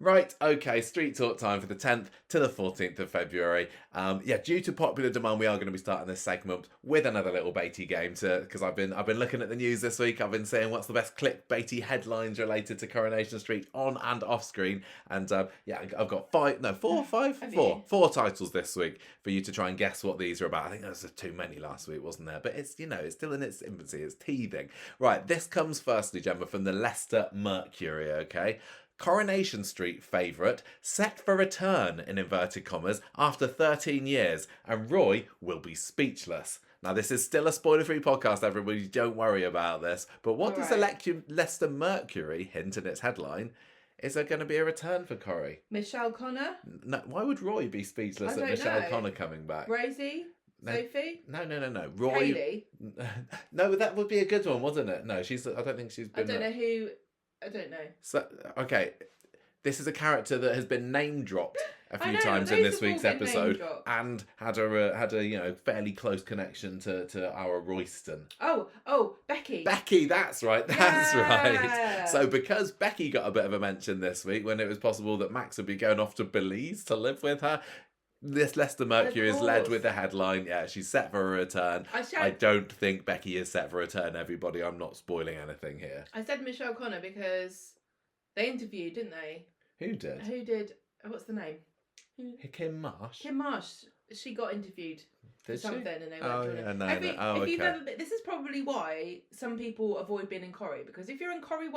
Right, okay, Street Talk time for the 10th to the 14th of February. Due to popular demand, we are going to be starting this segment with another little baity game because I've been looking at the news this week. I've been saying what's the best clickbaity headlines related to Coronation Street on and off screen. And I've got four titles this week for you to try and guess what these are about. I think there was too many last week, wasn't there? But it's still in its infancy, it's teething. Right, this comes firstly, Gemma, from the Leicester Mercury, okay? Coronation Street favourite set for return in inverted commas after 13 years, and Roy will be speechless. Now, this is still a spoiler-free podcast, everybody. Don't worry about this. But what does the Leicester Mercury hint in its headline? Is there going to be a return for Corrie? Michelle Connor? No, why would Roy be speechless at Michelle Connor coming back? Rosie? Sophie? No. Roy. Hayley? No, that would be a good one, wasn't it? No, I don't think she's been. I don't know. So, okay, this is a character that has been name dropped a few times in this week's episode, and had a fairly close connection to our Royston. Oh, Becky. Becky, that's right. Right. So because Becky got a bit of a mention this week, when it was possible that Max would be going off to Belize to live with her, this Leicester Mercury is led with the headline, she's set for a return. I don't think Becky is set for a return, everybody. I'm not spoiling anything here. I said Michelle Connor because they interviewed, didn't they? Who did? What's the name? Kim Marsh? Kim Marsh. She got interviewed for something and they went this is probably why some people avoid being in Corrie, because if you're in Corrie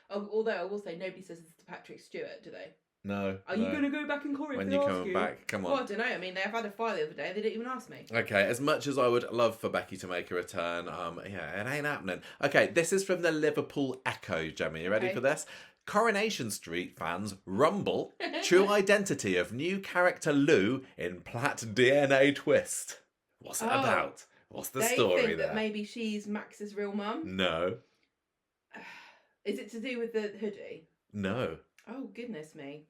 although I will say nobody says this to Patrick Stewart, do they? No. Are you going to go back in Corrie when you're coming back? Come on. Well, I don't know. I mean, they've had a fire the other day. They didn't even ask me. Okay, as much as I would love for Becky to make a return, it ain't happening. Okay, this is from the Liverpool Echo, Gemma. You ready for this? Coronation Street fans rumble true identity of new character Lou in Platt DNA twist. What's it about? What's the story think there? That maybe she's Max's real mum? No. Is it to do with the hoodie? No. Oh, goodness me.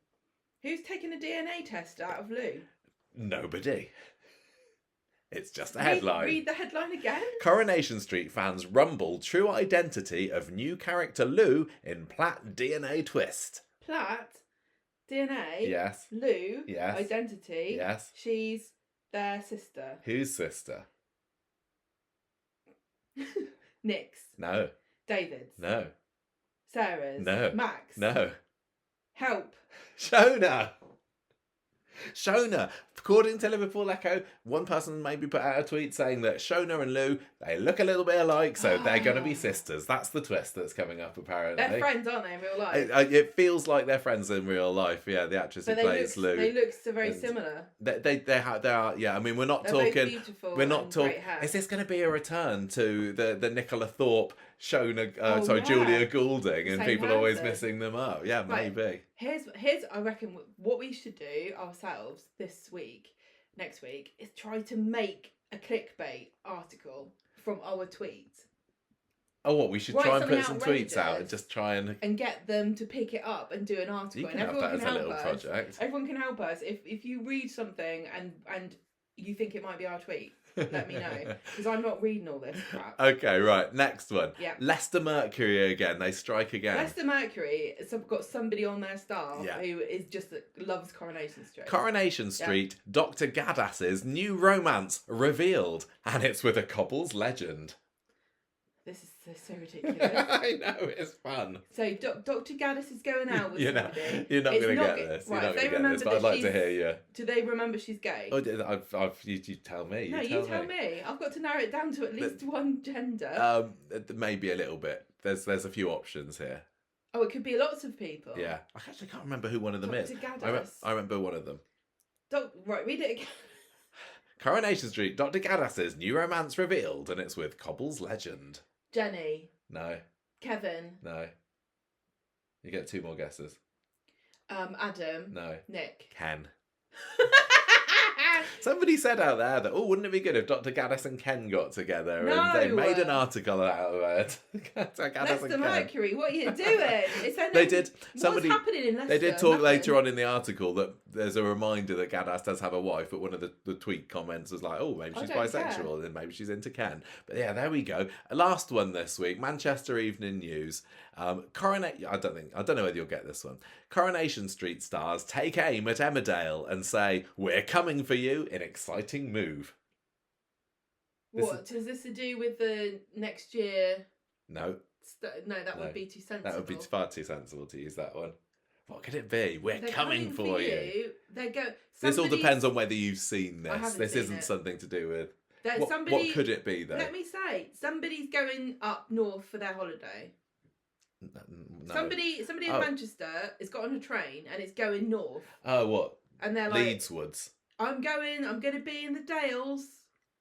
Who's taking a DNA test out of Lou? Nobody. It's just a headline. Read the headline again. Coronation Street fans rumble true identity of new character Lou in Platt DNA twist. Platt? DNA? Yes. Lou? Yes. Identity? Yes. She's their sister. Whose sister? Nick's? No. David's? No. Sarah's? No. Max? No. Help. Shona. According to Liverpool Echo, one person maybe put out a tweet saying that Shona and Lou, they look a little bit alike, so they're going to be sisters. That's the twist that's coming up, apparently. They're friends, aren't they, in real life? It feels like they're friends in real life. Yeah, the actress who plays Lou. They look so very similar. They are. Yeah, I mean, we're not they're talking. Both beautiful. We're not talking. Is this going to be a return to the Nicola Thorpe, Shona? Julia Goulding, and people always missing them up? Yeah, maybe. Here's I reckon what we should do ourselves next week is try to make a clickbait article from our tweets. Oh, what, we should try and put some tweets out and just try and get them to pick it up and do an article. You can have that as a little project. Everyone can help us. If you read something and you think it might be our tweet, let me know, because I'm not reading all this crap. Okay, right. Next one. Yeah. Leicester Mercury again. They strike again. Leicester Mercury has got somebody on their staff who is just loves Coronation Street. Coronation Street, Dr. Gadass's new romance revealed, and it's with a couple's legend. This is so ridiculous. I know, it's fun. So Dr. Gaddis is going out with somebody. You're not going to get this. Right, you're not going to get this, but I'd like to hear you. Do they remember she's gay? Oh, you tell me. You tell me. I've got to narrow it down to at least one gender. Maybe a little bit. There's a few options here. Oh, it could be lots of people. Yeah. I actually can't remember who one of them Dr. is. Gaddis. I remember one of them. Right, read it again. Coronation Street, Dr. Gaddis's new romance revealed, and it's with couple's legend. Jenny. No. Kevin. No. You get 2 more guesses. Adam. No. Nick. Ken. Somebody said out there that, wouldn't it be good if Dr. Gaddis and Ken got together? No. And they made an article out of it. Leicester Mercury, what are you doing? They did. What's happening in Leicester? They did talk later on in the article that there's a reminder that Gaddis does have a wife, but one of the tweet comments was like, oh, maybe she's bisexual, and maybe she's into Ken. But yeah, there we go. Last one this week, Manchester Evening News. I don't know whether you'll get this one. Coronation Street stars take aim at Emmerdale and say, we're coming for you in exciting move. Is this to do with the next year? No. That would be too sensible. That would be far too sensible to use that one. What could it be? They're coming for you. This all depends on whether you've seen this. This isn't something to do with... What could it be, though? Let me say, somebody's going up north for their holiday. No. Somebody in Manchester has got on a train and it's going north. Oh, what? And they're like... Leedswoods. I'm going to be in the Dales.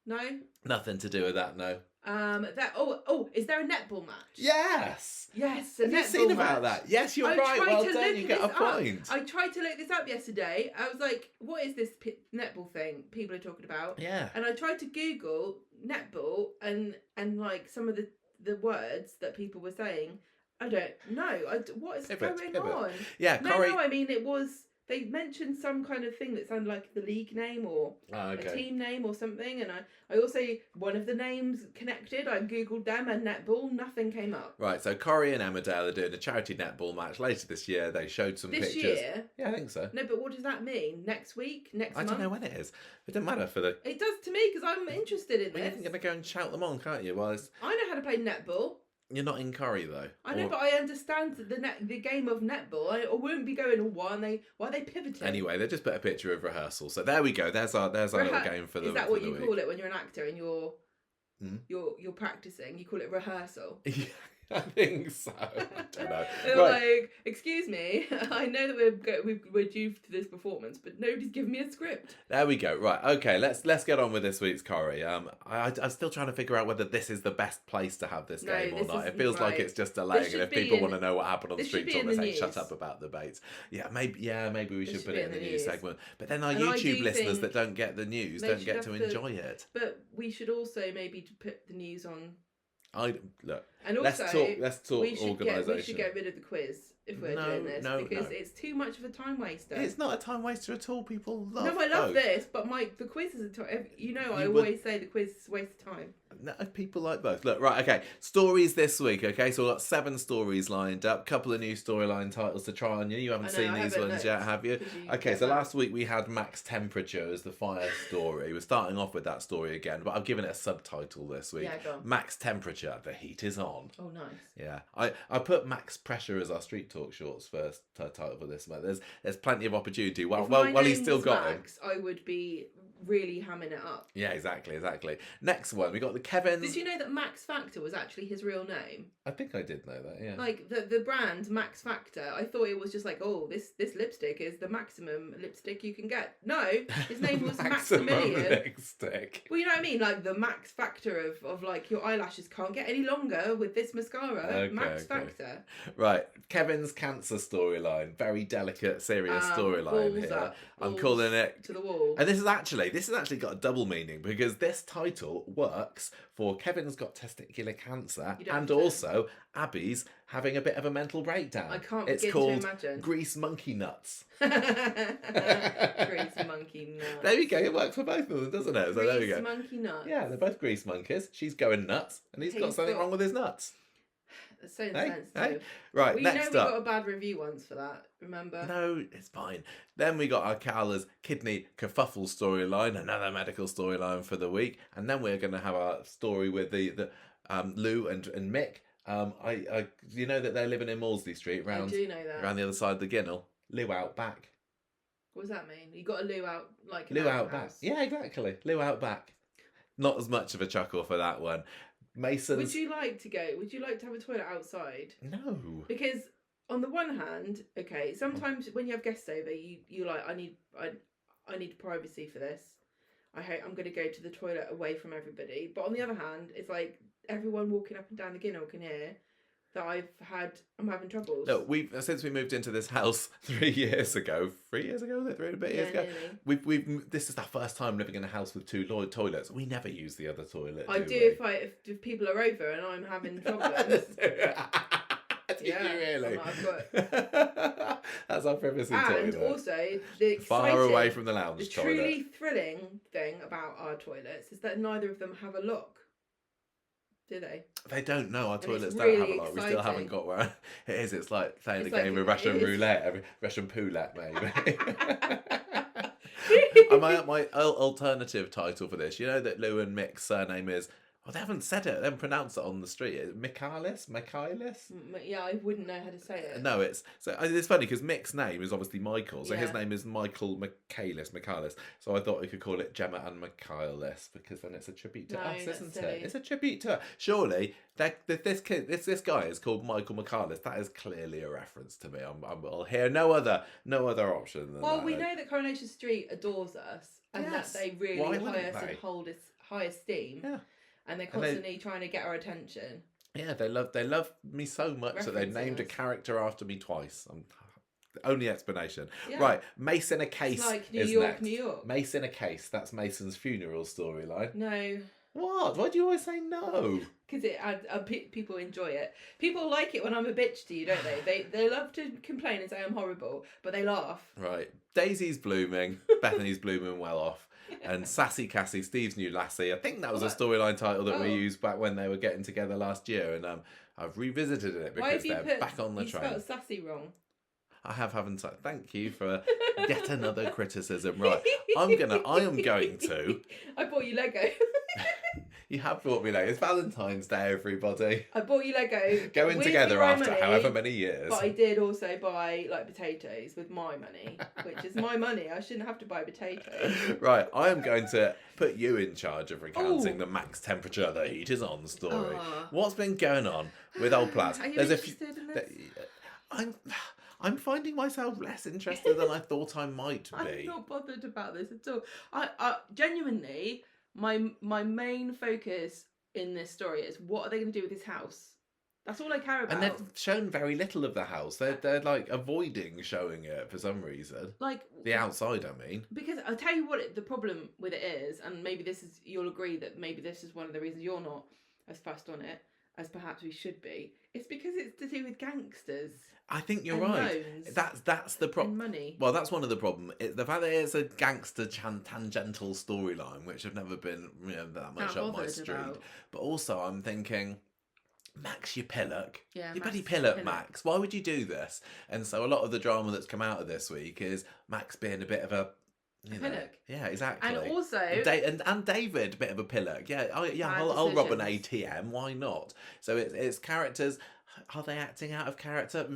No? Nothing to do with that, no. Is there a netball match? Yes. Have you seen about that? Yes, you're right. Well done. You get a point. I tried to look this up yesterday. I was like, what is this netball thing people are talking about? Yeah. And I tried to Google netball and like some of the words that people were saying. I don't know. What is going on? Yeah, No, I mean, it was... They mentioned some kind of thing that sounded like the league name or a team name or something. And I also, one of the names connected, I Googled them and netball, nothing came up. Right, so Corrie and Emmerdale are doing a charity netball match later this year. They showed some pictures. This year? Yeah, I think so. No, but what does that mean? Next week? Next month? I don't know when it is. It doesn't matter for the... It does to me because I'm interested in this. You're going to go and shout them on, can't you? Well, I know how to play netball. You're not in Corrie, though. I know, but I understand the game of netball. I wouldn't be going, why are they pivoting? Anyway, they just put a picture of rehearsal. So there we go. There's our little game for the week. Is that what you call it when you're an actor and you're practicing? You call it rehearsal? Yeah, I think so. I don't know. Like, excuse me, I know that we're due to this performance, but nobody's given me a script. There we go. Right, okay, let's get on with this week's Corrie. I'm still trying to figure out whether this is the best place to have this game or not. It feels like it's just delaying, and if people want to know what happened on the street talk, they say shut up about the debates. Maybe we should put it in the news segment. But then our YouTube listeners that don't get the news don't get to enjoy it. But we should also maybe put the news on. And also, let's talk organisation. We should get rid of the quiz if we're doing this because it's too much of a time waster. It's not a time waster at all. People love. No, I love this, but the quiz is I always say the quiz is a waste of time. No, people like both. Look, right, okay. Stories this week, okay? So we've got 7 stories lined up, couple of new storyline titles to try on you. You haven't seen these ones yet, have you? Okay, so last week we had Max Temperature as the fire story. We're starting off with that story again, but I've given it a subtitle this week. Yeah, go on. Max Temperature, the heat is on. Oh, nice. Yeah. I put Max Pressure as our Street Talk Shorts first title for this month. There's plenty of opportunity. Well, he's still got Max, I would be really hamming it up. Yeah, exactly. Next one, we got the Kevins. Did you know that Max Factor was actually his real name? I think I did know that, yeah. Like the brand Max Factor, I thought it was just like, oh, this lipstick is the maximum lipstick you can get. No, his name was Maximilian. Lipstick. Well, you know what I mean? Like the Max Factor of like your eyelashes can't get any longer with this mascara. Max Factor. Right, Kevin's cancer storyline. Very delicate, serious storyline here. I'm calling it to the wall. And this has actually got a double meaning because this title works for Kevin's got testicular cancer and also Abby's having a bit of a mental breakdown. I can't It's begin called to imagine. Grease Monkey Nuts. Grease Monkey Nuts. There we go. It works for both of them, doesn't it? So there we go. Grease Monkey Nuts. Yeah, they're both grease monkeys. She's going nuts and he's got something wrong with his nuts. That's so insensitive. Hey? Right, next up. We got a bad review once for that, remember? No, it's fine. Then we got our Carla's kidney kerfuffle storyline, another medical storyline for the week. And then we're going to have our story with the Lou and Mick. You know that they're living in Maudsley Street, I do know that. Around the other side of the Ginnell. Lou out back. What does that mean? You got a Lou out, like Lou out back. Yeah, exactly. Lou out back. Not as much of a chuckle for that one. Mason's... Would you like to have a toilet outside? No. Because on the one hand, okay, sometimes when you have guests over, you like, I need privacy for this. I'm going to go to the toilet away from everybody. But on the other hand, it's like everyone walking up and down the Ginnell can hear that I'm having troubles. Look, since we moved into this house 3 years ago, 3 years ago, was it? 3 and a bit years ago? This is our first time living in a house with 2 toilets. We never use the other toilet. I do if people are over and I'm having problems. Did you really? I've got That's our privacy toilet. And also, the far away from the lounge the toilet. truly thrilling thing about our toilets is that neither of them have a lock. Do they? They don't know. Our toilets really don't have a lock. We still haven't got where it is. It's like playing a game of Russian roulette, Russian poulette, maybe. My alternative title for this, you know that Lou and Mick's surname is... Oh, they haven't said it. They haven't pronounced it on the street. Michaelis? Yeah, I wouldn't know how to say it. No, it's funny because Mick's name is obviously Michael, so his name is Michael Michaelis. So I thought we could call it Gemma and Michaelis because then it's a tribute to us, isn't it? It's a tribute to her. Surely this guy is called Michael Michaelis. That is clearly a reference to me. I'll hear no other option than that. Well, we know that Coronation Street adores us and that they really hold us high esteem. Yeah. And they're constantly trying to get our attention. Yeah, they love me so much that they named a character after me twice. Only explanation. Yeah. Right, Mace in a Case. It's like New York. Mace in a Case. That's Mason's funeral storyline. No. What? Why do you always say no? Because people enjoy it. People like it when I'm a bitch to you, don't they? They love to complain and say I'm horrible, but they laugh. Right. Daisy's blooming. Bethany's blooming well off. And Sassy Cassie, Steve's new lassie. I think that was a storyline title that we used back when they were getting together last year, and I've revisited it because they're back on the train. You spelled sassy wrong. I haven't. Thank you for yet another criticism. Right, I am going to. I bought you Lego. You have bought me Lego. It's Valentine's Day, everybody. I bought you Lego. Going together after however many years. But I did also buy potatoes with my money, which is my money. I shouldn't have to buy potatoes. Right, I am going to put you in charge of recounting the max temperature the heat is on story. What's been going on with old Platt? Are you interested in this? I'm finding myself less interested than I thought I might be. I'm not bothered about this at all. I genuinely... My main focus in this story is what are they going to do with his house? That's all I care about. And they've shown very little of the house. They're like avoiding showing it for some reason. Like the outside, I mean. Because I'll tell you what the problem with it is, and maybe you'll agree that maybe this is one of the reasons you're not as fussed on it as perhaps we should be. It's because it's to do with gangsters. I think you're right. That's the problem. Money. Well, that's one of the problems. The fact that it's a gangster tangential storyline, which have never been that much up my street. But also, I'm thinking, Max, you pillock. Yeah, you bloody pillock, Max. Why would you do this? And so a lot of the drama that's come out of this week is Max being a bit of a pillock. Yeah, exactly. And also... And David, a bit of a pillock. Yeah, I'll rob an ATM. Why not? So it's characters... Are they acting out of character?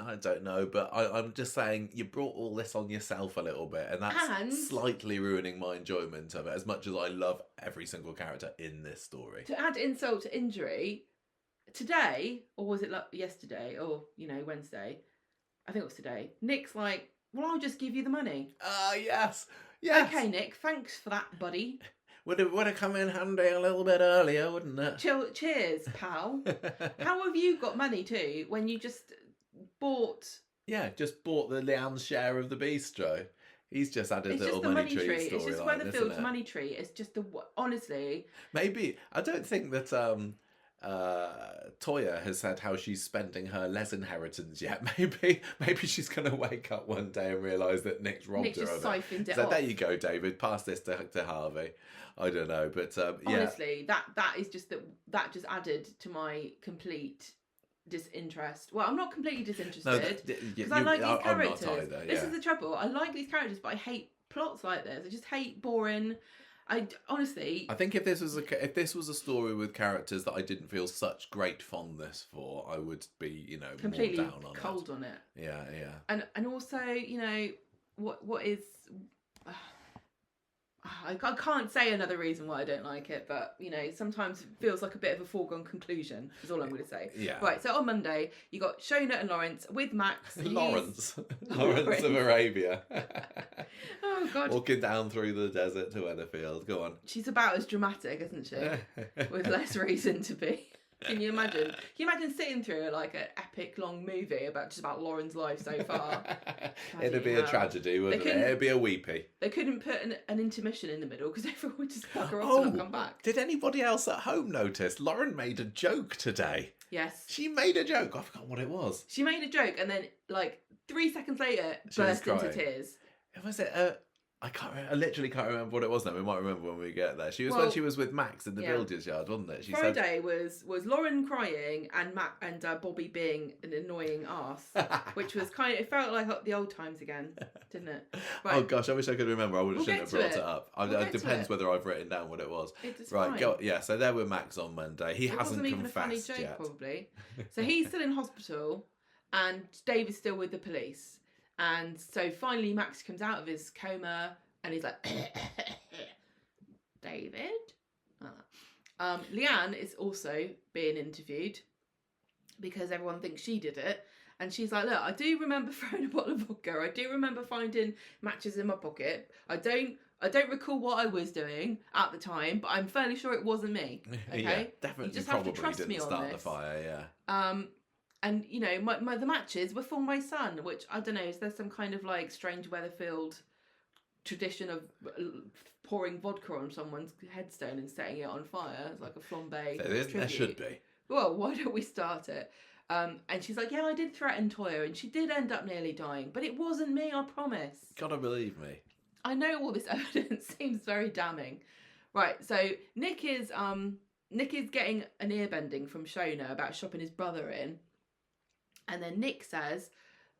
I don't know, but I'm just saying you brought all this on yourself a little bit, and that's slightly ruining my enjoyment of it, as much as I love every single character in this story. To add insult to injury, today, or was it like yesterday, or, Wednesday, I think it was today, Nick's like, well, I'll just give you the money. Yes. Okay, Nick, thanks for that, buddy. Would have come in handy a little bit earlier, wouldn't it? Cheers, pal. How have you got money too when you just bought... Yeah, just bought the Leanne's share of the bistro. He's just had his little money tree storyline. It's just Weatherfield's money tree. It's just honestly... Maybe, I don't think that Toya has said how she's spending her Les inheritance yet. Maybe she's going to wake up one day and realise that Nick's robbed her of it. Siphoned it so off. There you go, David. Pass this to Harvey. I don't know, but honestly, that is just that just added to my complete disinterest. Well, I'm not completely disinterested because I like these characters. I'm not either, yeah. This is the trouble. I like these characters, but I hate plots like this. I just hate boring. I think if this was a story with characters that I didn't feel such great fondness for, I would be completely more down on cold on it. Yeah. And also what is. I can't say another reason why I don't like it, but sometimes it feels like a bit of a foregone conclusion is all I'm going to say. Yeah. Right, so on Monday you got Shona and Lawrence with Max. Lawrence of Arabia. Oh God. Walking down through the desert to Weatherfield. Go on. She's about as dramatic, isn't she? With less reason to be. Can you imagine? Can you imagine sitting through like an epic long movie about Lauren's life so far? It'd be a tragedy, wouldn't it? It'd be a weepy. They couldn't put an intermission in the middle because everyone would just bugger off and not come back. Did anybody else at home notice? Lauren made a joke today. Yes. She made a joke. I forgot what it was. She made a joke, and then, like, 3 seconds later, burst into tears. Was it I literally can't remember what it was now. We might remember when we get there. When she was with Max in the builder's yard, wasn't it? Friday was Lauren crying and Matt and Bobby being an annoying arse, which was it felt like the old times again, didn't it? Right. Oh gosh, I wish I could remember. Shouldn't have brought it up. It depends whether I've written down what it was. Right, go. So there were Max on Monday. He hasn't confessed yet. It wasn't even a funny joke, probably. So he's still in hospital, and Dave is still with the police. And so finally Max comes out of his coma and he's like, David? Leanne is also being interviewed because everyone thinks she did it. And she's like, look, I do remember throwing a bottle of vodka. I do remember finding matches in my pocket. I don't recall what I was doing at the time, but I'm fairly sure it wasn't me. Okay? Yeah, definitely. You just have to trust me on this. Start the fire, yeah. And, you know, the matches were for my son, which, I don't know, is there some kind of, like, strange Weatherfield tradition of pouring vodka on someone's headstone and setting it on fire? It's like a flambe. There should be. Well, why don't we start it? And she's like, yeah, I did threaten Toya, and she did end up nearly dying, but it wasn't me, I promise. Gotta believe me. I know all this evidence seems very damning. Right, so Nick is getting an ear bending from Shona about shopping his brother in. And then Nick says,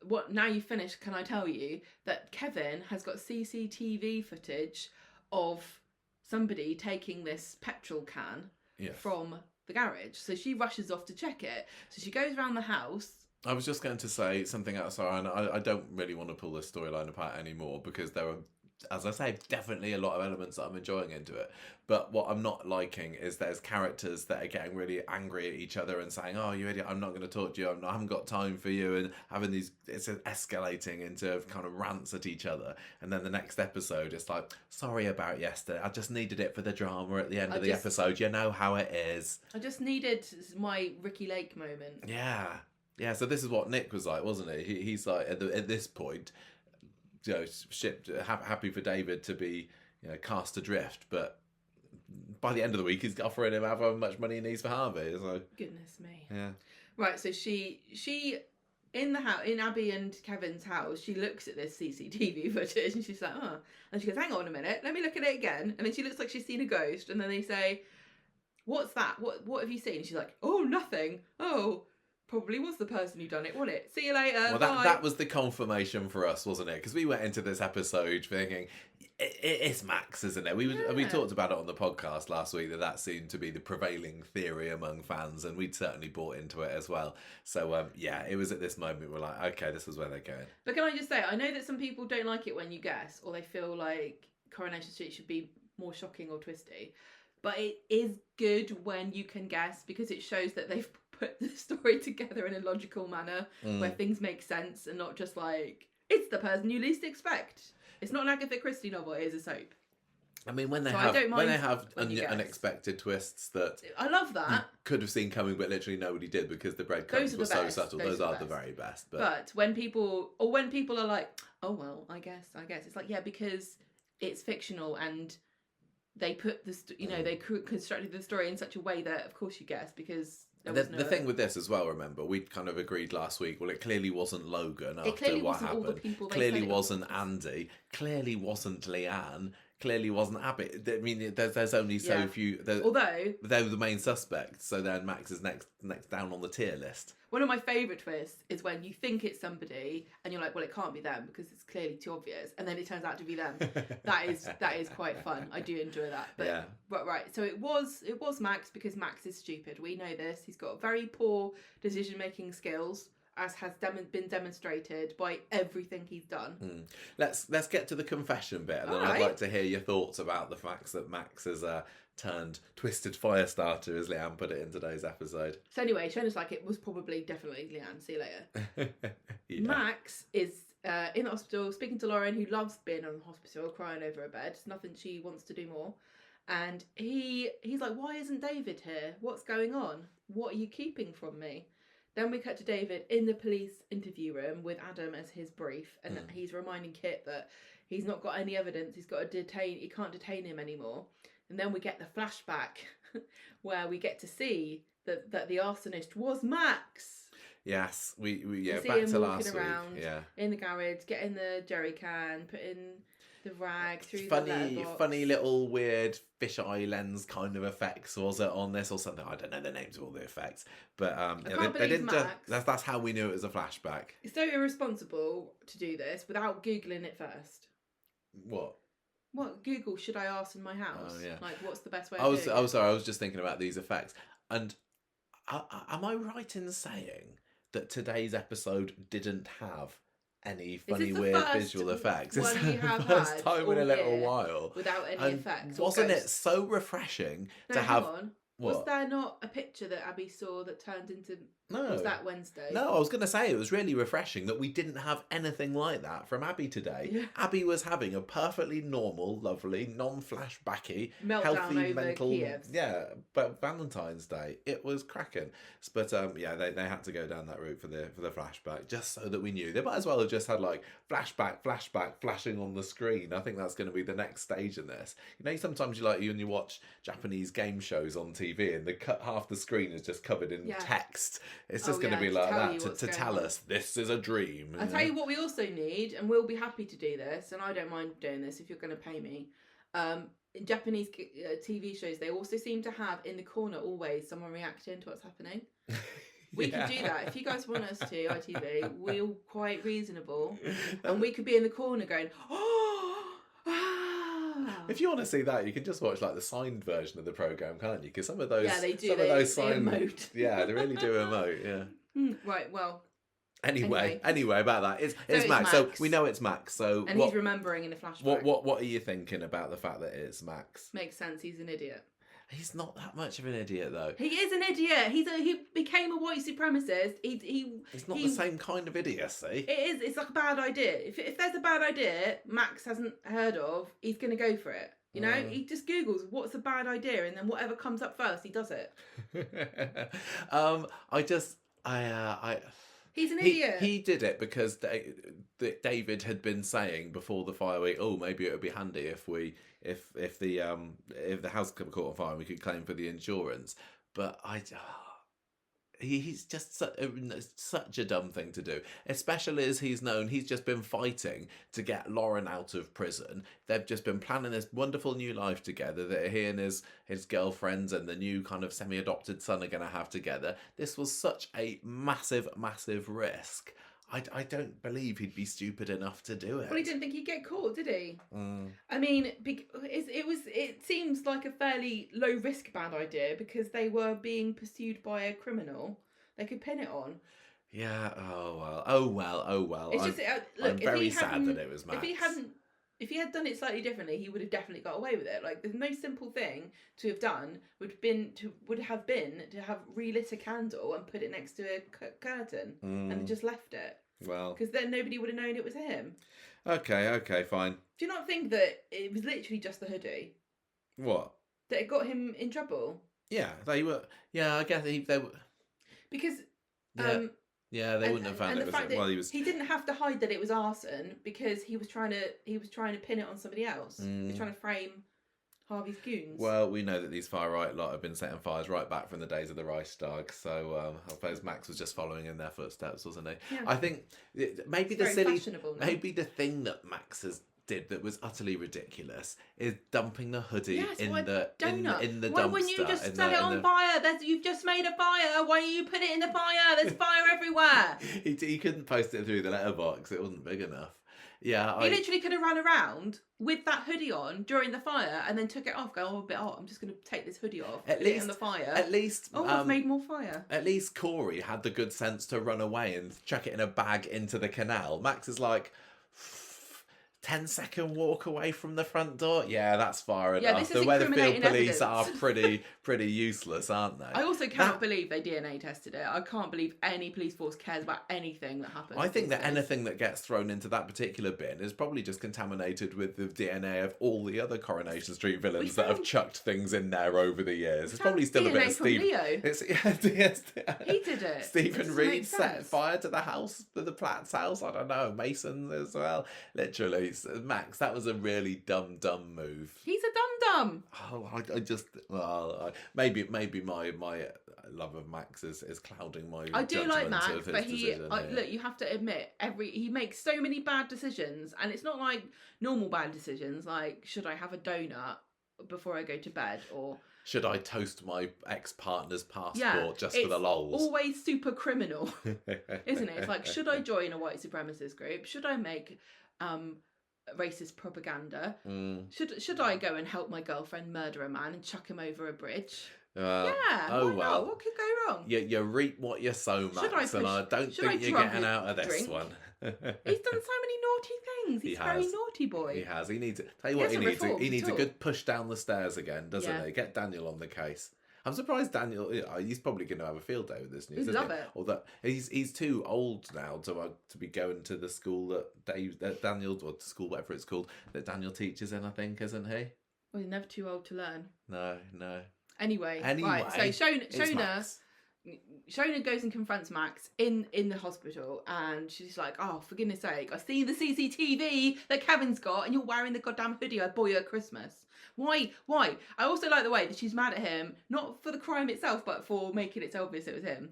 "What? Now you've finished, can I tell you that Kevin has got CCTV footage of somebody taking this petrol can from the garage?" So she rushes off to check it. So she goes around the house. I was just going to say something else, and I don't really want to pull this storyline apart anymore because there are, as I say, definitely a lot of elements that I'm enjoying into it. But what I'm not liking is there's characters that are getting really angry at each other and saying, "Oh, you idiot, I'm not going to talk to you. I haven't got time for you," and having these, it's escalating into kind of rants at each other. And then the next episode, it's like, "Sorry about yesterday. I just needed it for the drama at the end of the episode. You know how it is. I just needed my Ricky Lake moment." Yeah. Yeah, so this is what Nick was like, wasn't he? He's like, at this point, you know, happy for David to be, you know, cast adrift, but by the end of the week he's offering him however much money he needs for Harvey. So goodness me. Yeah. Right. So she in the house, in Abby and Kevin's house, she looks at this CCTV footage and she's like, "Oh," and she goes, "Hang on a minute, let me look at it again." And then she looks like she's seen a ghost, and then they say, "What's that? What have you seen?" And she's like, "Oh, nothing. Oh, probably was the person who done it, wasn't it? See you later." Well, that was the confirmation for us, wasn't it? Because we went into this episode thinking it's Max, isn't it? We talked about it on the podcast last week that seemed to be the prevailing theory among fans, and we'd certainly bought into it as well. So yeah, it was at this moment we're like, okay, this is where they're going. But can I just say, I know that some people don't like it when you guess, or they feel like Coronation Street should be more shocking or twisty. But it is good when you can guess, because it shows that they've put the story together in a logical manner where things make sense and not just like, it's the person you least expect. It's not an Agatha Christie novel, it is a soap. I mean, when they have unexpected twists that I love that you could have seen coming, but literally nobody did because the breadcrumbs were so subtle. Those are the very best. But when people are like, "Oh well, I guess," it's like, yeah, because it's fictional and they put they constructed the story in such a way that of course you guess, because the thing with this as well, remember, we kind of agreed last week, well, it clearly wasn't Logan after what happened. Clearly wasn't Andy. Clearly wasn't Leanne. Clearly wasn't Abby. I mean, there's only so few. Although they were the main suspects, so then Max is next down on the tier list. One of my favourite twists is when you think it's somebody and you're like, well, it can't be them because it's clearly too obvious, and then it turns out to be them. that is quite fun. I do enjoy that. But, yeah. But right, so it was Max, because Max is stupid. We know this. He's got very poor decision-making skills, as has been demonstrated by everything he's done. Let's get to the confession bit, and then I'd like to hear your thoughts about the facts that Max has turned twisted fire starter, as Leanne put it in today's episode. So anyway, Shona's like, it was definitely Leanne. See you later. Yeah. Max is in the hospital speaking to Lauren, who loves being in the hospital, crying over a bed. It's nothing she wants to do more. And he's like, why isn't David here? What's going on? What are you keeping from me? Then we cut to David in the police interview room with Adam as his brief, and he's reminding Kit that he's not got any evidence. He can't detain him anymore. And then we get the flashback where we get to see that the arsonist was Max. Yes, we back to last week. Yeah, in the garage, getting the jerry can, putting the rag through the letterbox. Funny little weird fisheye lens kind of effects was it on this or something? I don't know the names of all the effects, but they didn't. That's how we knew it was a flashback. It's so irresponsible to do this without googling it first. What Google should I arson my house? Oh, yeah. Like, what's the best way? Sorry, I was just thinking about these effects. And am I right in saying that today's episode didn't have any funny, weird visual effects? It's the first time in a little while without any effects. Wasn't it so refreshing to have? Was there not a picture that Abby saw that turned into... No. Was that Wednesday? No, I was going to say it was really refreshing that we didn't have anything like that from Abby today. Yeah. Abby was having a perfectly normal, lovely, non-flashbacky, healthy, mental... Kiev's. Yeah, but Valentine's Day. It was cracking. But they had to go down that route for the flashback just so that we knew. They might as well have just had like flashback, flashing on the screen. I think that's going to be the next stage in this. You know, sometimes when you watch Japanese game shows on TV and half the screen is just covered in text. It's just going to be like that to tell us this is a dream. I'll tell you what we also need, and we'll be happy to do this, and I don't mind doing this if you're going to pay me. In Japanese TV shows, they also seem to have in the corner always someone reacting to what's happening. We could do that. If you guys want us to, ITV, we're quite reasonable. And we could be in the corner going, if you want to see that, you can just watch like the signed version of the programme, can't you? Because some of those, they do. Some of those signed, emote. Yeah, they really do emote. Yeah. Right. Well. Anyway, about that, it's Max. So we know it's Max. So he's remembering in the flashback. What are you thinking about the fact that it's Max? Makes sense. He's an idiot. He's not that much of an idiot, though. He is an idiot. He became a white supremacist. He's not the same kind of idiocy. It is. It's like a bad idea. If there's a bad idea Max hasn't heard of, he's going to go for it. You know, he just Googles what's a bad idea, and then whatever comes up first, he does it. He's an idiot. He did it because David had been saying before the fire week, maybe it would be handy if the house caught on fire and we could claim for the insurance. But he's just such a dumb thing to do, especially as he's just been fighting to get Lauren out of prison. They've just been planning this wonderful new life together that he and his girlfriends and the new kind of semi-adopted son are going to have together. This was such a massive risk. I don't believe he'd be stupid enough to do it. Well, he didn't think he'd get caught, did he? I mean, it seems like a fairly low risk bad idea because they were being pursued by a criminal. They could pin it on. Yeah. Oh well. It's just I'm very sad that it was Max. If he had done it slightly differently, he would have definitely got away with it. Like, there's no simple thing to have done would have been to have relit a candle and put it next to a curtain and just left it. Well, because then nobody would have known it was him. Okay, fine. Do you not think that it was literally just the hoodie? What? That it got him in trouble? Yeah, they were. Yeah, I guess they were. Because. Yeah, they wouldn't have found it. He didn't have to hide that it was arson because he was trying to pin it on somebody else. He was trying to frame Harvey's goons. Well, we know that these far right lot have been setting fires right back from the days of the Reichstag, so I suppose Max was just following in their footsteps, wasn't he? Yeah. I think maybe the thing that Max did that was utterly ridiculous is dumping the hoodie in the dumpster. Why wouldn't you just set it on fire? You've just made a fire. Why don't you put it in the fire? There's fire everywhere. He couldn't post it through the letterbox. It wasn't big enough. Yeah, he literally could have run around with that hoodie on during the fire and then took it off. Go, a bit hot. I'm just going to take this hoodie off. Put it in the fire. I've made more fire. At least Corey had the good sense to run away and chuck it in a bag into the canal. Max is like, 10-second walk away from the front door. Yeah, that's far enough. The Weatherfield police are pretty useless, aren't they? I also cannot believe they DNA tested it. I can't believe any police force cares about anything that happens. I think that anything that gets thrown into that particular bin is probably just contaminated with the DNA of all the other Coronation Street villains that have chucked things in there over the years. It's probably still DNA a bit of Steve. He did it. Stephen Reed set fire to the house, to the Platt's house. I don't know, Mason as well. Literally. Max, that was a really dumb move. He's a some. Oh, I just maybe my love of Max is clouding my. I do like Max, of his but decision, look, you have to admit he makes so many bad decisions, and it's not like normal bad decisions. Like, should I have a donut before I go to bed, or should I toast my ex-partner's passport just for the lols? Always super criminal, isn't it? It's like, should I join a white supremacist group? Should I make racist propaganda? Should I go and help my girlfriend murder a man and chuck him over a bridge? Why not? What could go wrong? You reap what you sow, Max, and I don't think you're getting out of this one. He's done so many naughty things. He's a very naughty boy. He has. He needs. Tell you what, he needs a good push down the stairs again, doesn't he? Get Daniel on the case. I'm surprised Daniel. He's probably going to have a field day with this news. He'd love it. Although he's too old now to be going to the school that Daniel, or to school whatever it's called, that Daniel teaches in. I think, isn't he? Well, he's never too old to learn. No. Anyway, right. So Shona goes and confronts Max in the hospital, and she's like, "Oh, for goodness sake, I see the CCTV that Kevin's got, and you're wearing the goddamn hoodie I bought you at Christmas. Why? I also like the way that she's mad at him, not for the crime itself, but for making it so obvious it was him.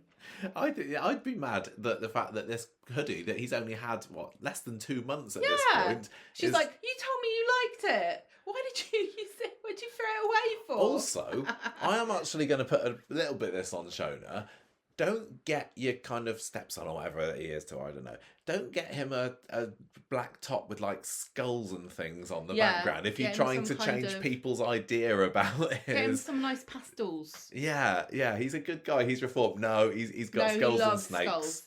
I'd be mad that the fact that this hoodie that he's only had less than 2 months at this point. She's like, you told me you liked it. Why did you use it? What'd you throw it away for? Also, I am actually going to put a little bit of this on Shona. Don't get your kind of stepson or whatever he is to, I don't know. Don't get him a black top with like skulls and things on the background if you're trying to change people's idea about his. Get him some nice pastels. Yeah, he's a good guy. He's reformed. No, he's got skulls and snakes. Skulls.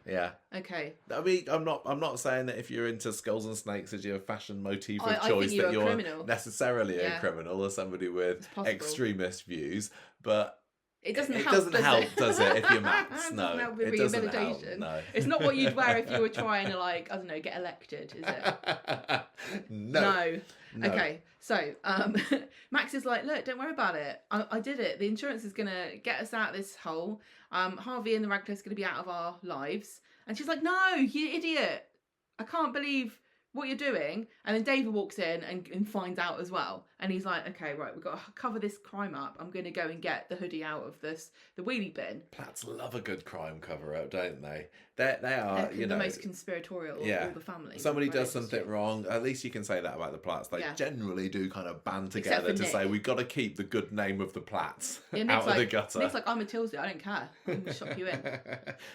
Yeah. Okay. I mean, I'm not saying that if you're into skulls and snakes as your fashion motif of choice that you're necessarily a criminal or somebody with extremist views, but. It doesn't help, does it, if you're Max? No, it doesn't help. No. It's not what you'd wear if you were trying to, like, I don't know, get elected, is it? No. Okay, so Max is like, look, don't worry about it. I did it. The insurance is going to get us out of this hole. Harvey and the Radcliffe's going to be out of our lives. And she's like, no, you idiot. I can't believe what you're doing. And then David walks in and finds out as well, and he's like, okay, right, we've got to cover this crime up. I'm going to go and get the hoodie out of the wheelie bin. Platts love a good crime cover up, don't they? They are the most conspiratorial of all the family. Somebody does something wrong, at least you can say that about the Platts. They generally do kind of band together to say, we've got to keep the good name of the Platts out of the gutter. Nick's like, I'm a Tilsley, I don't care. I'm going to shop you in.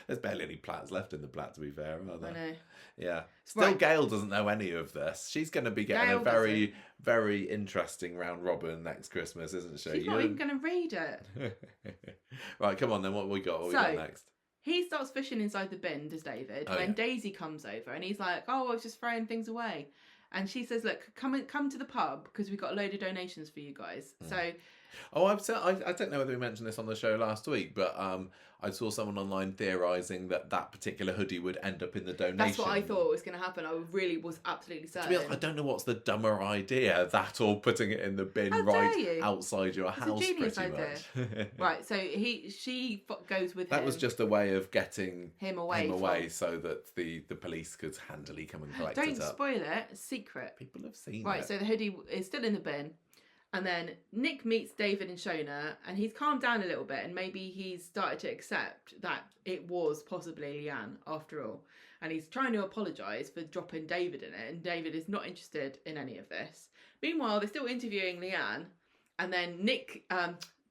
There's barely any Platts left in the Platt, to be fair, are there? I know. Yeah. Still, Gail doesn't know any of this. She's going to be getting a very, very interesting round robin next Christmas, isn't she? She's not even going to read it. Right, come on then. What we got? We got next? He starts fishing inside the bin, does David, when Daisy comes over, and he's like, "Oh, I was just throwing things away," and she says, "Look, come to the pub because we've got a load of donations for you guys." So. I don't know whether we mentioned this on the show last week, but I saw someone online theorising that particular hoodie would end up in the donation. That's what I thought was going to happen. I really was absolutely certain. To be honest, I don't know what's the dumber idea, that or putting it in the bin outside your house. It's a genius idea. Right, so she goes with him. That was just a way of getting him away so that the police could handily come and collect it up. Don't spoil it. It's secret. People have seen it. Right, so the hoodie is still in the bin. And then Nick meets David and Shona, and he's calmed down a little bit, and maybe he's started to accept that it was possibly Leanne after all. And he's trying to apologise for dropping David in it, and David is not interested in any of this. Meanwhile, they're still interviewing Leanne, and then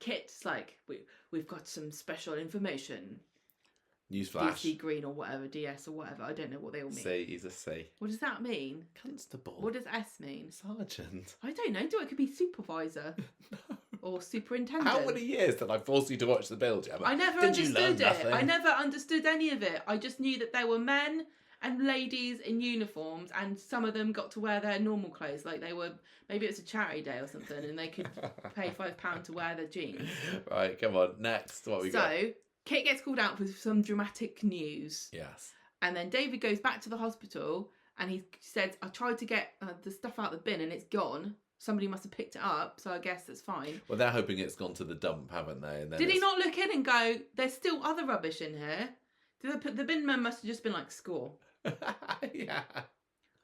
Kit's like, we've got some special information. Newsflash. DC Green or whatever, DS or whatever. I don't know what they all mean. C, he's a C. What does that mean? Constable. What does S mean? Sergeant. I don't know. It could be supervisor. No. Or superintendent. How many years did I force you to watch the Bill, Gemma? I never understood it. I never understood any of it. I just knew that there were men and ladies in uniforms, and some of them got to wear their normal clothes, like they were, maybe it was a charity day or something, and they could pay £5 to wear their jeans. Right, come on, next, what we got? So, Kit gets called out for some dramatic news. Yes. And then David goes back to the hospital, and he said, I tried to get the stuff out of the bin, and it's gone. Somebody must have picked it up, so I guess that's fine. Well, they're hoping it's gone to the dump, haven't they? And then did he not look in and go, there's still other rubbish in here? The bin man must have just been like, score. Yeah.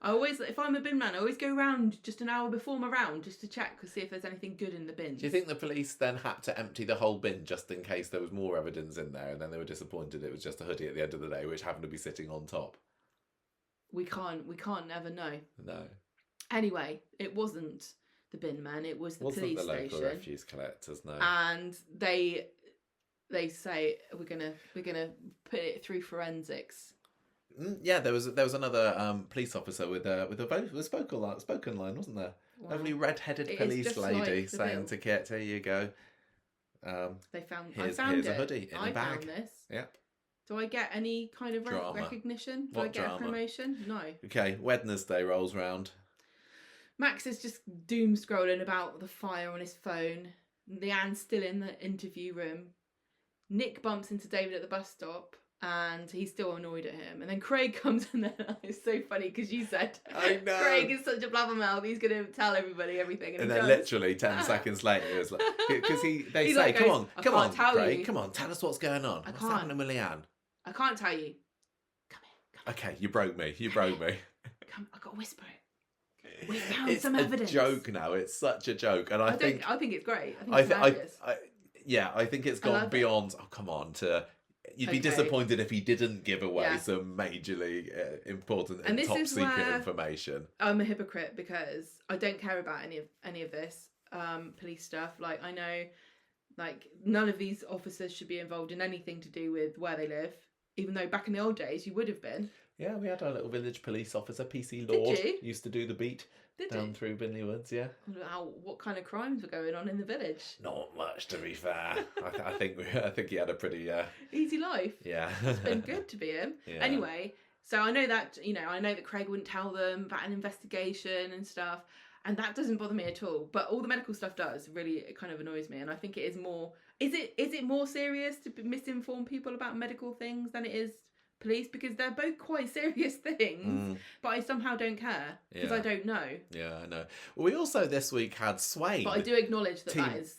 If I'm a bin man, I always go round just an hour before my round just to check to see if there's anything good in the bins. Do you think the police then had to empty the whole bin just in case there was more evidence in there, and then they were disappointed it was just a hoodie at the end of the day, which happened to be sitting on top? We can't ever know. No. Anyway, it wasn't the bin man, it was the police station. Wasn't the local refuse collectors, no. And they say we're gonna put it through forensics. Yeah, there was another police officer with a spoken line, wasn't there? Wow. Lovely red-headed police lady saying to Kit, "Here you go. They found. Here's a hoodie in a bag." I found this. Yep. Do I get any kind of recognition? Do I get a promotion? No. Okay, Wednesday rolls round. Max is just doom scrolling about the fire on his phone. Leanne's still in the interview room. Nick bumps into David at the bus stop. And he's still annoyed at him. And then Craig comes in there. It's so funny because you said I know. Craig is such a blabbermouth. He's going to tell everybody everything. And then literally 10 seconds later, it was like, because they say, come on, Craig, come on, tell us what's going on. What's happening with Leanne? I can't tell you. Come here. Okay, you broke me. Come, I got to whisper it. We found some evidence. It's a joke now. It's such a joke. And I think it's great. I think it's hilarious. I think it's gone beyond, come on, you'd be disappointed if he didn't give away some majorly important and top secret information. I'm a hypocrite because I don't care about any of this police stuff. Like, I know, like, none of these officers should be involved in anything to do with where they live, even though back in the old days you would have been. Yeah, we had our little village police officer, PC Lord, used to do the beat down through Binley Woods, yeah. What kind of crimes were going on in the village? Not much, to be fair. I think he had a pretty easy life. Yeah, it's been good to be him. Yeah. Anyway, so I know that Craig wouldn't tell them about an investigation and stuff, and that doesn't bother me at all. But all the medical stuff does. Really, it kind of annoys me, and I think it is more. Is it more serious to misinform people about medical things than it is police, because they're both quite serious things, but I somehow don't care because I don't know. Yeah, I know. Well, we also this week had Swain. But I do acknowledge that is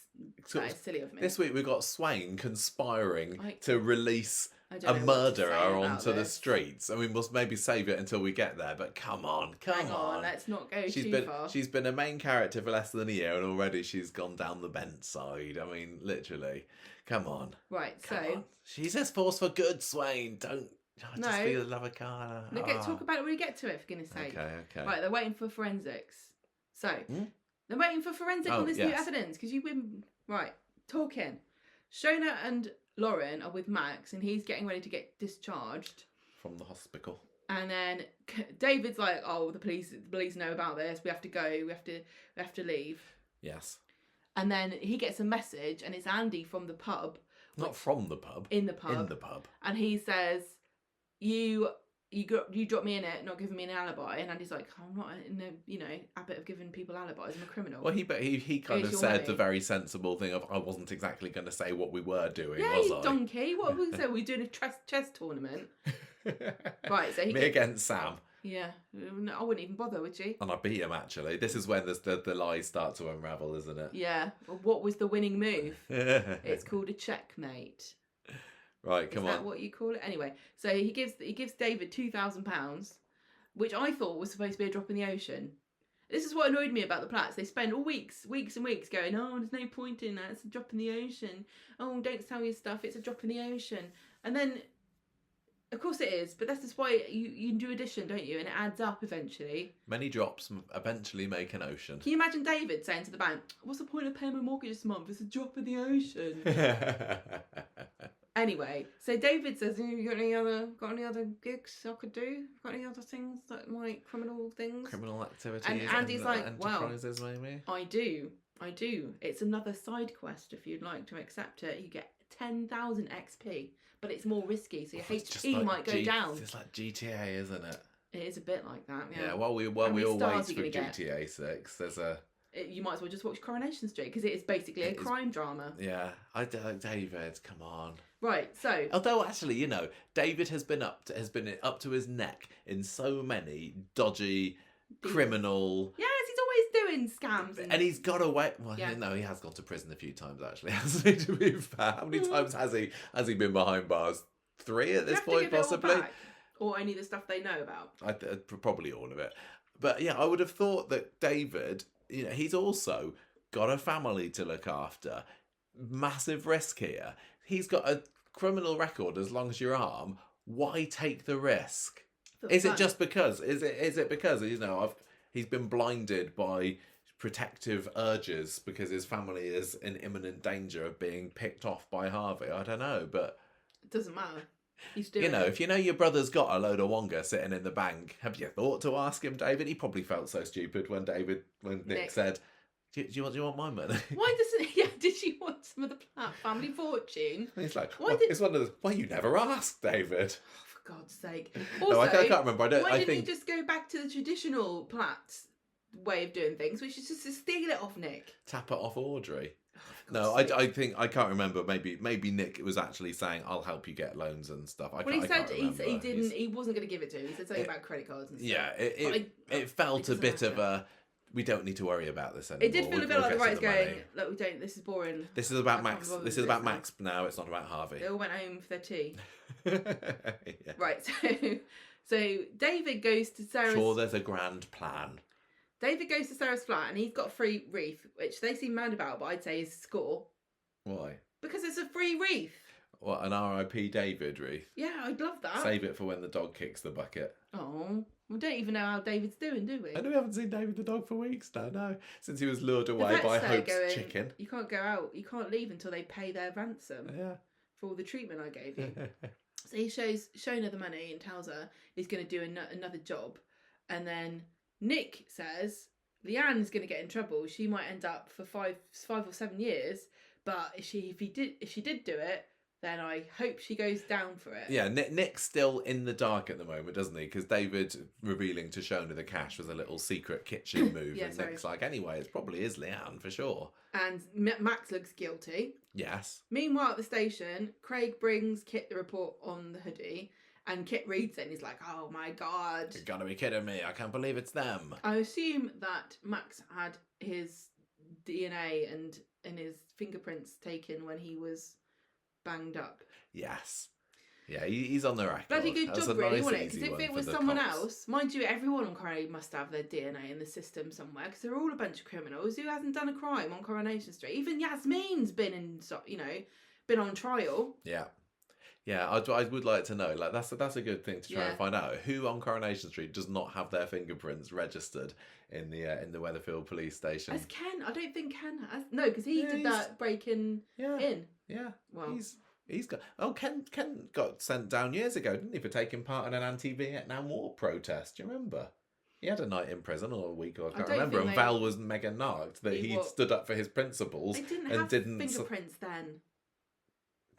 silly of me. This week we got Swain conspiring to release a murderer onto the streets. I mean, we'll maybe save it until we get there, but come on. Hang on, let's not go too far. She's been a main character for less than a year and already she's gone down the bent side. I mean, literally. Come on. Right, come on. She's a force for good, Swain. Don't... just for the love of Carla. Talk about it when we get to it, for goodness sake. Okay. Right, they're waiting for forensics. So, they're waiting for forensic on this new evidence, because you've been, talking. Shona and Lauren are with Max, and he's getting ready to get discharged. From the hospital. And then David's like, the police know about this, we have to go, we have to leave. Yes. And then he gets a message, and it's Andy from the pub. Not from the pub. In the pub. And he says... You dropped me in it, not giving me an alibi, and Andy's like, I'm not in the habit of giving people alibis. I'm a criminal. Well, he kind of said the very sensible thing of, I wasn't exactly going to say what we were doing, was I? Yeah, donkey. What were we saying? We're doing a chess tournament. Right, so me against Sam. Yeah, I wouldn't even bother, would you? And I beat him, actually. This is when the lies start to unravel, isn't it? Yeah. Well, what was the winning move? It's called a checkmate. Right, come on. Is that what you call it? Anyway, so he gives David £2,000, which I thought was supposed to be a drop in the ocean. This is what annoyed me about the Platts. They spend all weeks and weeks going, there's no point in that. It's a drop in the ocean. Oh, don't sell your stuff. It's a drop in the ocean. And then, of course it is, but that's just why you do addition, don't you? And it adds up eventually. Many drops eventually make an ocean. Can you imagine David saying to the bank, what's the point of paying my mortgage this month? It's a drop in the ocean. Anyway, so David says, you got any other gigs I could do? Got any other things criminal things? Criminal activities and Andy's like, enterprises, maybe? I do. It's another side quest if you'd like to accept it. You get 10,000 XP, but it's more risky, so your HP might go down. It's like GTA, isn't it? It is a bit like that, yeah. Yeah, while we all wait for GTA 6, there's a... You might as well just watch Coronation Street, because it is basically a crime drama. Yeah, David, come on. Right, so... Although, actually, David has been up to his neck in so many dodgy, criminal... Yes, he's always doing scams. And he's got away... Well, no, he has gone to prison a few times, actually, hasn't he, to be fair? How many times has he been behind bars? 3 at this point, possibly? Or only the stuff they know about? Probably all of it. But yeah, I would have thought that David, he's also got a family to look after. Massive risk here. He's got a criminal record as long as your arm. Why take the risk? Is it just because? Is it because he's been blinded by protective urges because his family is in imminent danger of being picked off by Harvey? I don't know, but it doesn't matter. He's doing it. If your brother's got a load of wonga sitting in the bank, have you thought to ask him, David? He probably felt so stupid when Nick said, do you want my money? Why doesn't he? Yeah, did she want some of the Platt family fortune? And he's like, it's one of those, why you never asked, David? Oh, for God's sake. Also, no, I can't remember. Why didn't he just go back to the traditional Platt way of doing things, which is just to steal it off Nick? Tap it off Audrey. No, I think I can't remember. Maybe Nick was actually saying, "I'll help you get loans and stuff." He said he didn't. He wasn't going to give it to him. He said something about credit cards and stuff. Yeah, it felt a bit of a. We don't need to worry about this anymore. It did feel a bit like the writers going, "Look, we don't. This is boring. This is about Max. This is about Max now. It's not about Harvey." They all went home for their tea. Yeah. Right. So David goes to Sarah's. Sure, there's a grand plan. David goes to Sarah's flat and he's got a free wreath, which they seem mad about, but I'd say is a score. Why? Because it's a free wreath. What, an R.I.P. David wreath? Yeah, I'd love that. Save it for when the dog kicks the bucket. Oh, we don't even know how David's doing, do we? And we haven't seen David the dog for weeks now, no. Since he was lured away by Hope's chicken. You can't go out, you can't leave until they pay their ransom. Yeah. For all the treatment I gave you. So he shows Shona the money and tells her he's going to do another job. And then Nick says Leanne's going to get in trouble. She might end up for 5 or 7 years. But if she did do it, then I hope she goes down for it. Yeah, Nick's still in the dark at the moment, doesn't he? Because David revealing to Shona the cash was a little secret kitchen move. Yeah, and Nick's like, anyway, it probably is Leanne for sure. And Max looks guilty. Yes. Meanwhile, at the station, Craig brings Kit the report on the hoodie. And Kit reads it and he's like, oh my God. You're gonna be kidding me. I can't believe it's them. I assume that Max had his DNA and his fingerprints taken when he was banged up. Yes. Yeah, he's on the record. Bloody good job, really, wasn't it? Because if it was someone else, mind you, everyone on Coronation must have their DNA in the system somewhere, because they're all a bunch of criminals who hasn't done a crime on Coronation Street. Even Yasmin's been on trial. Yeah. Yeah, I would like to know. Like that's a good thing to try and find out. Who on Coronation Street does not have their fingerprints registered in the Weatherfield police station? As Ken, I don't think Ken has. No, because he did that breaking in. Yeah. Well, he's got. Oh, Ken got sent down years ago, didn't he, for taking part in an anti-Vietnam War protest? Do you remember? He had a night in prison or a week, or I can't remember. And Val was mega narked that he stood up for his principles. They didn't have fingerprints then.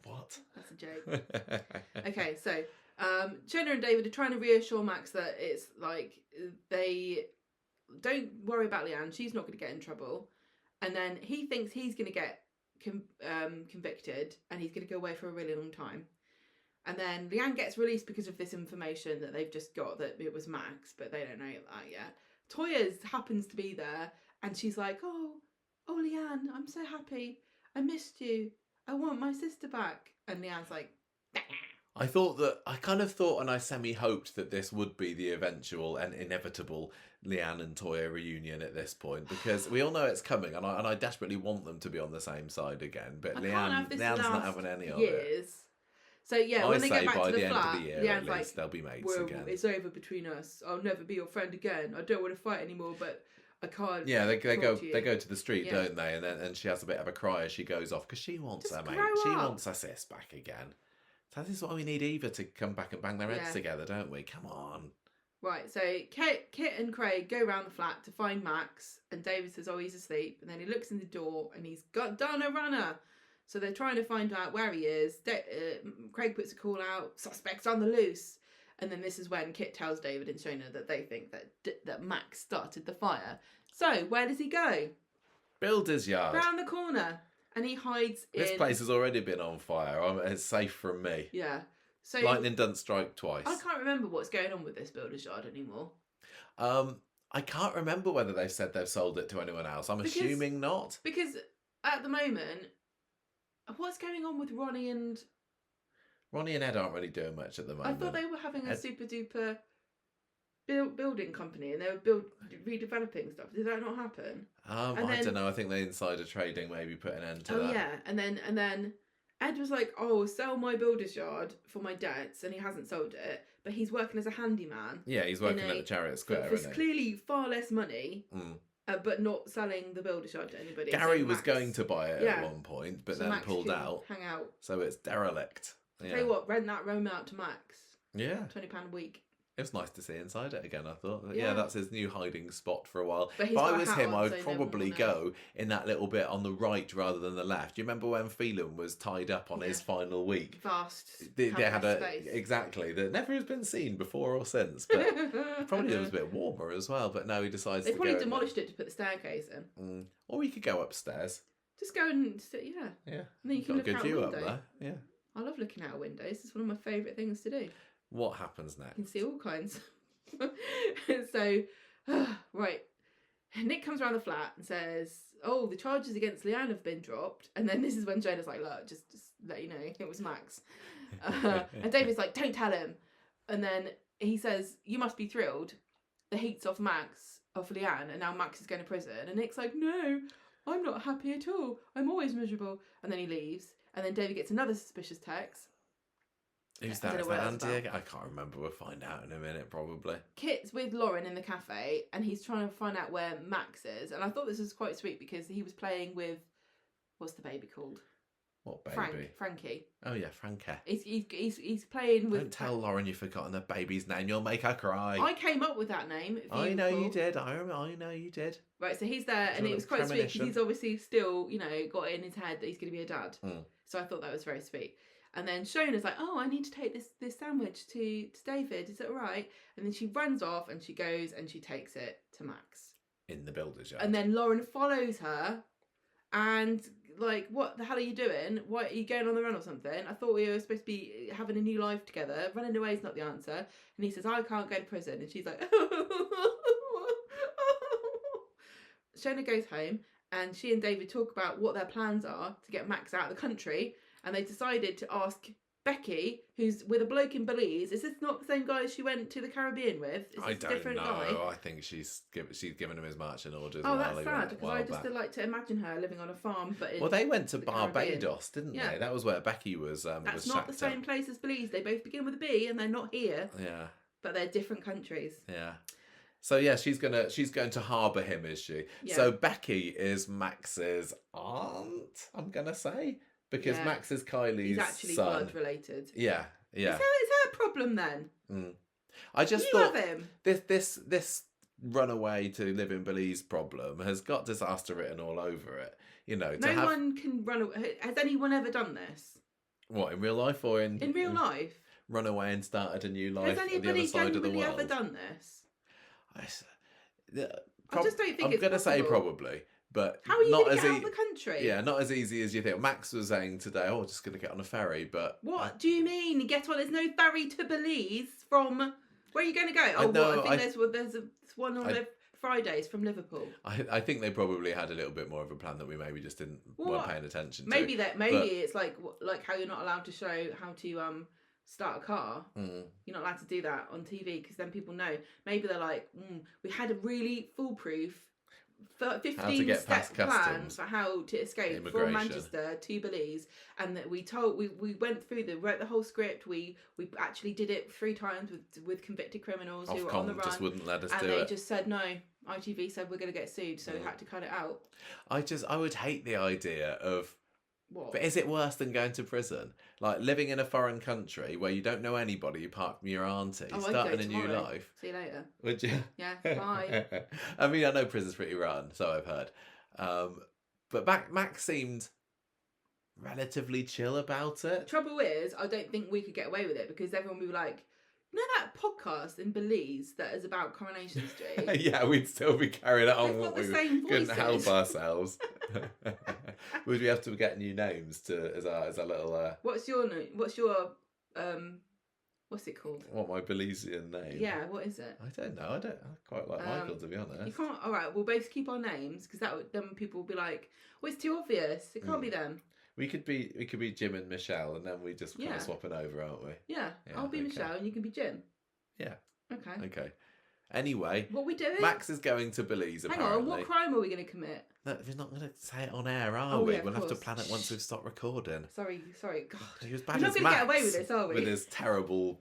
What? That's a joke. Okay, so Shona and David are trying to reassure Max that it's like they don't worry about Leanne. She's not going to get in trouble. And then he thinks he's going to get convicted and he's going to go away for a really long time. And then Leanne gets released because of this information that they've just got that it was Max, but they don't know that yet. Toya happens to be there and she's like, oh Leanne, I'm so happy. I missed you. I want my sister back. And Leanne's like, I kind of thought and I semi-hoped that this would be the eventual and inevitable Leanne and Toya reunion at this point, because we all know it's coming and I desperately want them to be on the same side again, but Leanne's not having any of it. So yeah, when they get back to the end flat, of the year, Leanne's like, they'll be mates again. It's over between us. I'll never be your friend again. I don't want to fight anymore, but I can't. Yeah, they go to the street, don't they? And she has a bit of a cry as she goes off because she wants her mate. She wants her sis back again. So this is why we need Eva to come back and bang their heads together, don't we? Come on. Right, so Kit and Craig go round the flat to find Max, and David says, oh, he's asleep. And then he looks in the door and he's done a runner. So they're trying to find out where he is. Craig puts a call out, suspects on the loose. And then this is when Kit tells David and Shona that they think that Max started the fire. So where does he go? Builder's yard. Round the corner. And he hides This place has already been on fire. It's safe from me. Yeah. So lightning doesn't strike twice. I can't remember what's going on with this builder's yard anymore. I can't remember whether they've said they've sold it to anyone else. I'm assuming not. Because at the moment, what's going on with Ronnie and Ronnie and Ed aren't really doing much at the moment. I thought they were having a super duper building company and they were redeveloping stuff. Did that not happen? I don't know. I think the insider trading maybe put an end to that. Oh yeah, and then Ed was like, "Oh, sell my builder's yard for my debts," and he hasn't sold it, but he's working as a handyman. Yeah, he's working at the Chariot Square, for clearly far less money. But not selling the builder's yard to anybody. Gary was going to buy it at one point, but then Max pulled out. Hang out. So it's derelict. Tell you what, rent that room out to Max. Yeah. £20 a week. It was nice to see inside it again, I thought. Yeah, that's his new hiding spot for a while. But if I was him, I would probably go in that little bit on the right rather than the left. Do you remember when Phelan was tied up on his final week? Vast. They had space. Exactly. That never has been seen before or since. But probably it was a bit warmer as well. But no, he decides to go. They probably demolished it to put the staircase in. Or we could go upstairs. Just go and sit, yeah. Yeah. And then you can look out a window. Up there. Yeah. I love looking out windows. It's one of my favourite things to do. What happens next? You can see all kinds. So, right. Nick comes around the flat and says, "Oh, the charges against Leanne have been dropped." And then this is when Shona's like, "Look, just let you know, it was Max." And David's like, "Don't tell him." And then he says, "You must be thrilled. The heat's off Leanne, and now Max is going to prison." And Nick's like, "No, I'm not happy at all. I'm always miserable." And then he leaves. And then David gets another suspicious text. Who's that? Is that Andy? I can't remember. We'll find out in a minute, probably. Kit's with Lauren in the cafe, and he's trying to find out where Max is. And I thought this was quite sweet because he was playing with, what's the baby called? What baby? Frankie. Oh yeah, Frankie. He's playing with. Don't tell Lauren you've forgotten the baby's name. You'll make her cry. I came up with that name. I know you did. I know you did. Right, so he's there, and it was quite sweet because he's obviously still, got it in his head that he's going to be a dad. So I thought that was very sweet. And then Shona's like, "Oh, I need to take this sandwich to David. Is it all right?" And then she runs off and she goes and she takes it to Max. In the builder's yard. And then Lauren follows her and like, "What the hell are you doing? Why are you going on the run or something? I thought we were supposed to be having a new life together. Running away is not the answer." And he says, "I can't go to prison." And she's like, Shona goes home and she and David talk about what their plans are to get Max out of the country. And they decided to ask Becky, who's with a bloke in Belize. Is this not the same guy she went to the Caribbean with? Is this I don't a different know. Guy? I think she's given him his marching orders. Oh, that's sad because I just like to imagine her living on a farm. But well, they went to Barbados, didn't they? That was where Becky was. That's not the same place as Belize. They both begin with a B, and they're not here. Yeah, but they're different countries. Yeah. So yeah, she's going to harbour him, is she? Yeah. So Becky is Max's aunt, I'm gonna say. Because Max is Kylie's He's actually son. blood related. Yeah. Is that a problem then? I just thought this runaway to live in Belize problem has got disaster written all over it. No one can run away. Has anyone ever done this? What, in real life or in real life? Run away and started a new life on the other side of the world. Ever done this? I just don't think I'm going to say probably. But how are you going to get out of the country? Yeah, not as easy as you think. Max was saying today, "Oh, just going to get on a ferry," but what do you mean? Get on? There's no ferry to Belize from. Where are you going to go? I think there's one on Fridays from Liverpool. I think they probably had a little bit more of a plan that we maybe just weren't paying attention to. Maybe it's like how you're not allowed to show how to start a car. You're not allowed to do that on TV because then people know. Maybe they're like, we had a really foolproof 15-step plan for how to escape from Manchester to Belize, and that we went through wrote the whole script. We actually did it 3 times with convicted criminals who were on the run. Just wouldn't let us do it. And they just said no. ITV said we're going to get sued, so we had to cut it out. I would hate the idea of. What? But is it worse than going to prison? Like living in a foreign country where you don't know anybody apart from your auntie, starting a new life. See you later. Would you? Yeah, bye. I mean, I know prison's pretty rotten, so I've heard. But Max seemed relatively chill about it. Trouble is, I don't think we could get away with it because everyone would be like, "You know that podcast in Belize that is about Coronation Street?" Yeah, we'd still be carrying it on. What we couldn't help ourselves. Would we have to get new names as a little? What's your name? What's it called? What, my Belizean name? Yeah, what is it? I don't know. I quite like Michael, to be honest. You can't. All right, we'll both keep our names because then people will be like, "Well, it's too obvious. It can't be them." We could be Jim and Michelle, and then we just kind of swapping over, aren't we? Yeah. I'll be Michelle, and you can be Jim. Yeah. Okay. Okay. Anyway, what are we doing? Max is going to Belize. Hang on, what crime are we going to commit? No, we're not going to say it on air, are we? We'll have to plan it once we've stopped recording. Sorry. God, he was bad. We're not going to get away with this, are we? With his terrible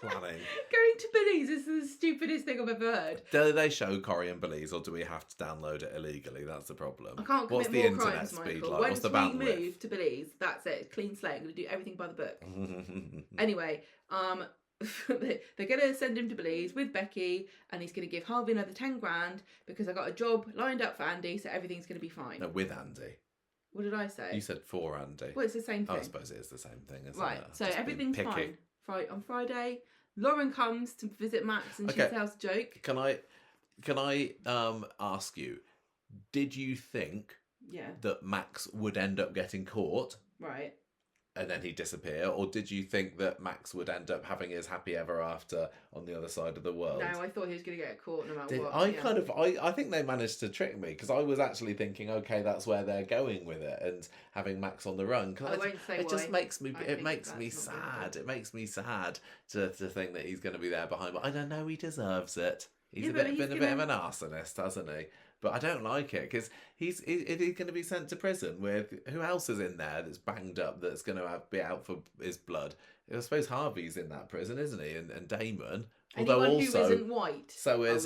planning. Going to Belize is the stupidest thing I've ever heard. Do they show Corrie and Belize, or do we have to download it illegally? That's the problem. I can't commit What's the more internet crimes, speed Michael. like? What's the bandwidth? Once we move to Belize, that's it. Clean slate. I'm going to do everything by the book. Anyway, they're going to send him to Belize with Becky, and he's going to give Harvey another 10 grand because I got a job lined up for Andy, so everything's going to be fine. No, with Andy. What did I say? You said for Andy. Well, it's the same thing. I suppose it is the same thing, isn't right, it? so everything's fine. On Friday, Lauren comes to visit Max, and she tells a joke. Can I ask you, did you think that Max would end up getting caught? Right. And then he'd disappear, or did you think that Max would end up having his happy ever after on the other side of the world? No, I thought he was going to get caught no matter what. I think they managed to trick me, because I was actually thinking, okay, that's where they're going with it, and having Max on the run. I won't say why. It just makes me. It makes me sad. It makes me sad to think that he's going to be there behind. But I don't know. He deserves it. He's been a bit of an arsonist, hasn't he? But I don't like it, because he's going to be sent to prison with... Who else is in there that's banged up, that's going to be out for his blood? I suppose Harvey's in that prison, isn't he? And Damon. Anyone who isn't white. So is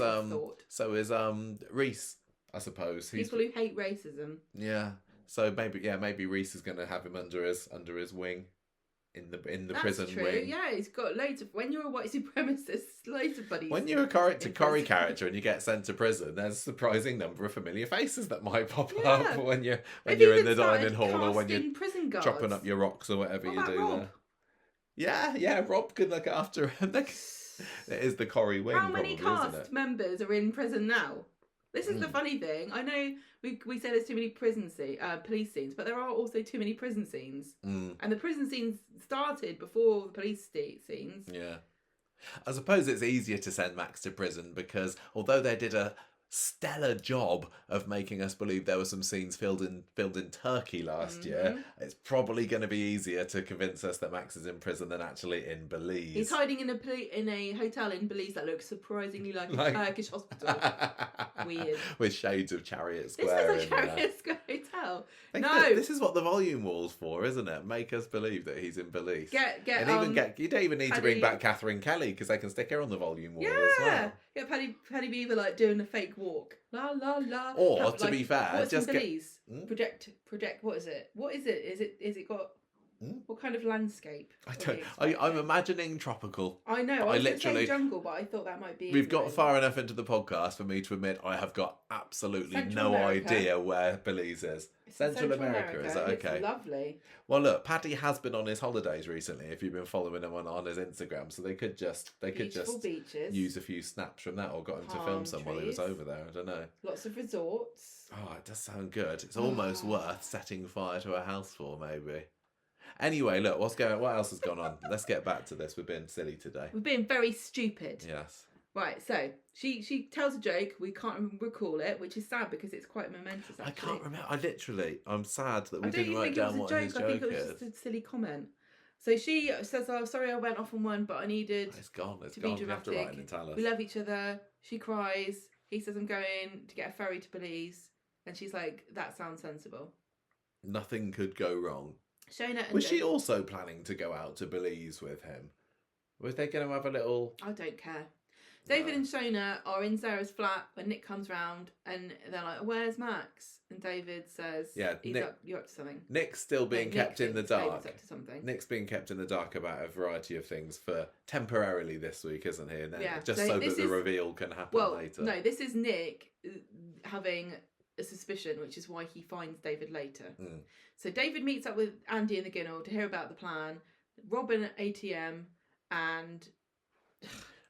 Reese, I suppose. People who hate racism. Yeah. So maybe Reese is going to have him under his wing. In the prison true. wing. Yeah, he's got loads of... When you're a white supremacist, loads of buddies. When you're a Corrie character and you get sent to prison, there's a surprising number of familiar faces that might pop up when you're in the dining hall, or when you're chopping up your rocks or whatever you do Rob? there. Yeah, Rob could look after him. It is the Corrie wing. How many cast members are in prison now? This is the funny thing. I know we say there's too many police scenes, but there are also too many prison scenes. And the prison scenes started before the police scenes. Yeah. I suppose it's easier to send Max to prison because although they did a stellar job of making us believe there were some scenes filmed in Turkey last year, it's probably going to be easier to convince us that Max is in prison than actually in Belize. He's hiding in a hotel in Belize that looks surprisingly like a Turkish hospital. Weird. With shades of Chariot Square. This is a Chariot Square hotel. This is what the volume wall's for, isn't it? Make us believe that he's in Belize. You don't even need to bring back Catherine Kelly, because they can stick her on the volume wall as well. Get Paddy Beaver doing a fake walk. La la la. Or to be fair, what's just in Belize? Project. What is it? What is it? Is it got? What kind of landscape? I'm imagining tropical. I know. I literally jungle, but I thought that might be. We've got far enough into the podcast for me to admit I have got absolutely no idea where Belize is. Central America, is that okay? It's lovely. Well, look, Paddy has been on his holidays recently. If you've been following him on his Instagram, so they could just beaches. Use a few snaps from that, or got him to film some while he was over there. I don't know. Lots of resorts. Oh, it does sound good. It's almost worth setting fire to a house for, maybe. Anyway, look, what else has gone on? Let's get back to this. We've been silly today. We've been very stupid. Yes. Right, so she tells a joke. We can't recall it, which is sad because it's quite momentous, actually. I can't remember. I'm sad that we didn't write down what his joke is. I think it was just a silly comment. So she says, "Oh, sorry, I went off on one, but I needed It's gone. to be dramatic. You have to write it and tell us. We love each other." She cries. He says, "I'm going to get a ferry to Belize," and she's like, "That sounds sensible." Nothing could go wrong. Shona and was she also planning to go out to Belize with him? Was they going to have a little... I don't care. David and Shona are in Sarah's flat when Nick comes round, and they're like, "Where's Max?" And David says, "Yeah, you're up to something." Nick's still being kept in the dark. Up to something. Nick's being kept in the dark about a variety of things for temporarily this week, isn't he? And then just so that the reveal can happen later. No, this is Nick having a suspicion, which is why he finds David later. So David meets up with Andy in the Gunnel to hear about the plan. Robin at ATM and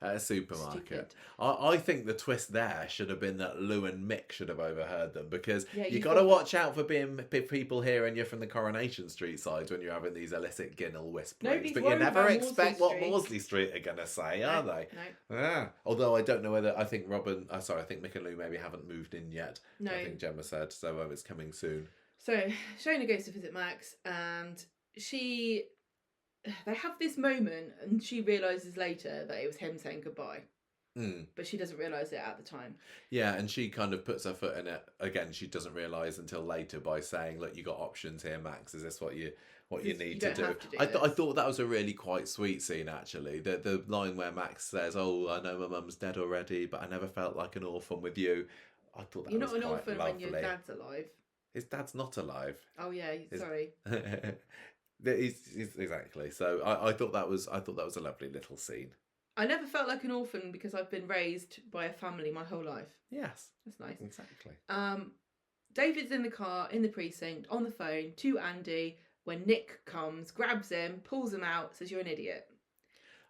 at a supermarket. I think the twist there should have been that Lou and Mick should have overheard them, because you got to watch out for people hearing you from the Coronation Street sides when you're having these illicit Gunnel whisperings. But you never expect what Maudsley Street are going to say, are they? No. Yeah. Although I don't know whether... I think Mick and Lou maybe haven't moved in yet. No. I think Gemma said, so it's coming soon. So Shona goes to visit Max, and they have this moment, and she realises later that it was him saying goodbye. But she doesn't realise it at the time. Yeah, and she kind of puts her foot in it. Again, she doesn't realise until later by saying, look, you got options here, Max. Is this what you need to do? I thought that was a really quite sweet scene, actually. The line where Max says, oh, I know my mum's dead already, but I never felt like an orphan with you. I thought that was quite lovely. You're not an orphan when your dad's alive. His dad's not alive. Oh yeah, sorry. Exactly. So I thought that was a lovely little scene. I never felt like an orphan because I've been raised by a family my whole life. Yes. That's nice. Exactly. David's in the car, in the precinct, on the phone to Andy when Nick comes, grabs him, pulls him out, says, you're an idiot.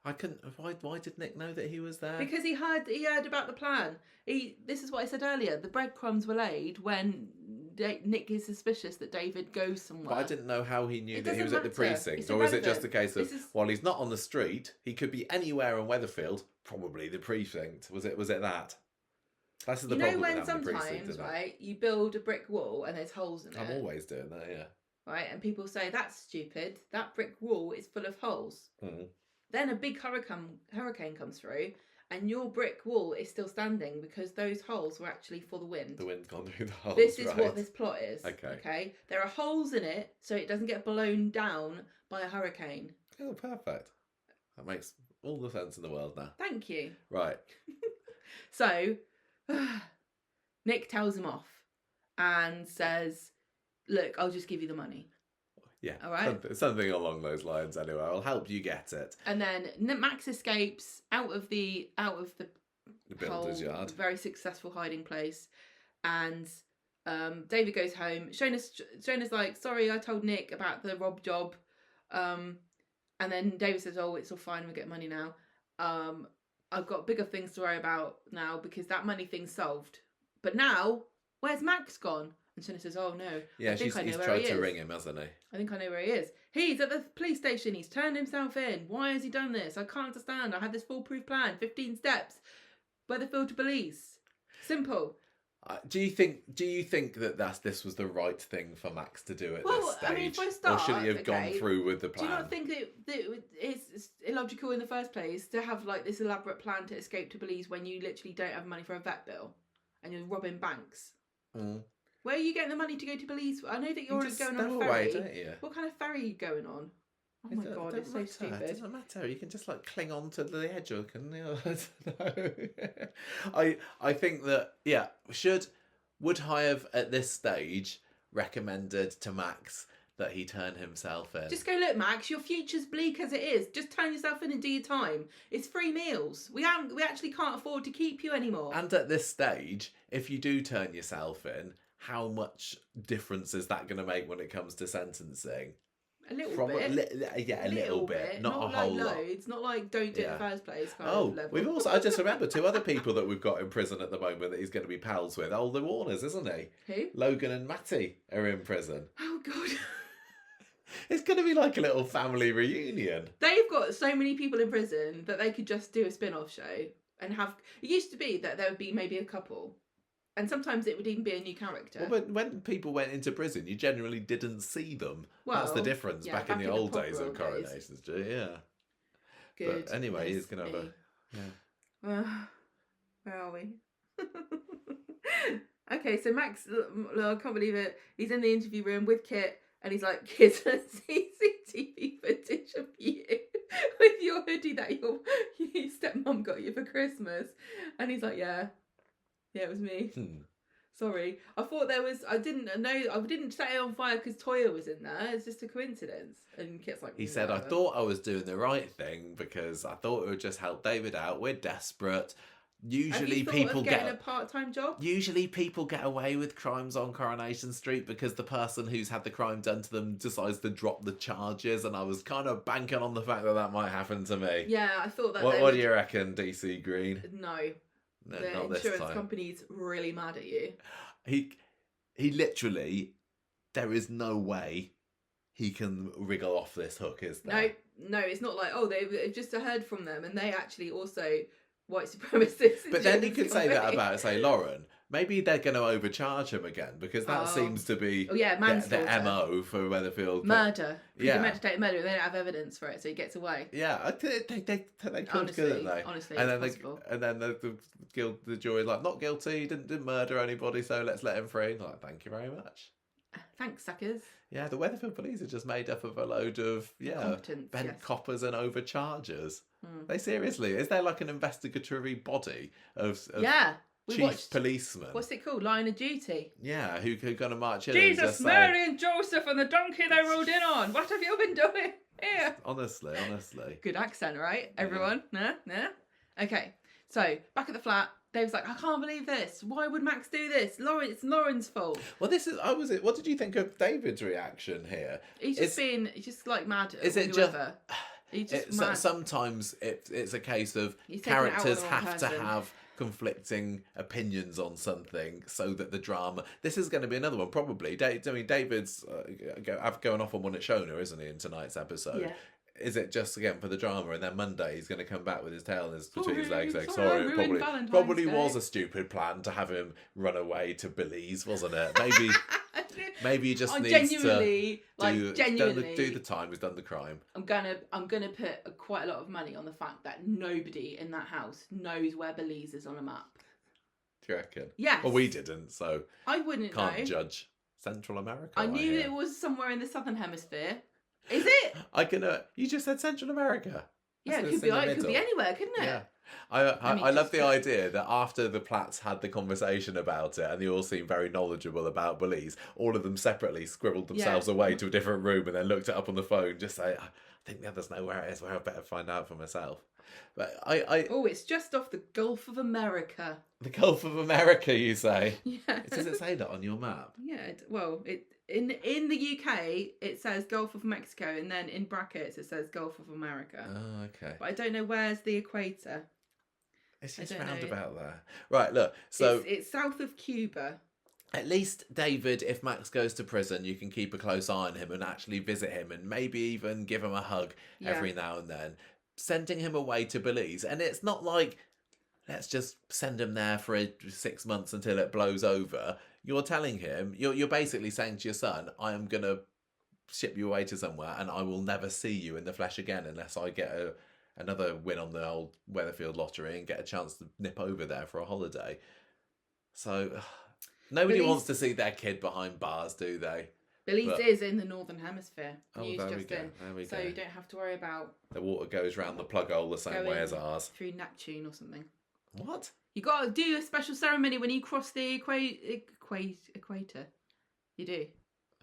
I couldn't... Why did Nick know that he was there? Because he heard about the plan. This is what I said earlier. The breadcrumbs were laid when Nick is suspicious that David goes somewhere. But I didn't know how he knew that he was at the precinct. Or is it just a case of, while he's not on the street, he could be anywhere in Weatherfield, probably the precinct. Was it that? That's the problem when sometimes, right, you build a brick wall and there's holes in it. I'm always doing that, yeah. Right, and people say, that's stupid. That brick wall is full of holes. Mm. Then a big hurricane comes through and your brick wall is still standing because those holes were actually for the wind. The wind's gone through the holes. This is what this plot is. Okay. There are holes in it so it doesn't get blown down by a hurricane. Oh, perfect. That makes all the sense in the world now. Thank you. Right. So, Nick tells him off and says, look, I'll just give you the money. Yeah, all right. Something along those lines. Anyway, I'll help you get it. And then Max escapes out of the builder's yard, very successful hiding place, and David goes home. Shona's like, sorry, I told Nick about the rob job, and then David says, oh, it's all fine. We get money now. I've got bigger things to worry about now because that money thing's solved. But now, where's Max gone? And Shona says, oh no. Yeah, he's tried to ring him, hasn't he? I think I know where he is. He's at the police station. He's turned himself in. Why has he done this? I can't understand. I had this foolproof plan, 15 steps. Weatherfield to police. Simple. Do you think that this was the right thing for Max to do at this stage? I mean, for a start, or should he have gone through with the plan? Do you not think that it's illogical in the first place to have like this elaborate plan to escape to Belize when you literally don't have money for a vet bill and you're robbing banks? Mm. Where are you getting the money to go to Belize? I know that you're going on a ferry. Away, don't you? What kind of ferry are you going on? Oh my god, it's so stupid. It doesn't matter. You can just like cling on to the edge, I think that would I have at this stage recommended to Max that he turn himself in? Just go, look, Max, your future's bleak as it is. Just turn yourself in and do your time. It's free meals. We actually can't afford to keep you anymore. And at this stage, if you do turn yourself in, how much difference is that going to make when it comes to sentencing? A little bit. A little bit. Not a whole lot. It's not like don't do it in the first place kind of level. We've also, I just remember two other people that we've got in prison at the moment that he's going to be pals with. Oh, the Warners, isn't he? Who? Logan and Matty are in prison. Oh, God. It's going to be like a little family reunion. They've got so many people in prison that they could just do a spin-off show and have... It used to be that there would be maybe a couple. And sometimes it would even be a new character. Well, but when people went into prison, you generally didn't see them. Well, that's the difference back in the old days of Coronations. Yeah. Good. But anyway, he's going to have a... Yeah. Where are we? Okay, so Max, I can't believe it. He's in the interview room with Kit, and he's like, "Here's a CCTV footage of you with your hoodie that your stepmom got you for Christmas." And he's like, yeah, it was me. Sorry. I thought I didn't set it on fire because Toya was in there. It's just a coincidence. And Kit's like, he said, I thought I was doing the right thing because I thought it would just help David out. We're desperate. Usually people get a part-time job. Usually people get away with crimes on Coronation Street because the person who's had the crime done to them decides to drop the charges, and I was kind of banking on the fact that might happen to me. Yeah, I thought that. What do you reckon, DC Green? No, the not insurance company's really mad at you. He literally, there is no way he can wriggle off this hook, is there? No, it's not like they've just heard from them, and they actually also white supremacists. But then you could say that about, say, Lauren. maybe they're going to overcharge him again, because that seems to be the MO for Weatherfield. Murder. Premeditated murder. They don't have evidence for it, so he gets away. Yeah, they could, couldn't they? Honestly, and it's then and then the jury's like, not guilty, he didn't murder anybody, so let's let him free. Like, thank you very much. Thanks, suckers. Yeah, the Weatherfield police are just made up of a load of bent coppers and overchargers. They seriously, is there like an investigatory body of chief policemen? What's it called? Line of Duty. Yeah, who gonna march in? Jesus, and just Mary and Joseph and the donkey they rode in on. What have you been doing here? Honestly. Good accent, right? Everyone? Yeah. Okay, so back at the flat, Dave's like, I can't believe this. Why would Max do this? It's Lauren's fault. Well, what did you think of David's reaction here? He's just like mad. Is it whoever. He's just mad. Sometimes it's a case of characters have to have conflicting opinions on something so that the drama. This is going to be another one, probably. David's going off on one at Shona, isn't he, in tonight's episode? Yeah. Is it just again for the drama, and then Monday he's going to come back with his tail between his legs, like, sorry, it probably was a stupid plan to have him run away to Belize, wasn't it? Maybe he just needs to do the time. He's done the crime. I'm gonna put quite a lot of money on the fact that nobody in that house knows where Belize is on a map. Do you reckon? Yes. Well, we didn't, so I wouldn't can't know. Judge Central America. I knew it was somewhere in the southern hemisphere. Is it? You just said Central America. Yeah, it could be anywhere, couldn't it? Yeah. I love the idea that after the Platts had the conversation about it and they all seemed very knowledgeable about Belize, all of them separately scribbled themselves away to a different room and then looked it up on the phone, just say, I think the others know where it is, where I better find out for myself. But it's just off the Gulf of America. The Gulf of America, you say? Yeah. Does it say that on your map? Yeah, in the UK it says Gulf of Mexico, and then in brackets it says Gulf of America. Oh, okay. But I don't know where's the equator. It's just round about there. Right, look, so it's south of Cuba. At least David, if Max goes to prison, you can keep a close eye on him and actually visit him and maybe even give him a hug every now and then. Sending him away to Belize, and it's not like let's just send him there for 6 months until it blows over. You're telling him, you're basically saying to your son, I am going to ship you away to somewhere and I will never see you in the flesh again unless I get another win on the old Weatherfield lottery and get a chance to nip over there for a holiday. So nobody wants to see their kid behind bars, do they? Belize is in the northern hemisphere. There we go. So you don't have to worry about... The water goes round the plug hole the same way as ours. Through Neptune or something. What? You got to do a special ceremony when you cross the equator. You do.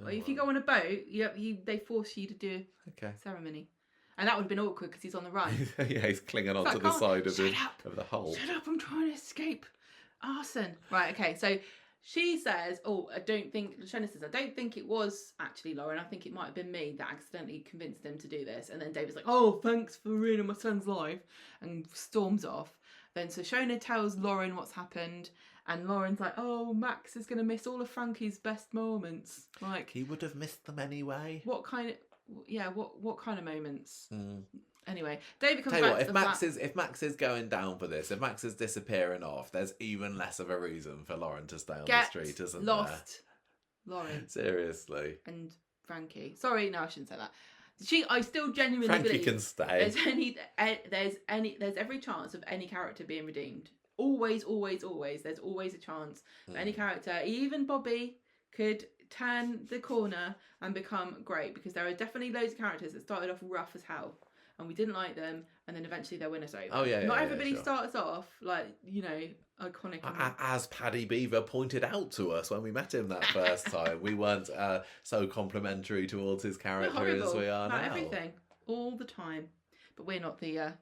Well, if you go on a boat, they force you to do a ceremony. And that would have been awkward because he's on the right. Yeah, he's clinging onto the side of the hole. Shut up, I'm trying to escape arson. Right, okay, so she says, Shona says, I don't think it was actually Lauren. I think it might have been me that accidentally convinced him to do this. And then David's like, oh, thanks for ruining my son's life. And storms off. Then so Shona tells Lauren what's happened. And Lauren's like, oh, Max is going to miss all of Frankie's best moments. Like, he would have missed them anyway. What kind of moments? Anyway, David comes Tell you back what, to the flat. If Max is going down for this, if Max is disappearing off, there's even less of a reason for Lauren to stay on the street, isn't lost, there? Lauren. Seriously. And Frankie. Sorry, no, I shouldn't say that. I still genuinely Frankie believe can stay. There's every chance of any character being redeemed. Always. There's always a chance of any character, even Bobby, could turn the corner and become great, because there are definitely loads of characters that started off rough as hell and we didn't like them, and then eventually they're winners over. Oh yeah. Not everybody starts off like, iconic. As Paddy Beaver pointed out to us when we met him that first time, we weren't so complimentary towards his character as we are now. Everything, all the time, but we're not the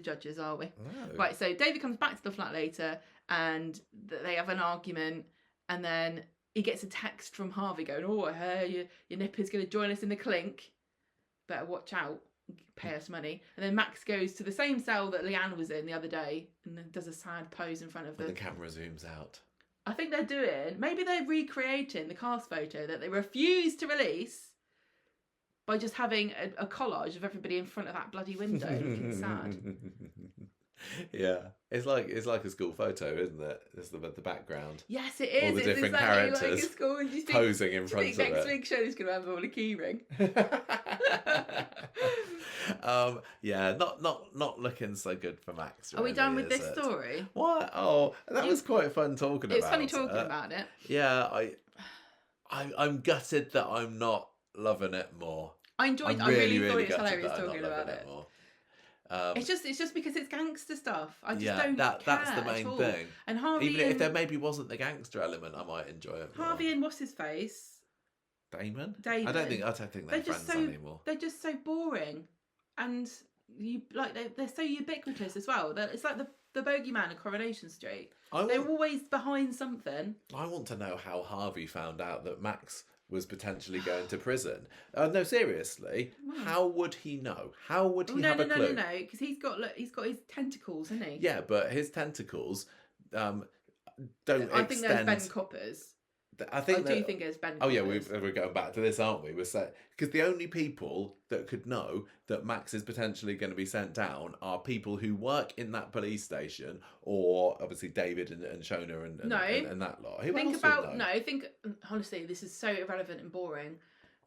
judges, are we? No. Right. So David comes back to the flat later, and they have an argument, and then he gets a text from Harvey going, "Oh, I heard your nipper's going to join us in the clink. Better watch out. Pay us money." And then Max goes to the same cell that Leanne was in the other day and then does a sad pose in front of the camera zooms out. I think maybe they're recreating the cast photo that they refused to release by just having a collage of everybody in front of that bloody window looking sad. Yeah, it's like a school photo, isn't it? It's the background. Yes, it is. All the it's different exactly characters like a school. And posing in front of next it. week Shona's going to have all a key ring. Yeah, not looking so good for Max. Are we done with this story? What? Oh, that was quite fun talking about it. It was funny talking about it. Yeah, I'm gutted that I'm not loving it more. I enjoyed. I really thought it was hilarious talking about it. More. It's just because it's gangster stuff. I just don't care that's the main thing. And Harvey, even if there maybe wasn't the gangster element, I might enjoy it more. Harvey and what's his face? Damon. I don't think they're friends anymore. They're just so boring, and they're so ubiquitous as well. It's like the bogeyman of Coronation Street. They're always behind something. I want to know how Harvey found out that Max was potentially going to prison. No, seriously, how would he know? How would he have a clue? No, because he's got his tentacles, hasn't he? Yeah, but his tentacles don't extend. I think there's Ben Coppers. I do think it's Ben. Oh yeah, we're going back to this, aren't we? We're saying because the only people that could know that Max is potentially going to be sent down are people who work in that police station, or obviously David and Shona and that lot. Honestly, this is so irrelevant and boring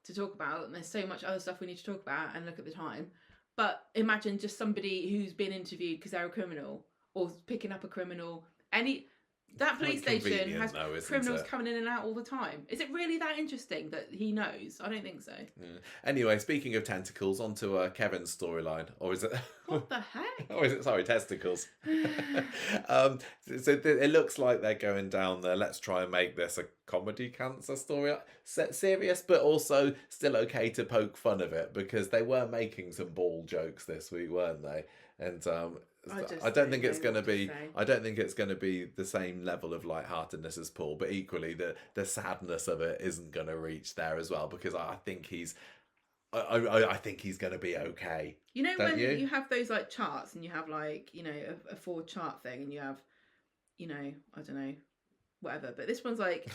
to talk about, and there's so much other stuff we need to talk about. And look at the time. But imagine just somebody who's been interviewed because they're a criminal or picking up a criminal. That police station has criminals coming in and out all the time. Is it really that interesting that he knows? I don't think so. Yeah. Anyway, speaking of tentacles, onto Kevin's storyline. Or is it... What the heck? Or is it, sorry, testicles. It looks like they're going down there. Let's try and make this a comedy cancer story. Serious, but also still okay to poke fun of it, because they were making some ball jokes this week, weren't they? And... I don't think it's going to be. I don't think it's going to be the same level of lightheartedness as Paul, but equally the sadness of it isn't going to reach there as well, because I think he's. I think he's going to be okay. You know, when you have those like charts and you have like, you know, a 4 chart thing, and you have, you know, I don't know, whatever. But this one's like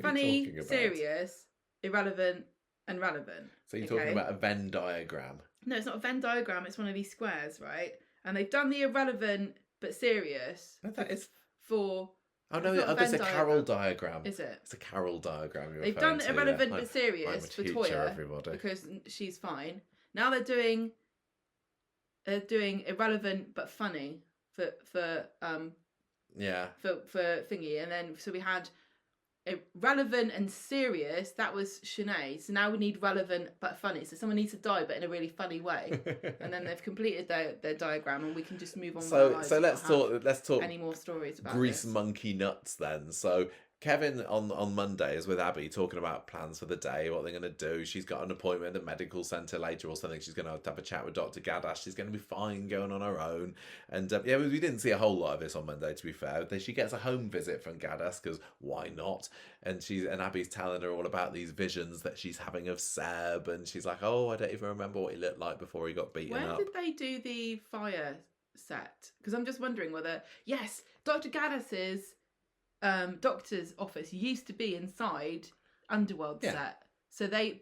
funny, serious, irrelevant, and relevant. So you're talking about a Venn diagram? No, it's not a Venn diagram. It's one of these squares, right? And they've done the irrelevant but serious. That is for. Oh no, there's a Carol diagram. Is it? It's a Carol diagram. They've done irrelevant but serious for Toya, because she's fine. Now they're doing irrelevant but funny for thingy, and then so we had relevant and serious. That was Sinead. So now we need relevant but funny. So someone needs to die, but in a really funny way. And then they've completed their diagram, and we can just move on. So let's talk. Any more stories about grease monkey nuts then? So Kevin on Monday is with Abby talking about plans for the day, what they're going to do. She's got an appointment at the medical centre later or something. She's going to have a chat with Dr. Gadash. She's going to be fine going on her own. And we didn't see a whole lot of this on Monday, to be fair. She gets a home visit from Gadash, because why not? And Abby's telling her all about these visions that she's having of Seb. And she's like, oh, I don't even remember what he looked like before he got beaten up. Where did they do the fire set? Because I'm just wondering whether... Yes, Dr. Gadas's... doctor's office used to be inside Underworld set, so they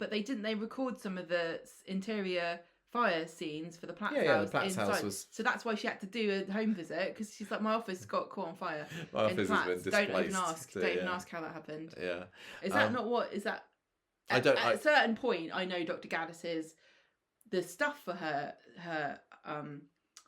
record some of the interior fire scenes for the Platt house. The Platt's house was... So that's why she had to do a home visit, because she's like, my office got caught on fire. My office has been displaced. Don't even ask how that happened. Yeah, is that not what is that? At a certain point, I know Dr. Gaddis's the stuff for her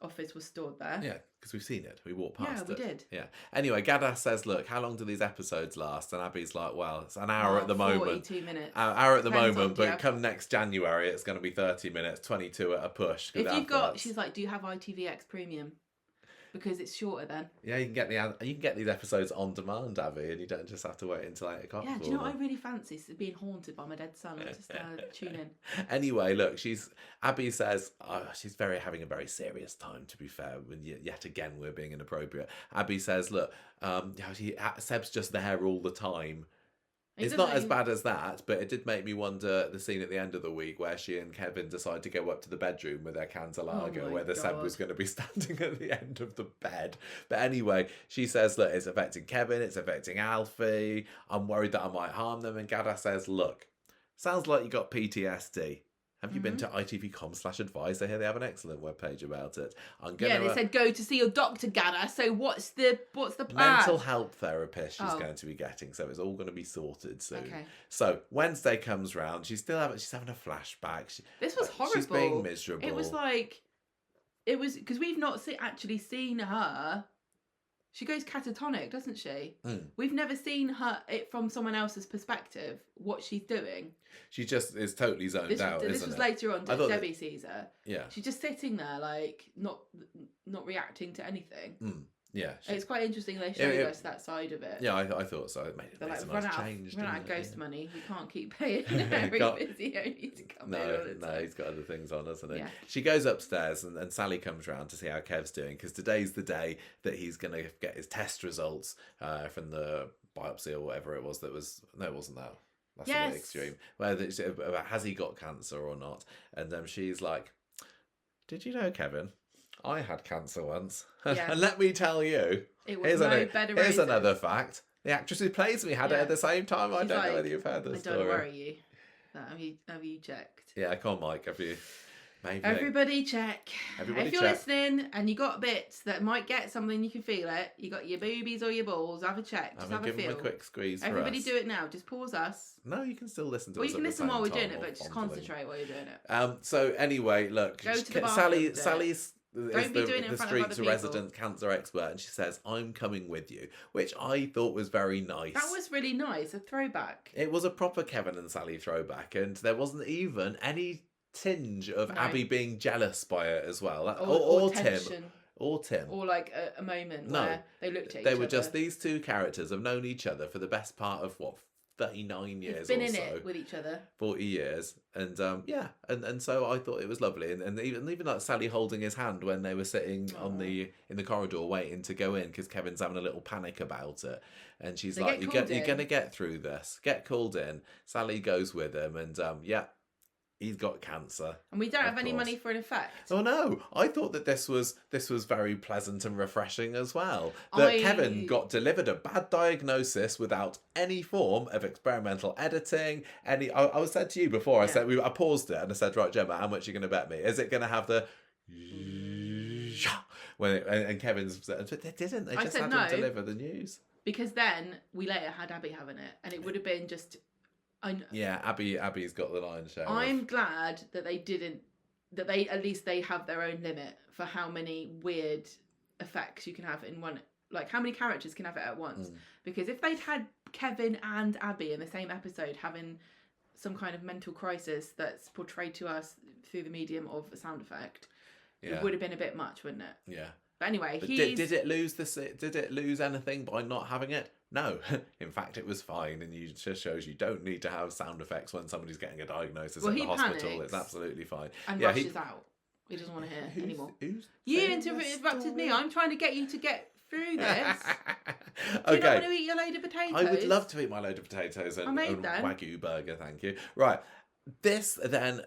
office was stored there. Yeah, because we've seen it. We walked past it. Yeah, we did. Yeah. Anyway, Gadash says, look, how long do these episodes last? And Abby's like, well, it's an hour at the moment. 42 minutes. Hour at the moment, but come next January, it's going to be 30 minutes, 22 at a push. She's like, do you have ITVX Premium? Because it's shorter then. Yeah, you can get these episodes on demand, Abby, and you don't just have to wait until 8 o'clock. Yeah, do you know what I really fancy? Is being haunted by my dead son. I just tune in. Anyway, look, Abby says she's having a very serious time, to be fair, when yet again we're being inappropriate. Abby says, look, Seb's just there all the time. It's not as bad as that, but it did make me wonder the scene at the end of the week where she and Kevin decide to go up to the bedroom with their cans of lager, where the Seb was going to be standing at the end of the bed. But anyway, she says, look, it's affecting Kevin, it's affecting Alfie. I'm worried that I might harm them. And Gada says, look, sounds like you got PTSD. Have you been to itv.com/advice? I hear they have an excellent webpage about it. They said go to see your doctor, Gada. So what's the plan? Mental health therapist she's going to be getting, so it's all going to be sorted soon. Okay. So Wednesday comes round. She's having a flashback. This was horrible. She's being miserable. It was because we've not actually seen her. She goes catatonic, doesn't she? We've never seen it from someone else's perspective, what she's doing. She just is totally zoned out, This was later on, Debbie sees her. Yeah. She's just sitting there, not reacting to anything. Yeah. It's quite interesting they showed us that side of it. Yeah, I thought so. It made a nice change. Run out of ghost money. We can't keep paying very busy only to come in all the time. No, he's got other things on, hasn't he? Yeah. She goes upstairs and Sally comes round to see how Kev's doing, because today's the day that he's going to get his test results from the biopsy or whatever it was that was... No, it wasn't that. That's a bit extreme. About has he got cancer or not? And she's like, did you know, Kevin, I had cancer once. Yeah. And let me tell you, here's another fact. The actress who plays me had it at the same time. I don't know whether you've heard this story. Don't worry you. Have you checked? Yeah, come on, Mike. Have you? Maybe. Everybody check. If you're listening and you got bits that might get something, you can feel it. You got your boobies or your balls. Have a check. Just have a feel. Give them a quick squeeze. Everybody do it now. Just pause us. No, you can still listen to us. Well, you can listen while we're doing it, but just concentrate while you're doing it. So anyway, look, go to the bathroom. Sally's the street's resident cancer expert, and she says, I'm coming with you, which I thought was very nice. That was really nice, a throwback. It was a proper Kevin and Sally throwback, and there wasn't even any tinge of Abby being jealous by it as well. Or Tim. Or Tim. Or like a moment where they looked at each other. They were just, these two characters have known each other for the best part of 39 years been or in so. It with each other. 40 years. And and so I thought it was lovely. And even like Sally holding his hand when they were sitting in the corridor waiting to go in, because Kevin's having a little panic about it. And she's like, you're going to get through this. Get called in. Sally goes with him, and he's got cancer. And we don't have any money for an effect. Oh no, I thought that this was very pleasant and refreshing as well. That Kevin got delivered a bad diagnosis without any form of experimental editing. I was said to you before, I paused it and I said, right, Gemma, how much are you going to bet me? Is it going to have the... and Kevin's... They didn't. They just had to deliver the news. Because then we later had Abby having it, and it would have been just... Abby's got the lion's share. I'm glad that they didn't. That they at least they have their own limit for how many weird effects you can have in one. Like how many characters can have it at once? Because if they'd had Kevin and Abby in the same episode having some kind of mental crisis that's portrayed to us through the medium of a sound effect, it would have been a bit much, wouldn't it? Yeah. But anyway, did it lose anything by not having it? No, in fact, it was fine, and it just shows you don't need to have sound effects when somebody's getting a diagnosis at the hospital. It's absolutely fine. And rushes out. He doesn't want to hear anymore. You interrupted me. I'm trying to get you to get through this. Do you not want to eat your load of potatoes? I would love to eat my load of potatoes and Wagyu burger, thank you. Right. This then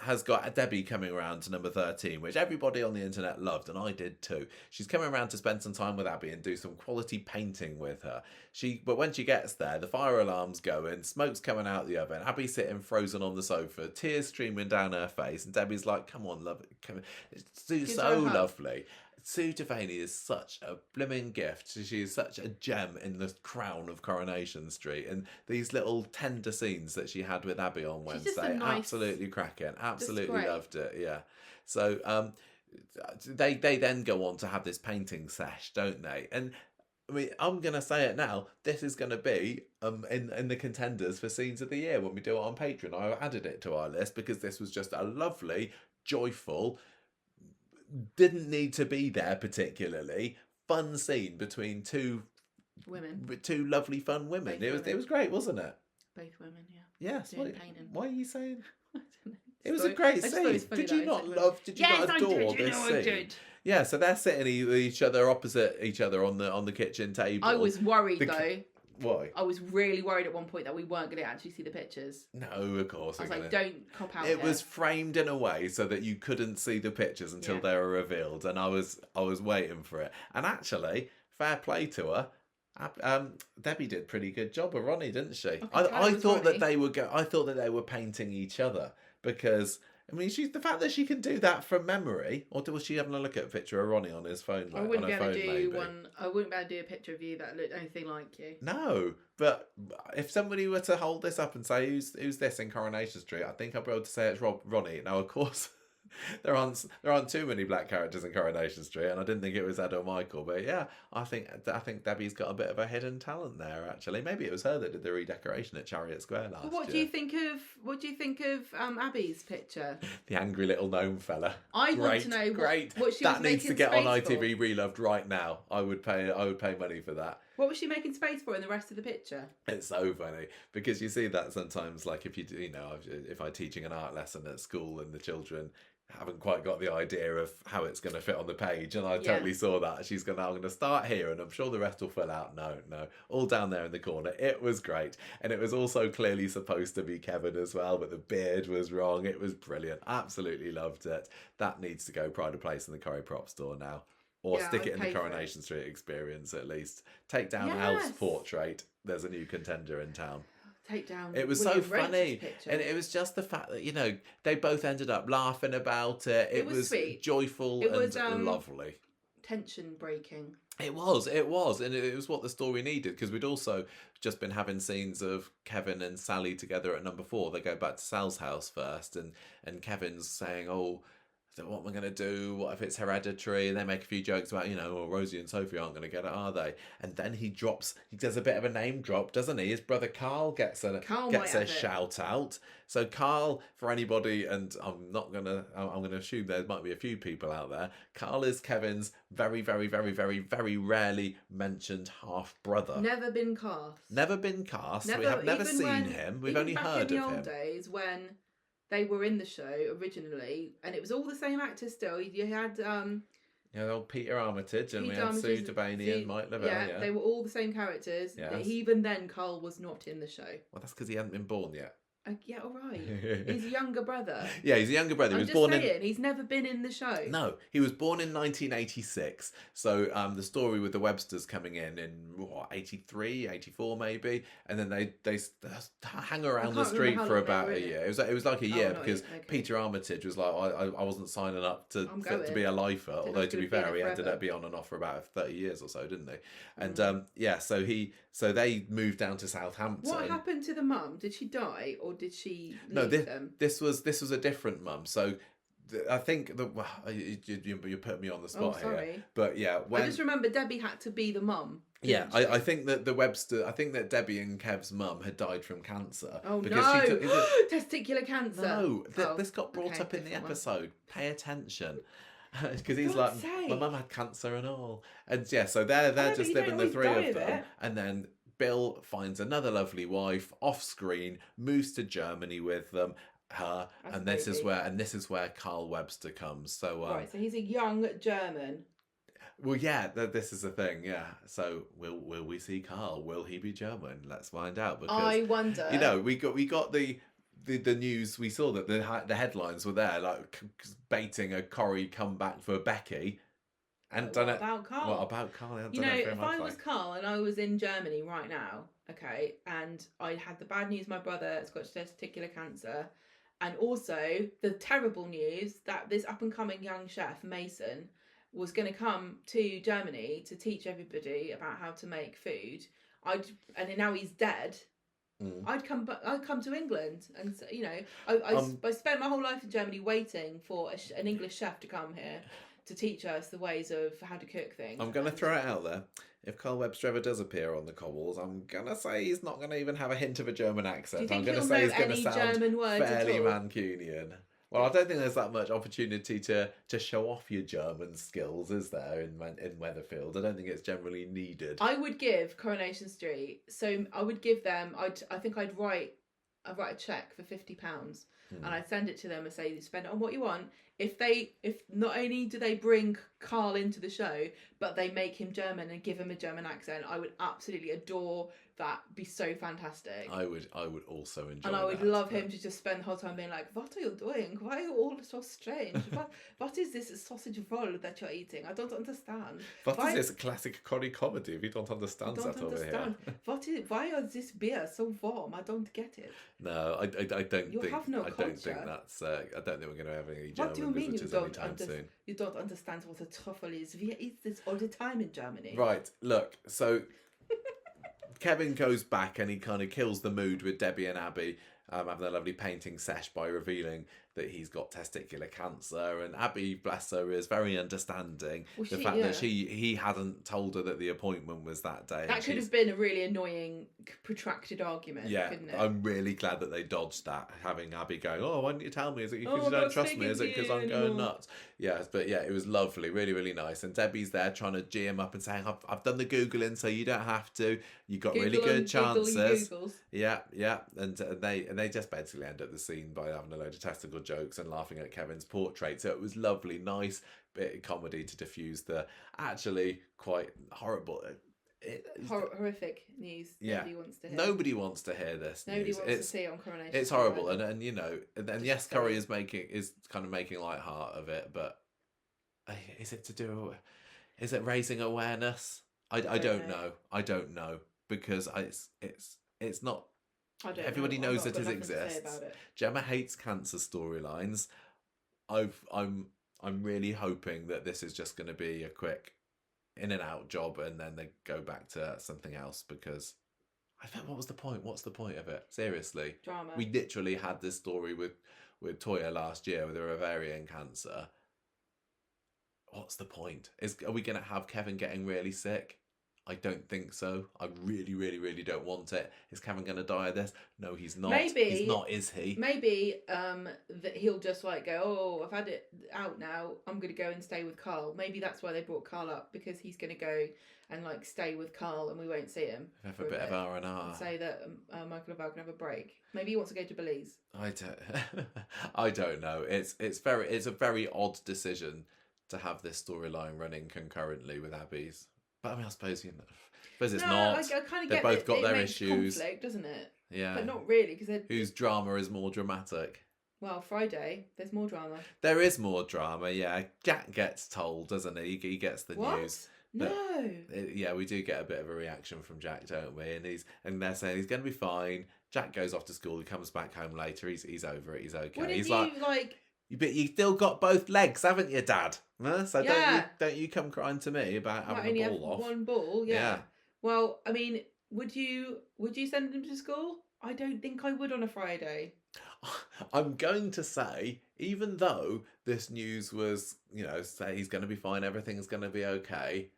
has got Debbie coming around to number 13, which everybody on the internet loved, and I did too. She's coming around to spend some time with Abby and do some quality painting with her. But when she gets there, the fire alarm's going, smoke's coming out the oven, Abby's sitting frozen on the sofa, tears streaming down her face, and Debbie's like, come on, love it. It's so lovely. Sue Devaney is such a blooming gift. She is such a gem in the crown of Coronation Street. And these little tender scenes that she had with Abby on Wednesday, absolutely cracking. Absolutely loved it, yeah. So they then go on to have this painting sesh, don't they? And I mean, I'm going to say it now. This is going to be in the contenders for Scenes of the Year when we do it on Patreon. I added it to our list because this was just a lovely, joyful... didn't need to be there particularly fun scene between two lovely fun women. It was great, wasn't it? Both women, yes. Why are you saying it was a great scene? Did you not adore this scene? I did. Yeah, so they're sitting each other opposite each other on the kitchen table. I was worried though. Why? I was really worried at one point that we weren't going to actually see the pictures. No, of course. I was like, don't cop out. It was framed in a way so that you couldn't see the pictures until they were revealed, and I was waiting for it. And actually, fair play to her. Debbie did a pretty good job of Ronnie, didn't she? I thought that they were painting each other because I mean, the fact that she can do that from memory, or was she having a look at a picture of Ronnie on his phone? I wouldn't be able to do one. I wouldn't be able to do a picture of you that looked anything like you. No, but if somebody were to hold this up and say, "Who's this in Coronation Street?" I think I'd be able to say it's Ronnie. Now, of course, there aren't too many black characters in Coronation Street, and I didn't think it was Ed or Michael. But yeah, I think Debbie's got a bit of a hidden talent there. Actually, maybe it was her that did the redecoration at Chariot Square last year. What do you think of Abby's picture? The angry little gnome fella. I want to know what she was making space for. That needs to get on ITV Reloved right now. I would pay money for that. What was she making space for in the rest of the picture? It's so funny because you see that sometimes, like if I'm teaching an art lesson at school and the children haven't quite got the idea of how it's going to fit on the page, and I totally saw that. She's going, I'm going to start here and I'm sure the rest will fill out. No, all down there in the corner. It was great. And it was also clearly supposed to be Kevin as well, but the beard was wrong. It was brilliant. Absolutely loved it. That needs to go pride of place in the Curry Prop store now. Or stick it in the Coronation Street Experience at least. Take down Alf's portrait. There's a new contender in town. Take down. It was so funny, and it was just the fact that they both ended up laughing about it. It was sweet, joyful, and lovely. Tension breaking. It was, and it was what the story needed, because we'd also just been having scenes of Kevin and Sally together at number 4. They go back to Sal's house first, and Kevin's saying, "Oh, what am I going to do? What if it's hereditary?" And they make a few jokes about, Rosie and Sophie aren't going to get it, are they? And then he does a bit of a name drop, doesn't he? His brother Carl gets a shout out. So Carl, for anybody, and I'm going to assume there might be a few people out there, Carl is Kevin's very, very, very, very, very rarely mentioned half brother. Never been cast. We have never seen him. We've only heard of him. In the old days when they were in the show originally, and it was all the same actors still. You had old Peter Armitage, and we had Sue Devaney and Mike Lavelle. Yeah, they were all the same characters. Yes. Even then, Carl was not in the show. Well, that's because he hadn't been born yet. Yeah, all right. He's a younger brother. Yeah, he's a younger brother. He's never been in the show. No, he was born in 1986. So the story with the Websters coming in 83, 84 maybe, and then they hang around the street for about a year. It was like a year because Peter Armitage was like, I wasn't signing up to be a lifer. Although to be fair, he ended up being on and off for about 30 years or so, didn't he? And so they moved down to Southampton. What happened to the mum? Did she die or did she leave them? This was a different mum. So I think you put me on the spot here. But yeah, I just remember Debbie had to be the mum. Yeah, I think that I think that Debbie and Kev's mum had died from cancer. Oh because testicular cancer. No, this got brought up in the episode. Pay attention. Because he's like, my mum had cancer and all. And yeah, so they're just living the three of them. And then Bill finds another lovely wife off screen, moves to Germany with them. This is where Carl Webster comes. So right, so he's a young German. Well, yeah, this is the thing. Yeah, so will we see Carl? Will he be German? Let's find out. Because I wonder. We got the news. We saw that the headlines were there, like baiting a Corrie comeback for Becky. And what about Carl? What about Carl? If I was Carl and I was in Germany right now, okay, and I had the bad news, my brother has got testicular cancer, and also the terrible news that this up and coming young chef Mason was going to come to Germany to teach everybody about how to make food. And now he's dead. I'd come to England, and I spent my whole life in Germany waiting for an English chef to come here to teach us the ways of how to cook things. I'm going to throw it out there. If Carl Webster ever does appear on the cobbles, I'm going to say he's not going to even have a hint of a German accent. I'm going to say he's going to sound fairly Mancunian. Well, I don't think there's that much opportunity to show off your German skills, is there, in Weatherfield? I don't think it's generally needed. I would give Coronation Street, so I would give them, I think I'd write a cheque for £50 and I'd send it to them and say, spend it on what you want. If not only do they bring Carl into the show, but they make him German and give him a German accent, I would absolutely adore that. Be so fantastic. I would also enjoy. And I would love him to just spend the whole time being like, "What are you doing? Why are you all so strange? What is this sausage roll that you're eating? I don't understand. What is this classic Corrie comedy? If you don't understand over here. Why is this beer so warm? I don't get it. No, I don't. You have no don't think that's. I don't think we're going to have any German visitors anytime soon. You don't understand what a truffle is. We eat this all the time in Germany. Right. Look. So Kevin goes back and he kind of kills the mood with Debbie and Abby. Having a lovely painting sesh by revealing that he's got testicular cancer, and Abby, bless her, is very understanding. Well, the fact that he hadn't told her that the appointment was that day. That could have been a really annoying, protracted argument, couldn't it? I'm really glad that they dodged that, having Abby going, oh, why didn't you tell me? Is it because you don't trust me? Is it because I'm going nuts? Yes, but yeah, it was lovely, really, really nice. And Debbie's there trying to G him up and saying, I've done the Googling, so you don't have to. You got really good chances. Yeah. And they just basically end up the scene by having a load of testicle jokes and laughing at Kevin's portrait. So it was lovely, nice bit of comedy to diffuse the actually quite horrible, horrific news. Nobody wants to hear this. Nobody wants to see it on Coronation. It's horrible, and you know, and yes, Curry is kind of making light heart of it, but is it raising awareness? I don't know. I don't know, because it's not. Everybody knows that it exists. Gemma hates cancer storylines. I'm really hoping that this is just going to be a quick in and out job, and then they go back to something else, because I think what was the point? What's the point of it? Seriously, drama. We literally had this story with Toya last year with her ovarian cancer. What's the point? Are we going to have Kevin getting really sick? I don't think so. I really, really, really don't want it. Is Kevin going to die of this? No, he's not. Maybe he's not. Is he? Maybe that he'll just like go, oh, I've had it out now. I'm going to go and stay with Carl. Maybe that's why they brought Carl up, because he's going to go and like stay with Carl, and we won't see him. Have a bit of R&R. Say that Michael and Val can have a break. Maybe he wants to go to Belize. I don't know. It's a very odd decision to have this storyline running concurrently with Abby's. But I mean, I suppose it's not. I kind of They've both got their issues. Conflict, doesn't it? Yeah. But not really, because whose drama is more dramatic? Well, Friday, there's more drama. There is more drama, yeah. Jack gets told, doesn't he? He gets the news. No. We do get a bit of a reaction from Jack, don't we? And they're saying he's going to be fine. Jack goes off to school. He comes back home later. He's over it. He's okay. What did he's you like? But you still got both legs, haven't you, Dad? So don't you come crying to me about having a ball off. One ball, yeah. Well, I mean, would you send him to school? I don't think I would on a Friday. I'm going to say, even though this news was, say he's going to be fine, everything's going to be okay.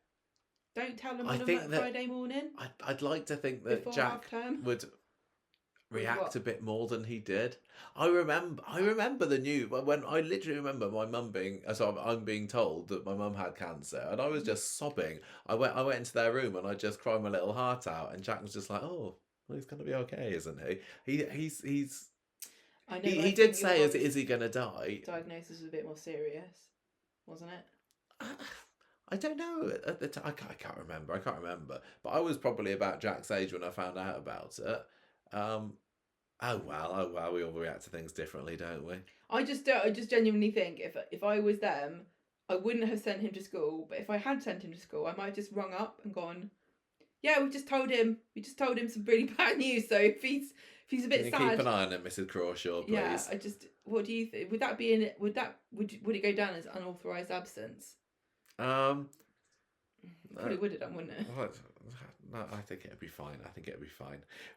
Don't tell him on a Friday morning. I'd like to think that Jack would react a bit more than he did. I remember the news when I literally remember my mum I'm being told that my mum had cancer, and I was just sobbing. I went into their room and I just cried my little heart out, and Jack was just like, oh, well, he's gonna be okay, isn't he? He's I know, he did say, is he gonna die? Diagnosis was a bit more serious, wasn't it? I don't know. At the time, I can't remember. But I was probably about Jack's age when I found out about it. Oh well, we all react to things differently, don't we? I just genuinely think if I was them, I wouldn't have sent him to school. But if I had sent him to school, I might have just rung up and gone, yeah, we just told him some really bad news. So if he's a bit sad, keep an eye on it, Mrs. Crawshaw, please. Yeah, what do you think? Would that be would it go down as unauthorised absence? Probably would have done, wouldn't it? No, I think it'd be fine.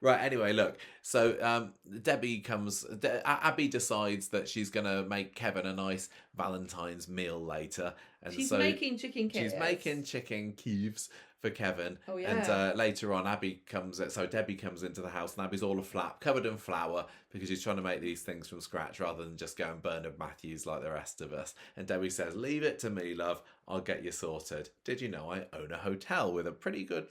Right, anyway, look. So Abby decides that she's going to make Kevin a nice Valentine's meal later. And she's making chicken Kiev. She's making chicken Kievs for Kevin. Oh, yeah. And later on, Debbie comes into the house, and Abby's all aflap, covered in flour, because she's trying to make these things from scratch rather than just go and Bernard Matthews like the rest of us. And Debbie says, leave it to me, love. I'll get you sorted. Did you know I own a hotel with a pretty good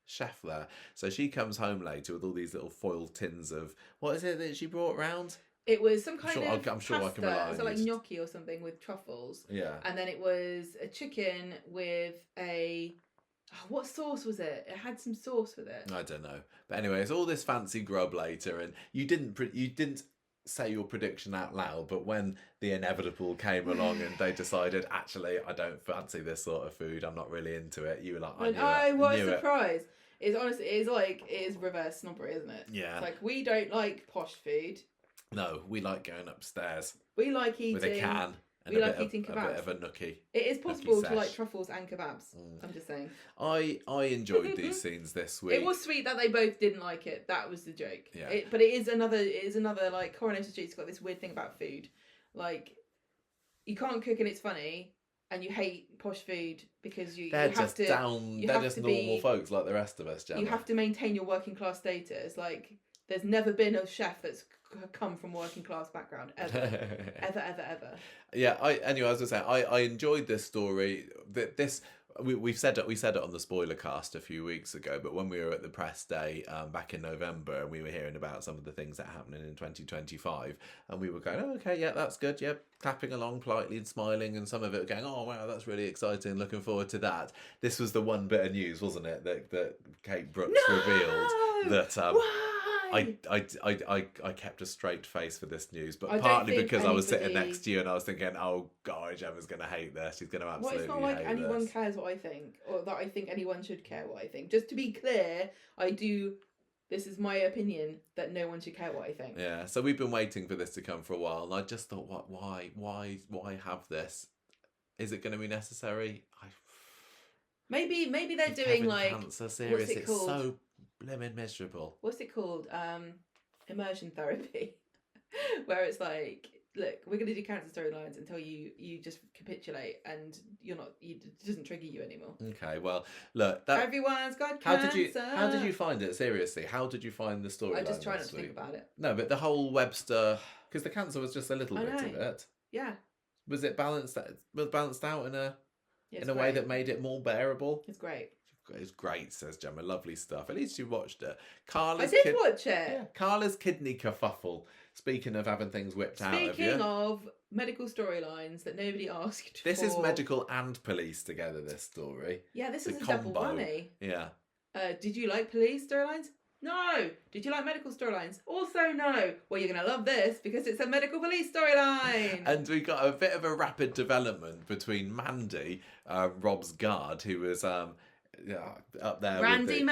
chef there? So she comes home later with all these little foil tins of, what is it that she brought round? It was some kind of I'm sure pasta. I can rely on so like gnocchi or something with truffles. Yeah. And then it was a chicken with what sauce was it? It had some sauce with it. I don't know. But anyway, it's all this fancy grub later, and you didn't say your prediction out loud, but when the inevitable came along and they decided, actually, I don't fancy this sort of food, I'm not really into it, you were like, what a surprise. It is reverse snobbery, isn't it? Yeah. It's like, we don't like posh food. No, we like going upstairs. We like eating... With a can. And we like eating kebabs. A bit of a nookie. It is possible to like truffles and kebabs. I'm just saying. I enjoyed these scenes this week. It was sweet that they both didn't like it. That was the joke. Yeah. But it is another like Coronation Street's got this weird thing about food. Like, you can't cook and it's funny, and you hate posh food because you have to. They're just normal folks like the rest of us, Gemma. You have to maintain your working class status. Like, there's never been a chef that's come from a working class background ever. ever. Yeah, anyway, as I say, I enjoyed this story. We said it on the spoiler cast a few weeks ago, but when we were at the press day back in November, and we were hearing about some of the things that are happening in 2025, and we were going, oh, okay, yeah, that's good, yeah, clapping along politely and smiling, and some of it going, oh wow, that's really exciting, looking forward to that. This was the one bit of news, wasn't it, that Kate Brooks revealed that. I kept a straight face for this news, but partly because I was sitting next to you and I was thinking, oh God, Gemma's going to hate this. She's going to absolutely hate this. Well, it's not like anyone cares what I think, or that I think anyone should care what I think. Just to be clear, this is my opinion, that no one should care what I think. Yeah, so we've been waiting for this to come for a while, and I just thought, why have this? Is it going to be necessary? Maybe they're doing like cancer series. It's so blimmin' miserable. What's it called? Immersion therapy, where it's like, look, we're gonna do cancer storylines until you just capitulate and it doesn't trigger you anymore. Okay, well, look, everyone's got cancer. How did you find it? Seriously, how did you find the storyline? I just try not to think about it. No, but the whole Webster, because the cancer was just a little bit of it. Yeah. Was it balanced? Was balanced out in a way that made it more bearable? It's great. It's great, says Gemma. Lovely stuff. At least you watched it. I did watch it. Yeah, Carla's kidney kerfuffle. Speaking of having things whipped out of you. Speaking of medical storylines that nobody asked for. This is medical and police together, this story. Yeah, this is a double whammy. Yeah. Did you like police storylines? No. Did you like medical storylines? Also no. Well, you're going to love this because it's a medical police storyline. And we got a bit of a rapid development between Mandy, Rob's guard, who was... up there, Mandy.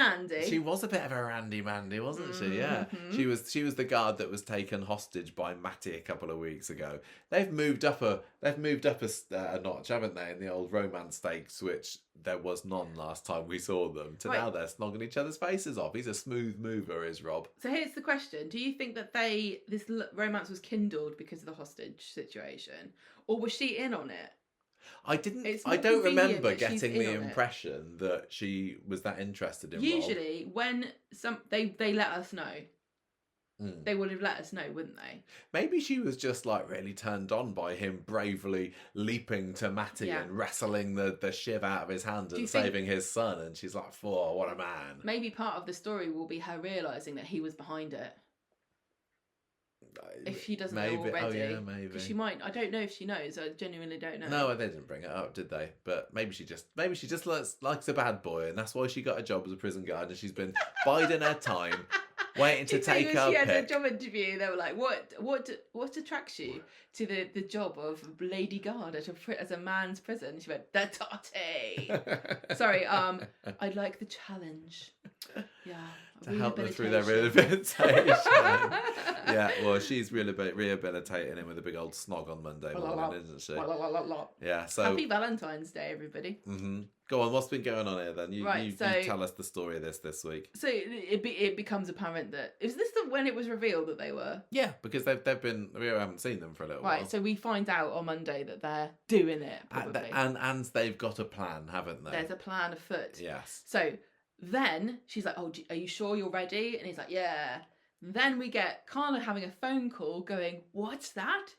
She was a bit of a Randy Mandy, wasn't she? Yeah, she was the guard that was taken hostage by Matty a couple of weeks ago. They've moved up a notch, haven't they? In the old romance stakes, which there was none last time we saw them. To now they're snogging each other's faces off. He's a smooth mover, is Rob. So here's the question: do you think that this romance was kindled because of the hostage situation, or was she in on it? I don't remember getting the impression that she was that interested in Usually, Rob. when they let us know, they would have let us know, wouldn't they? Maybe she was just like really turned on by him bravely leaping to Matty and wrestling the shiv out of his hand and saving his son, and she's like, what a man. Maybe part of the story will be her realising that he was behind it. If she doesn't know already. Oh yeah, maybe. She might. I don't know if she knows. I genuinely don't know. No, they didn't bring it up, did they? But maybe she just likes a bad boy, and that's why she got a job as a prison guard, and she's been biding her time, waiting to take her pick. She had a job interview. They were like, "What attracts you to the job of lady guard as a man's prison?" She went, "The totty." Sorry, I'd like the challenge. Yeah. To help them through their rehabilitation. Yeah, well, she's rehabilitating him with a big old snog on Monday morning, isn't she? Yeah, so... Happy Valentine's Day, everybody. Mm-hmm. Go on, what's been going on here then? You tell us the story of this week. So it becomes apparent that... Is this when it was revealed that they were? Yeah, because we haven't seen them for a little while. Right, so we find out on Monday that they're doing it, probably. And they've got a plan, haven't they? There's a plan afoot. Yes. So... Then she's like, "Oh, are you sure you're ready?" And he's like, "Yeah." Then we get Carla having a phone call going, "What's that?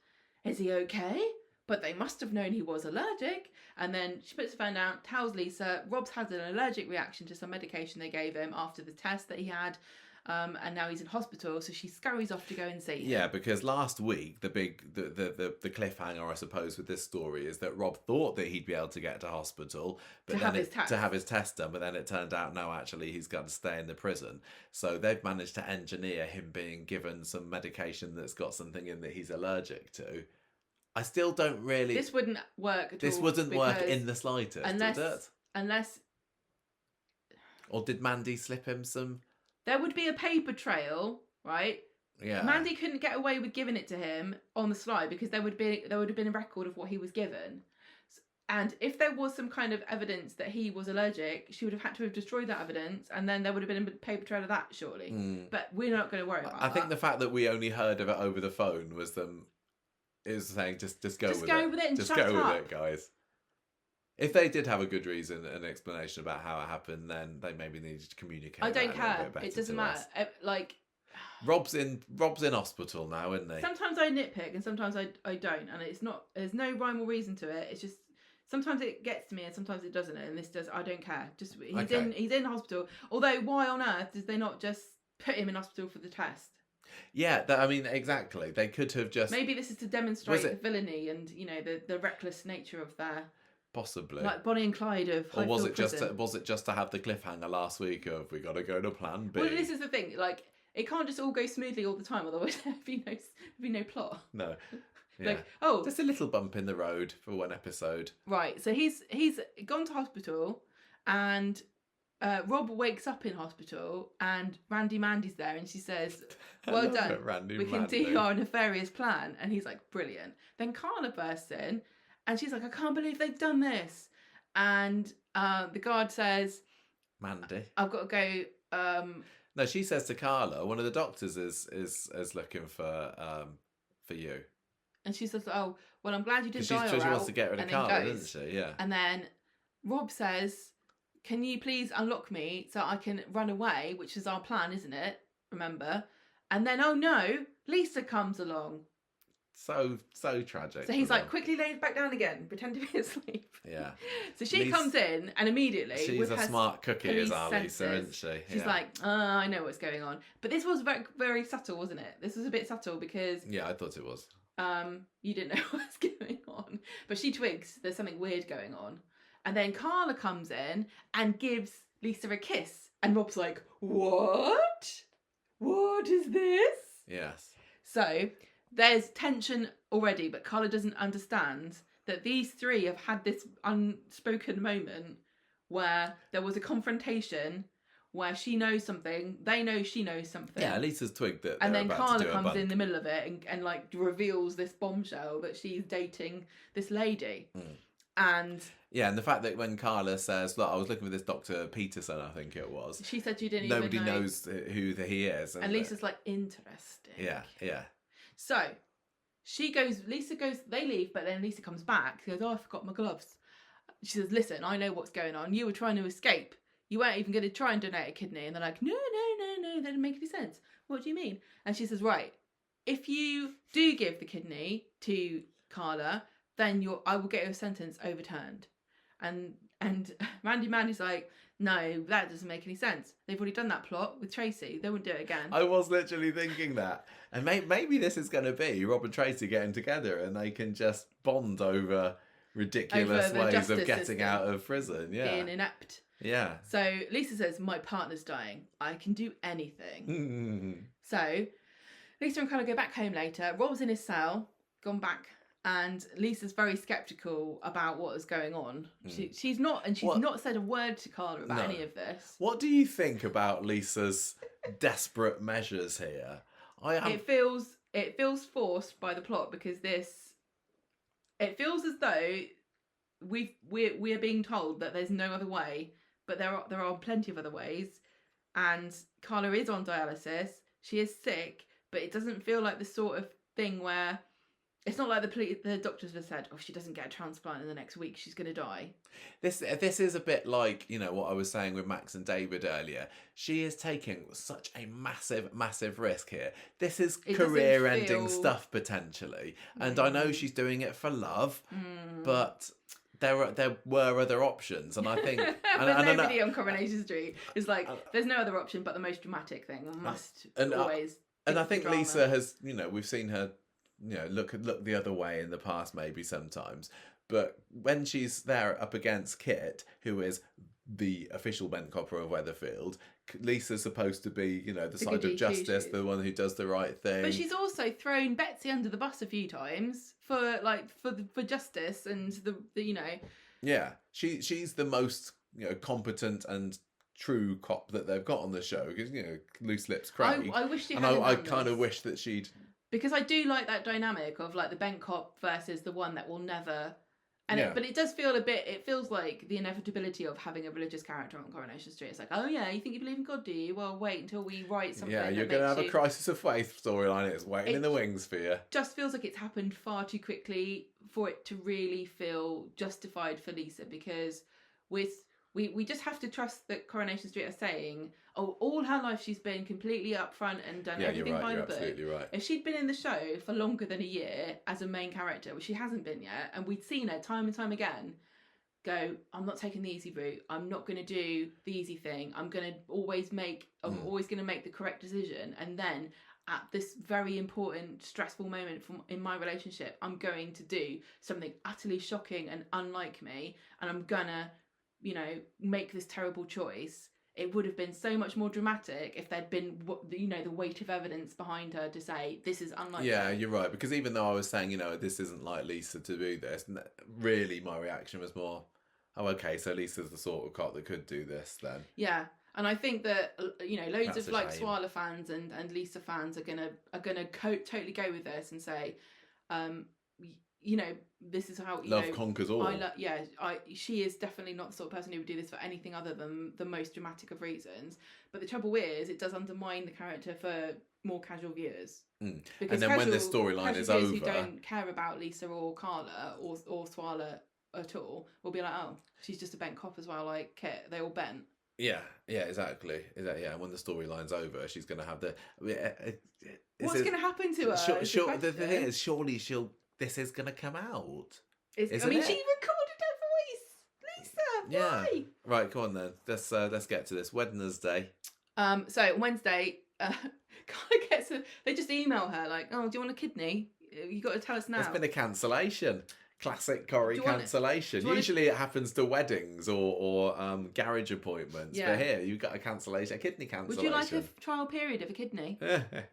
Is he okay?" But they must have known he was allergic. And then she puts the phone down, tells Lisa, Rob's had an allergic reaction to some medication they gave him after the test that he had. And now he's in hospital, so she scurries off to go and see him. Yeah, because last week the cliffhanger, I suppose, with this story is that Rob thought that he'd be able to get to hospital, to have his test done, but then it turned out no, actually he's got to stay in the prison. So they've managed to engineer him being given some medication that's got something in that he's allergic to. I still don't really. This wouldn't work at all. This wouldn't work in the slightest, did it? Unless. Or did Mandy slip him some? There would be a paper trail, right? Yeah. Mandy couldn't get away with giving it to him on the sly because there would have been a record of what he was given. And if there was some kind of evidence that he was allergic, she would have had to have destroyed that evidence, and then there would have been a paper trail of that, surely. But we're not going to worry about that. I think the fact that we only heard of it over the phone was them saying, just go with it. Just go with it and shut up. Just go with it, guys. If they did have a good reason and explanation about how it happened, then they maybe needed to communicate. I don't care. It doesn't matter. Rob's in hospital now, isn't he? Sometimes I nitpick and sometimes I don't, and it's not. There's no rhyme or reason to it. It's just sometimes it gets to me and sometimes it doesn't. And this does. I don't care. Just he's in hospital. Although why on earth did they not just put him in hospital for the test? Yeah, exactly. They could have just. Maybe this is to demonstrate the villainy and the reckless nature of their. Possibly. Like Bonnie and Clyde of Or was it just to have the cliffhanger last week of we got to go to plan B? Well, this is the thing. Like, it can't just all go smoothly all the time, otherwise there'd be no plot. No. Yeah. Just a little bump in the road for one episode. Right. So he's gone to hospital, and Rob wakes up in hospital, and Mandy's there, and she says, "Well done. We can do our nefarious plan." And he's like, "Brilliant." Then Carla bursts in. And she's like, "I can't believe they've done this." And the guard says, "Mandy, I've got to go." No, she says to Carla, "One of the doctors is looking for you." And she says, "Oh, well, I'm glad you didn't die." She wants to get rid of Carla, doesn't she? Yeah. And then Rob says, "Can you please unlock me so I can run away?" Which is our plan, isn't it? Remember? And then, oh no, Lisa comes along. So tragic. So he's like, quickly lays back down again, pretend to be asleep. Yeah. So she comes in and immediately. She's a smart cookie, is our Lisa, isn't she? She's like, I know what's going on. But this was very, very subtle, wasn't it? This was a bit subtle because. Yeah, I thought it was. You didn't know what was going on, but she twigs there's something weird going on, and then Carla comes in and gives Lisa a kiss, and Rob's like, "What? What is this?" Yes. So. There's tension already, but Carla doesn't understand that these three have had this unspoken moment where there was a confrontation where she knows something, they know she knows something. Yeah, Lisa's twigged that. And then Carla comes in the middle of it and like reveals this bombshell that she's dating this lady. And yeah, and the fact that when Carla says, "Look, I was looking for this Dr. Peterson," I think it was. She said you didn't Nobody even know. knows who he is. And Lisa's like, interesting. Yeah. So Lisa goes, they leave, but then Lisa comes back. She goes, "Oh, I forgot my gloves." She says, "Listen, I know what's going on. You were trying to escape. You weren't even going to try and donate a kidney." And they're like, no, that didn't make any sense. What do you mean? And she says, "Right, if you do give the kidney to Carla, then I will get your sentence overturned." And Mandy's like, "No, that doesn't make any sense. They've already done that plot with Tracy. They wouldn't do it again." I was literally thinking that. And maybe this is going to be Rob and Tracy getting together and they can just bond over ridiculous ways of getting out of prison. Yeah. Being inept. Yeah. So Lisa says, "My partner's dying. I can do anything." So Lisa and Carla go back home later. Rob's in his cell, gone back. And Lisa's very sceptical about what is going on. She's not said a word to Carla about any of this. What do you think about Lisa's desperate measures here? It feels forced by the plot because it feels as though we're being told that there's no other way, but there are plenty of other ways. And Carla is on dialysis. She is sick, but it doesn't feel like the sort of thing where. It's not like the doctors have said, "Oh, she doesn't get a transplant in the next week, she's going to die." This is a bit like, what I was saying with Max and David earlier. She is taking such a massive, massive risk here. This is career-ending stuff, potentially. And I know she's doing it for love, but there were other options. And I think... but nobody on Coronation Street is like, there's no other option but the most dramatic thing. Always... And I think Lisa has, we've seen her... look the other way in the past maybe sometimes, but when she's there up against Kit, who is the official bent copper of Weatherfield, Lisa's supposed to be the side of justice, the one who does the right thing. But she's also thrown Betsy under the bus a few times for justice and the. Yeah, she's the most competent and true cop that they've got on the show, because loose lips Craig. I wish she had. And I kind of wish that she'd, because I do like that dynamic of like the bent cop versus the one that will never. And but it does feel it feels like the inevitability of having a religious character on Coronation Street. It's like, oh yeah, you think you believe in God, do you? Well, wait until we write something. Yeah, you're going to have a crisis of faith storyline. It's waiting in the wings for you. Just feels like it's happened far too quickly for it to really feel justified for Lisa, because we just have to trust that Coronation Street are saying, all her life she's been completely upfront and done everything by the book. Absolutely right. If she'd been in the show for longer than a year as a main character, which she hasn't been yet, and we'd seen her time and time again go, I'm not taking the easy route. I'm not going to do the easy thing. I'm always going to make the correct decision. And then at this very important, stressful moment in my relationship, I'm going to do something utterly shocking and unlike me, and I'm gonna make this terrible choice. It would have been so much more dramatic if there'd been, the weight of evidence behind her to say, this is unlikely. Yeah, you're right. Because even though I was saying, this isn't like Lisa to do this, really my reaction was more, oh, okay, so Lisa's the sort of cop that could do this then. Yeah. And I think that, loads of like Swala fans and Lisa fans are gonna totally go with this and say, this is how love conquers all. She is definitely not the sort of person who would do this for anything other than the most dramatic of reasons. But the trouble is, it does undermine the character for more casual viewers. Because and then when this storyline is over, who don't care about Lisa or Carla or Swala at all will be like, oh, she's just a bent cop as well. Like Kit, they all bent. Yeah, exactly. Yeah, and when the storyline's over, she's going to have the. What's going to happen to her? The thing is, surely this is going to come out. She recorded her voice. Lisa, why? Yeah. Right, come on then. Let's get to this. Wednesday. So Wednesday, Carla gets they just email her like, oh, do you want a kidney? You got to tell us now. There's been a cancellation. Classic Corrie cancellation. Usually it happens to weddings or garage appointments. Yeah. But here you've got a cancellation, a kidney cancellation. Would you like a trial period of a kidney?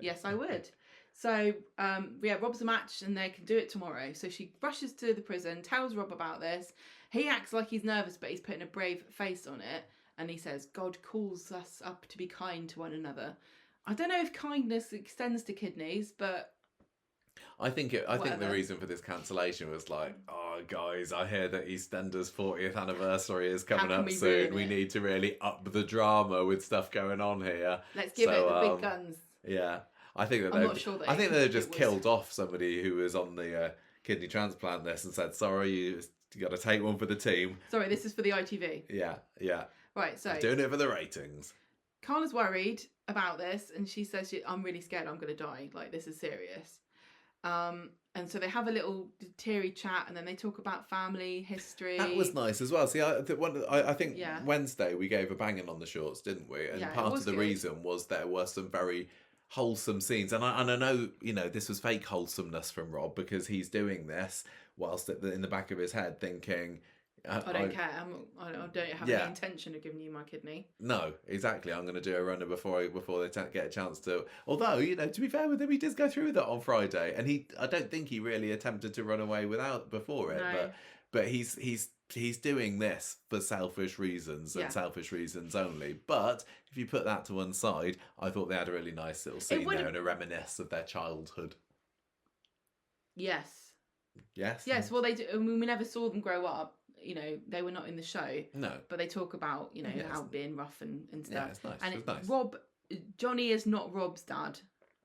Yes, I would. So Rob's a match and they can do it tomorrow. So she rushes to the prison, tells Rob about this. He acts like he's nervous, but he's putting a brave face on it. And he says, God calls us up to be kind to one another. I don't know if kindness extends to kidneys, but I think the reason for this cancellation was like, oh guys, I hear that EastEnders 40th anniversary is coming up soon. We need to really up the drama with stuff going on here. Let's give it the big guns. Yeah, I think that they've just killed off somebody who was on the kidney transplant list and said, sorry, you got to take one for the team. Sorry, this is for the ITV. Yeah. Right, so doing it for the ratings. Carla's worried about this, and she says, I'm really scared I'm going to die. Like, this is serious. And so they have a little teary chat, and then they talk about family history. That was nice as well. See, I think Wednesday we gave a banging on the shorts, didn't we? And part of the reason was there were some very wholesome scenes, and I know this was fake wholesomeness from Rob, because he's doing this whilst in the back of his head thinking, I don't care. I don't have any intention of giving you my kidney. No, exactly. I'm going to do a runner before they get a chance to. Although, to be fair with him, he does go through with it on Friday, and I don't think he really attempted to run away before it. No. But he's doing this for selfish reasons and selfish reasons only. But if you put that to one side, I thought they had a really nice little scene there and a reminisce of their childhood. Yes. Yes. Well, they do. I mean, we never saw them grow up. They were not in the show. No. But they talk about, how being rough and stuff. Yeah, it's nice. And it's nice. Johnny is not Rob's dad.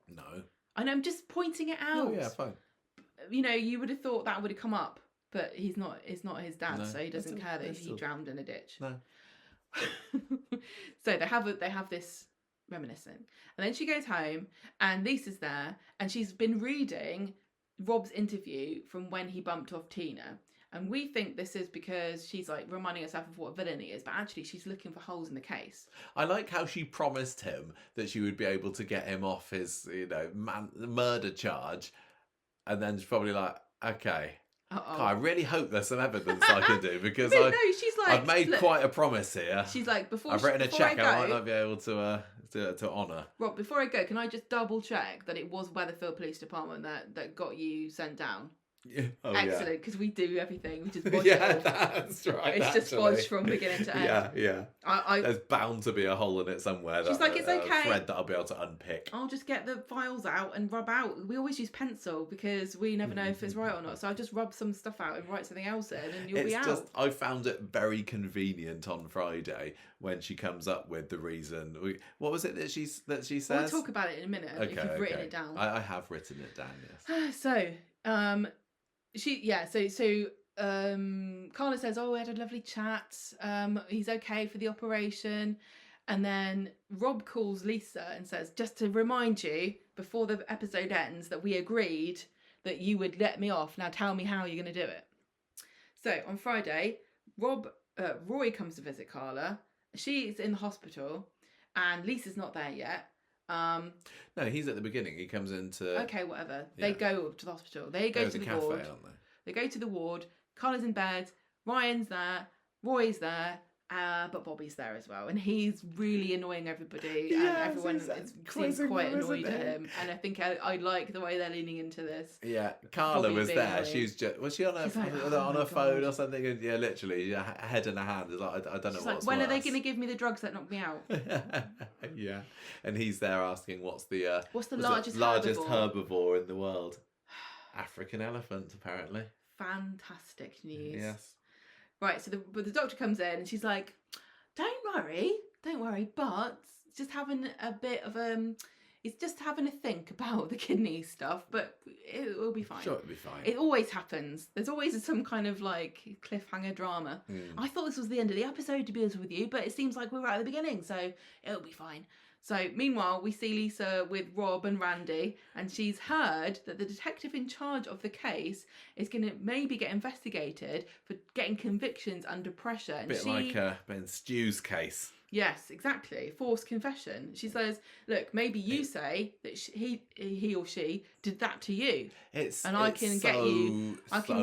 No. And I'm just pointing it out. Oh, yeah, fine. You would have thought that would have come up, but he's not his dad, so he doesn't care that he drowned in a ditch. No. So they have this reminiscing. And then she goes home, and Lisa's there, and she's been reading Rob's interview from when he bumped off Tina. And we think this is because she's like reminding herself of what villain he is, but actually she's looking for holes in the case. I like how she promised him that she would be able to get him off his, murder charge, and then she's probably like, okay. God, I really hope there's some evidence I can do, because she's like, I've made quite a promise here. She's like, I've written a check I might not be able to honour. Rob, before I go, can I just double check that it was Weatherfield Police Department that got you sent down? Excellent, because we do everything. We just bodge it off. That's right. It's just bodged from beginning to end. Yeah. There's bound to be a hole in it somewhere. She's like, it's okay. A thread that I'll be able to unpick. I'll just get the files out and rub out. We always use pencil because we never know if it's right or not. So I'll just rub some stuff out and write something else in, and you'll be out. I found it very convenient on Friday when she comes up with the reason. What was it that she says? We'll talk about it in a minute if you've written it down. I have written it down. Yes. Carla says, "Oh, we had a lovely chat. He's okay for the operation." And then Rob calls Lisa and says, "Just to remind you before the episode ends that we agreed that you would let me off. Now tell me how you're going to do it." So on Friday, Roy comes to visit Carla. She's in the hospital and Lisa's not there yet. No, he's at the beginning. He comes into... Okay, whatever. Yeah. They go to the hospital. They go to the cafe, ward. Aren't they go to the ward. Carla's in bed. Ryan's there. Roy's there. But Bobby's there as well, and he's really annoying everybody, and everyone seems quite annoyed at him. And I think I like the way they're leaning into this. Yeah, Carla was there. Was she on her phone or something? And yeah, literally, a head in her hand. It's like I don't know what's when are they going to give me the drugs that knock me out? Yeah, and he's there asking what's the largest herbivore in the world? African elephant, apparently. Fantastic news. Yes. Right, so the doctor comes in and she's like, don't worry, but it's just having a bit of it's just having a think about the kidney stuff, but it will be fine. Sure, it'll be fine. It always happens. There's always some kind of like cliffhanger drama. I thought this was the end of the episode, to be honest with you, but it seems like we're right at the beginning, so it'll be fine. So meanwhile, we see Lisa with Rob and Randy, and she's heard that the detective in charge of the case is going to maybe get investigated for getting convictions under pressure. And like Ben Stew's case. Yes, exactly. Forced confession. She says, "Look, maybe you say that he or she did that to you, I can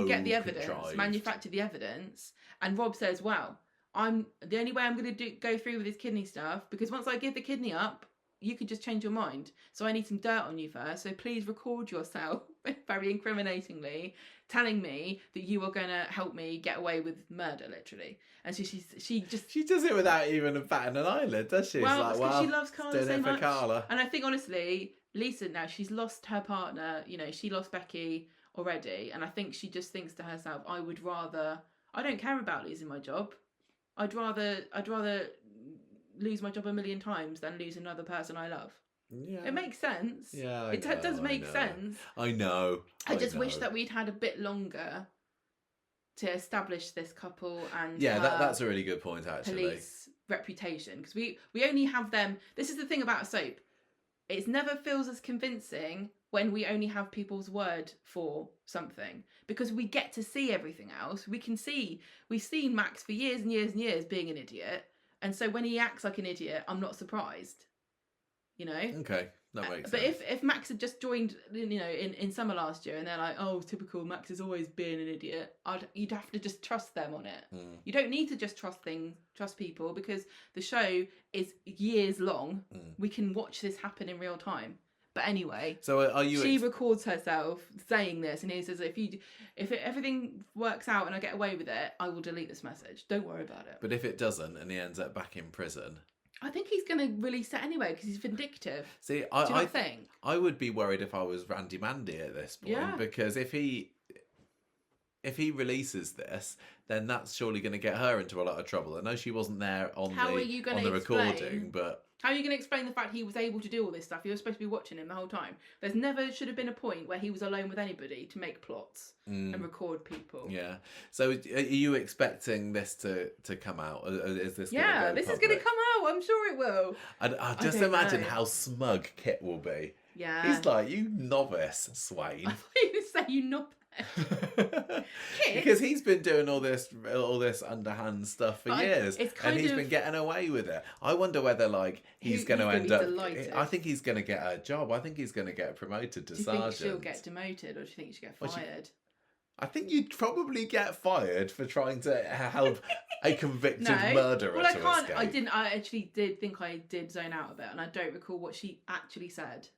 get the evidence, manufacture the evidence." And Rob says, "Well, the only way I'm going to go through with this kidney stuff, because once I give the kidney up, you could just change your mind. So I need some dirt on you first. So please record yourself very incriminatingly telling me that you are going to help me get away with murder, literally." And she does it without even batting an eyelid, does she? Well, because she loves Carla so much. Carla. And I think honestly, Lisa now, she's lost her partner. You know, she lost Becky already, and I think she just thinks to herself, I don't care about losing my job. I'd rather lose my job 1,000,000 times than lose another person I love. Yeah, it makes sense. Yeah, it does make sense. I know. I just wish that we'd had a bit longer to establish this couple and that's a really good point, actually. Police reputation, because we only have them. This is the thing about a soap. It never feels as convincing when we only have people's word for something, because we get to see everything else. We've seen Max for years and years and years being an idiot, and so when he acts like an idiot, I'm not surprised. You know? Okay, that makes sense. But if Max had just joined, in summer last year, and they're like, "Oh, typical, Max is always being an idiot," you'd have to just trust them on it. You don't need to just trust people, because the show is years long. We can watch this happen in real time. But anyway, so she records herself saying this, and he says, if everything works out and I get away with it, I will delete this message. Don't worry about it. But if it doesn't, and he ends up back in prison, I think he's going to release it anyway, because he's vindictive. See, I think I would be worried if I was Randy Mandy at this point, because if he releases this, then that's surely going to get her into a lot of trouble. I know she wasn't there on the recording, but how are you going to explain the fact he was able to do all this stuff? You were supposed to be watching him the whole time. There's never should have been a point where he was alone with anybody to make plots and record people. Yeah. So are you expecting this to come out? Is this is going to come out. I'm sure it will. I just imagine how smug Kit will be. Yeah. He's like, "You novice, Swain." I thought you were saying you novice. Because he's been doing all this underhand stuff for years, and he's been getting away with it. I wonder whether he's going to end up. Delighted. I think he's going to get a job. I think he's going to get promoted to sergeant. Do you think she'll get demoted, or do you think she'll get fired? I think you'd probably get fired for trying to help a convicted murderer to escape. I actually did think I did zone out a bit, and I don't recall what she actually said.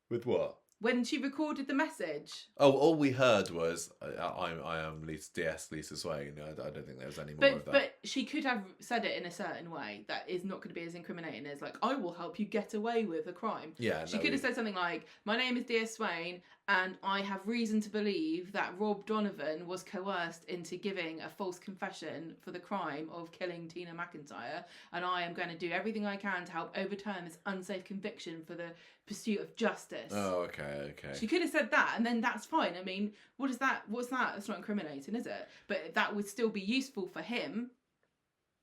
With what? When she recorded the message. Oh, all we heard was, I am Lisa Swain. I don't think there was any more of that. But she could have said it in a certain way that is not going to be as incriminating as, like, I will help you get away with a crime. Yeah, she could have said something like, my name is DS Swain, and I have reason to believe that Rob Donovan was coerced into giving a false confession for the crime of killing Tina McIntyre, and I am going to do everything I can to help overturn this unsafe conviction for the pursuit of justice. Oh, okay. She could have said that, and then that's fine. I mean, what's that? That's not incriminating, is it? But that would still be useful for him.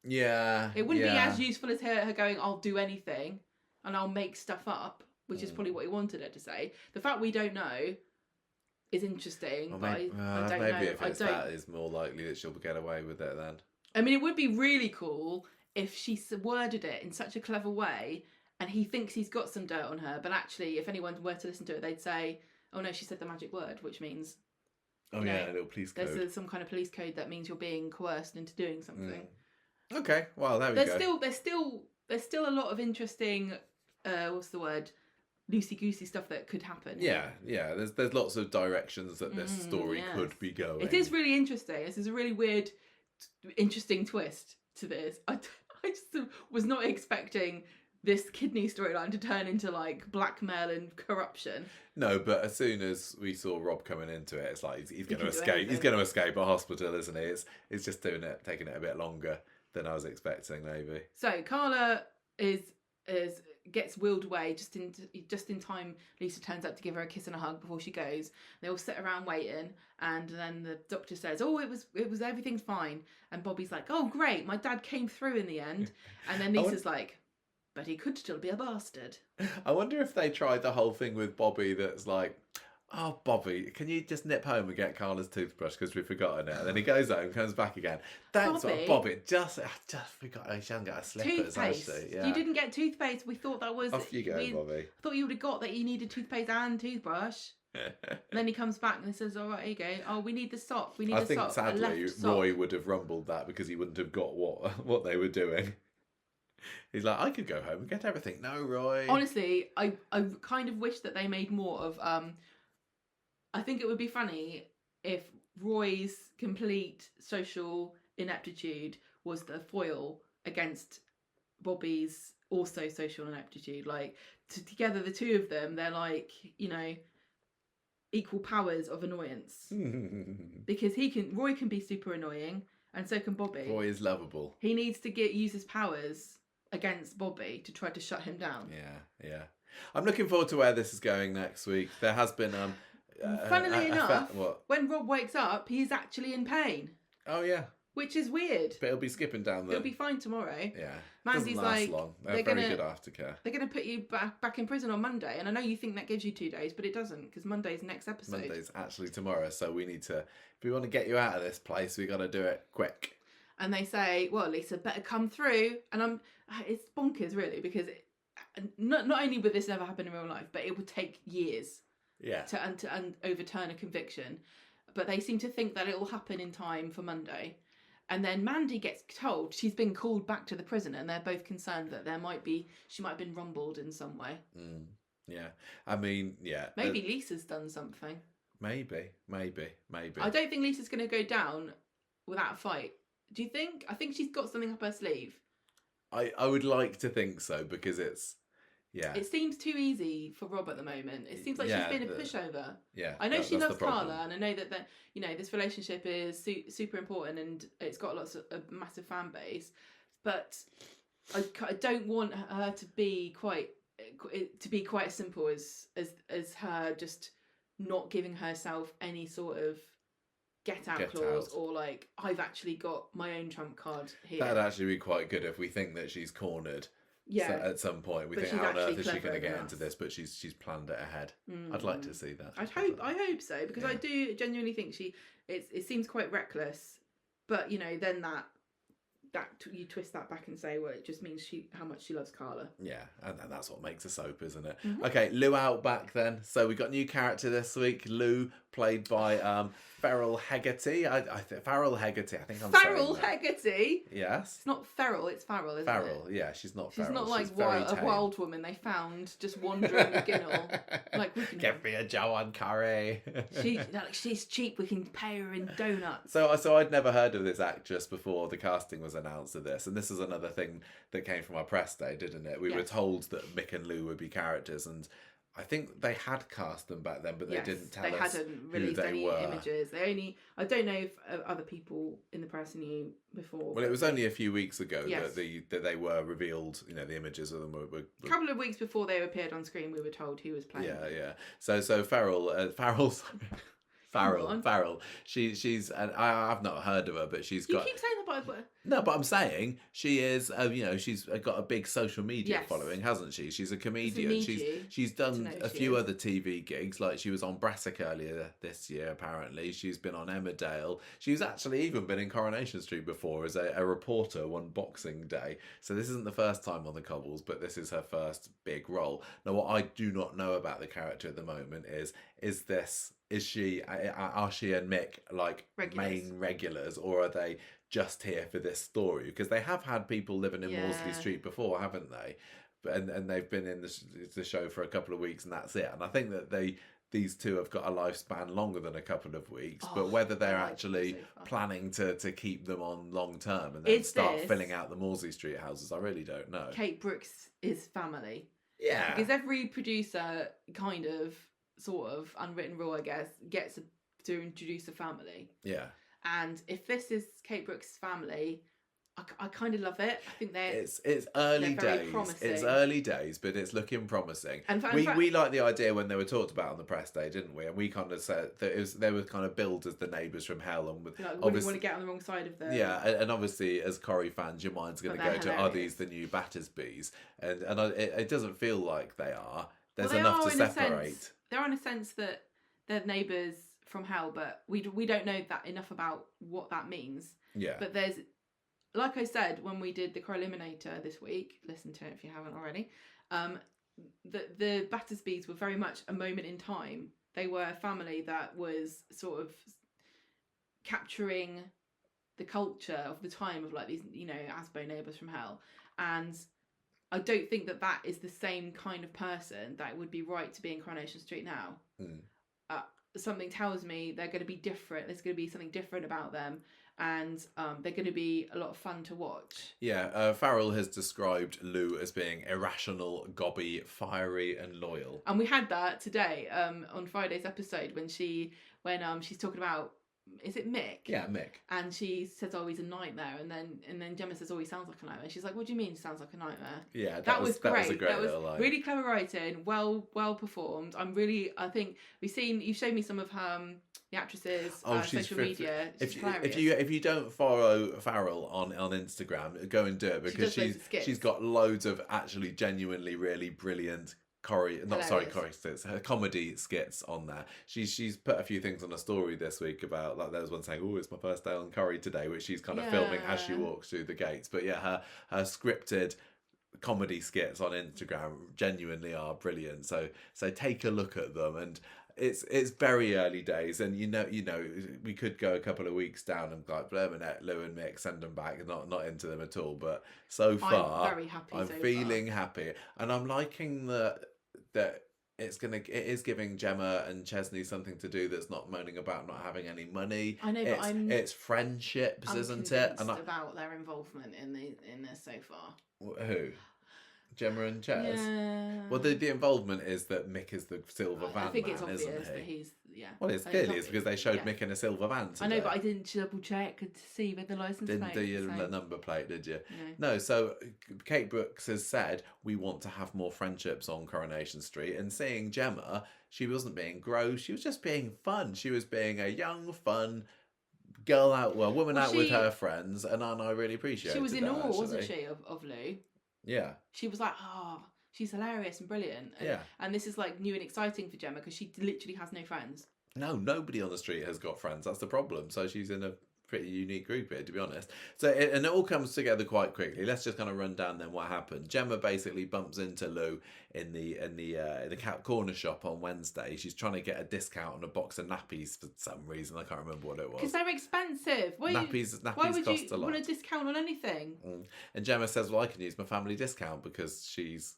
Yeah. It wouldn't be as useful as her going, I'll do anything, and I'll make stuff up, which is probably what he wanted her to say. The fact we don't know is interesting, well, but I don't know. Maybe if it's that, it's more likely that she'll get away with it then. I mean, it would be really cool if she worded it in such a clever way and he thinks he's got some dirt on her, but actually, if anyone were to listen to it, they'd say, oh no, she said the magic word, which means... Oh yeah, a little police code. There's some kind of police code that means you're being coerced into doing something. Okay, well, there we go. There's still a lot of interesting, what's the word, loosey-goosey stuff that could happen. Yeah. There's lots of directions that this story could be going. It is really interesting. This is a really weird, interesting twist to this. I just was not expecting this kidney storyline to turn into like blackmail and corruption. No, but as soon as we saw Rob coming into it, it's like he's going to escape. He's going to escape a hospital, isn't he? It's just taking it a bit longer than I was expecting, maybe. So Carla gets wheeled away just in time. Lisa turns up to give her a kiss and a hug before she goes. They all sit around waiting, and then the doctor says, "Oh, it was everything's fine." And Bobby's like, "Oh, great, my dad came through in the end." And then Lisa's like, but he could still be a bastard. I wonder if they tried the whole thing with Bobby that's like, oh, Bobby, can you just nip home and get Carla's toothbrush because we've forgotten it? And then he goes home, comes back again. Thanks, Bobby. I just forgot. She hasn't got her slippers, actually. Yeah. You didn't get toothpaste. We thought that was... Off you go, Bobby. I thought you would have got that you needed toothpaste and toothbrush. And then he comes back and he says, all right, here you go. Oh, we need the sock. I think, sadly, Roy would have rumbled that because he wouldn't have got what they were doing. He's like, I could go home and get everything. No, Roy. Honestly, I kind of wish that they made more of... I think it would be funny if Roy's complete social ineptitude was the foil against Bobby's also social ineptitude. Like, together, the two of them, they're like, equal powers of annoyance. Because Roy can be super annoying, and so can Bobby. Roy is lovable. He needs to use his powers against Bobby to try to shut him down. Yeah. I'm looking forward to where this is going next week. There has been funnily enough, when Rob wakes up, he's actually in pain. Oh yeah. Which is weird. But he'll be skipping down the... He'll be fine tomorrow. Yeah. Mandy's like... long. They're very good aftercare. They're going to put you back in prison on Monday. And I know you think that gives you 2 days, but it doesn't, because Monday's next episode. Monday's actually tomorrow, so we need to... If we want to get you out of this place, we got to do it quick. And they say, well, Lisa, better come through. And it's bonkers, really, because not only would this never happen in real life, but it would take years to overturn a conviction. But they seem to think that it will happen in time for Monday. And then Mandy gets told she's been called back to the prison, and they're both concerned that she might have been rumbled in some way. Yeah. I mean, yeah. Maybe Lisa's done something. Maybe. I don't think Lisa's going to go down without a fight. Do you think? I think she's got something up her sleeve. I would like to think so, because it's... Yeah. It seems too easy for Rob at the moment. It seems like she's been a pushover. Yeah. I know she loves Carla, and I know that this relationship is super important, and it's got a massive fan base. But I don't want her to be quite as simple as her just not giving herself any sort of get out clause, or like, I've actually got my own trump card here. That'd actually be quite good if we think that she's cornered. Yeah. So at some point, we think, how on earth is she going to get into this? But she's planned it ahead. I'd like to see that. I hope so, because I do genuinely think it seems quite reckless. But then that you twist that back and say, well, it just means how much she loves Carla. Yeah, and that's what makes a soap, isn't it? Okay, Lou out back then. So we got new character this week, Lou played by Farrell Hegarty. Farrell Hegarty. I think I'm Farrell saying that. Hegarty. Yes. It's not feral. It's Farrell, isn't Farrell. it? Yeah, she's not. She's feral. not like a wild woman they found just wandering the ginnel. Like we can give me a Joe on curry. She's cheap. We can pay her in donuts. So I'd never heard of this actress before the casting was announced of this, and this is another thing that came from our press day, didn't it? We were told that Mick and Lou would be characters, and I think they had cast them back then, but they didn't tell us they hadn't released any images. I don't know if other people in the press knew before. Well, it was only a few weeks ago that they were revealed. You know, the images of them were a couple of weeks before they appeared on screen. We were told who was playing. Yeah. So Farrell. She's and I've not heard of her, but she's got. You keep saying that, but no, but I'm saying she is. She's got a big social media following, hasn't she? She's a comedian. She's done a few other TV gigs, like she was on Brassic earlier this year. Apparently, she's been on Emmerdale. She's actually even been in Coronation Street before as a reporter one Boxing Day. So this isn't the first time on the cobbles, but this is her first big role. Now, what I do not know about the character at the moment is she and Mick like main regulars, or are they just here for this story? Because they have had people living in Maudsley Street before, haven't they? And they've been in the show for a couple of weeks and that's it. And I think that these two have got a lifespan longer than a couple of weeks, but whether they're actually planning to keep them on long term and then start filling out the Maudsley Street houses, I really don't know. Kate Brooks is family. Yeah. Because every producer kind of sort of unwritten rule, I guess, gets to introduce a family. Yeah. And if this is Kate Brooks' family, I kind of love it. I think it's early days. Promising. It's early days, but it's looking promising. And we liked the idea when they were talked about on the press day, didn't we? And we kind of said that they were kind of billed as the neighbours from hell, and wouldn't want to get on the wrong side of them. Yeah, and obviously as Corrie fans, your mind's going to go to, are these the new Battersbys? And it doesn't feel like they are. There's enough to separate. They're in a sense that they're neighbours from hell, but we don't know that enough about what that means. Yeah. But there's, like I said, when we did the Eliminator this week, listen to it if you haven't already, the Battersbys were very much a moment in time. They were a family that was sort of capturing the culture of the time of like these, Asbo neighbours from hell. And I don't think that is the same kind of person that would be right to be in Coronation Street now. Something tells me they're going to be different. There's going to be something different about them, and they're going to be a lot of fun to watch. Yeah, Farrell has described Lou as being irrational, gobby, fiery, and loyal. And we had that today on Friday's episode when she's talking about. Is it Mick? Yeah, Mick. And she says, "Oh, he's a nightmare," and then Gemma says, "Oh, he sounds like a nightmare." She's like, "What do you mean he sounds like a nightmare?" Yeah, that was great. That was a great little line. Really clever writing, well performed. I think you've showed me some of the actresses' social media. If you don't follow Farrell on Instagram, go and do it, because she's got loads of actually genuinely really brilliant comedy skits on there. She's put a few things on a story this week about, like, there was one saying, "Oh, it's my first day on Curry today," which she's kind of filming as she walks through the gates. But yeah, her scripted comedy skits on Instagram genuinely are brilliant. So take a look at them, and it's very early days, and we could go a couple of weeks down and like Blerminette, Lou and Mick, send them back, not into them at all. But so far, I'm very happy. I'm feeling happy, and I'm liking that it is giving Gemma and Chesney something to do that's not moaning about not having any money. I know, but it's friendships, isn't it? And about their involvement in this so far. Who? Gemma and Ches? Yeah. Well, the involvement is that Mick is the silver van man, I think it's obvious isn't he? that he's, Well, it's clearly it's because they showed Mick in a silver van today. I know, but I didn't double check to see with the license plate. Didn't do your number plate, did you? No, so Kate Brooks has said, we want to have more friendships on Coronation Street, and seeing Gemma, she wasn't being gross, she was just being fun. She was being a young, fun woman out with her friends, and I really appreciated that. She was in awe, wasn't she, of Lou? Yeah. She was like, she's hilarious and brilliant. And this is like new and exciting for Gemma because she literally has no friends. No, nobody on the street has got friends. That's the problem. So she's in a pretty unique group here, to be honest. So it all comes together quite quickly. Let's just kind of run down then what happened. Gemma basically bumps into Lou in the corner shop on Wednesday. She's trying to get a discount on a box of nappies for some reason. I can't remember what it was. Because they're expensive. Nappies why would cost a lot. Want a discount on anything? And Gemma says, well, I can use my family discount because she's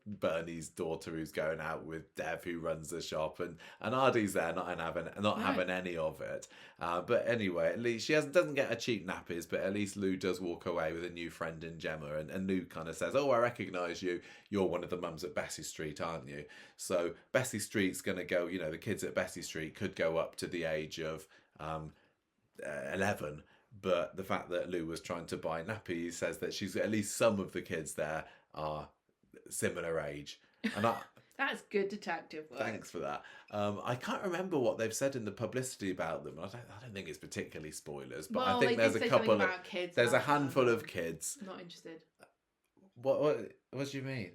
Bernie's daughter who's going out with Dev, who runs the shop, and Ardy's there not having any of it. But anyway, at least she doesn't get a cheap nappies, but at least Lou does walk away with a new friend in Gemma, and Lou kind of says, "Oh, I recognise you. You're one of the mums at Bessie Street, aren't you?" So Bessie Street's going to go. The kids at Bessie Street could go up to the age of 11. But the fact that Lou was trying to buy nappies says that she's at least some of the kids there are similar age, and that's good detective work. Thanks for that. I can't remember what they've said in the publicity about them. I don't think it's particularly spoilers, but I think there's a couple of kids. There's a handful of kids. I'm not interested. What do you mean?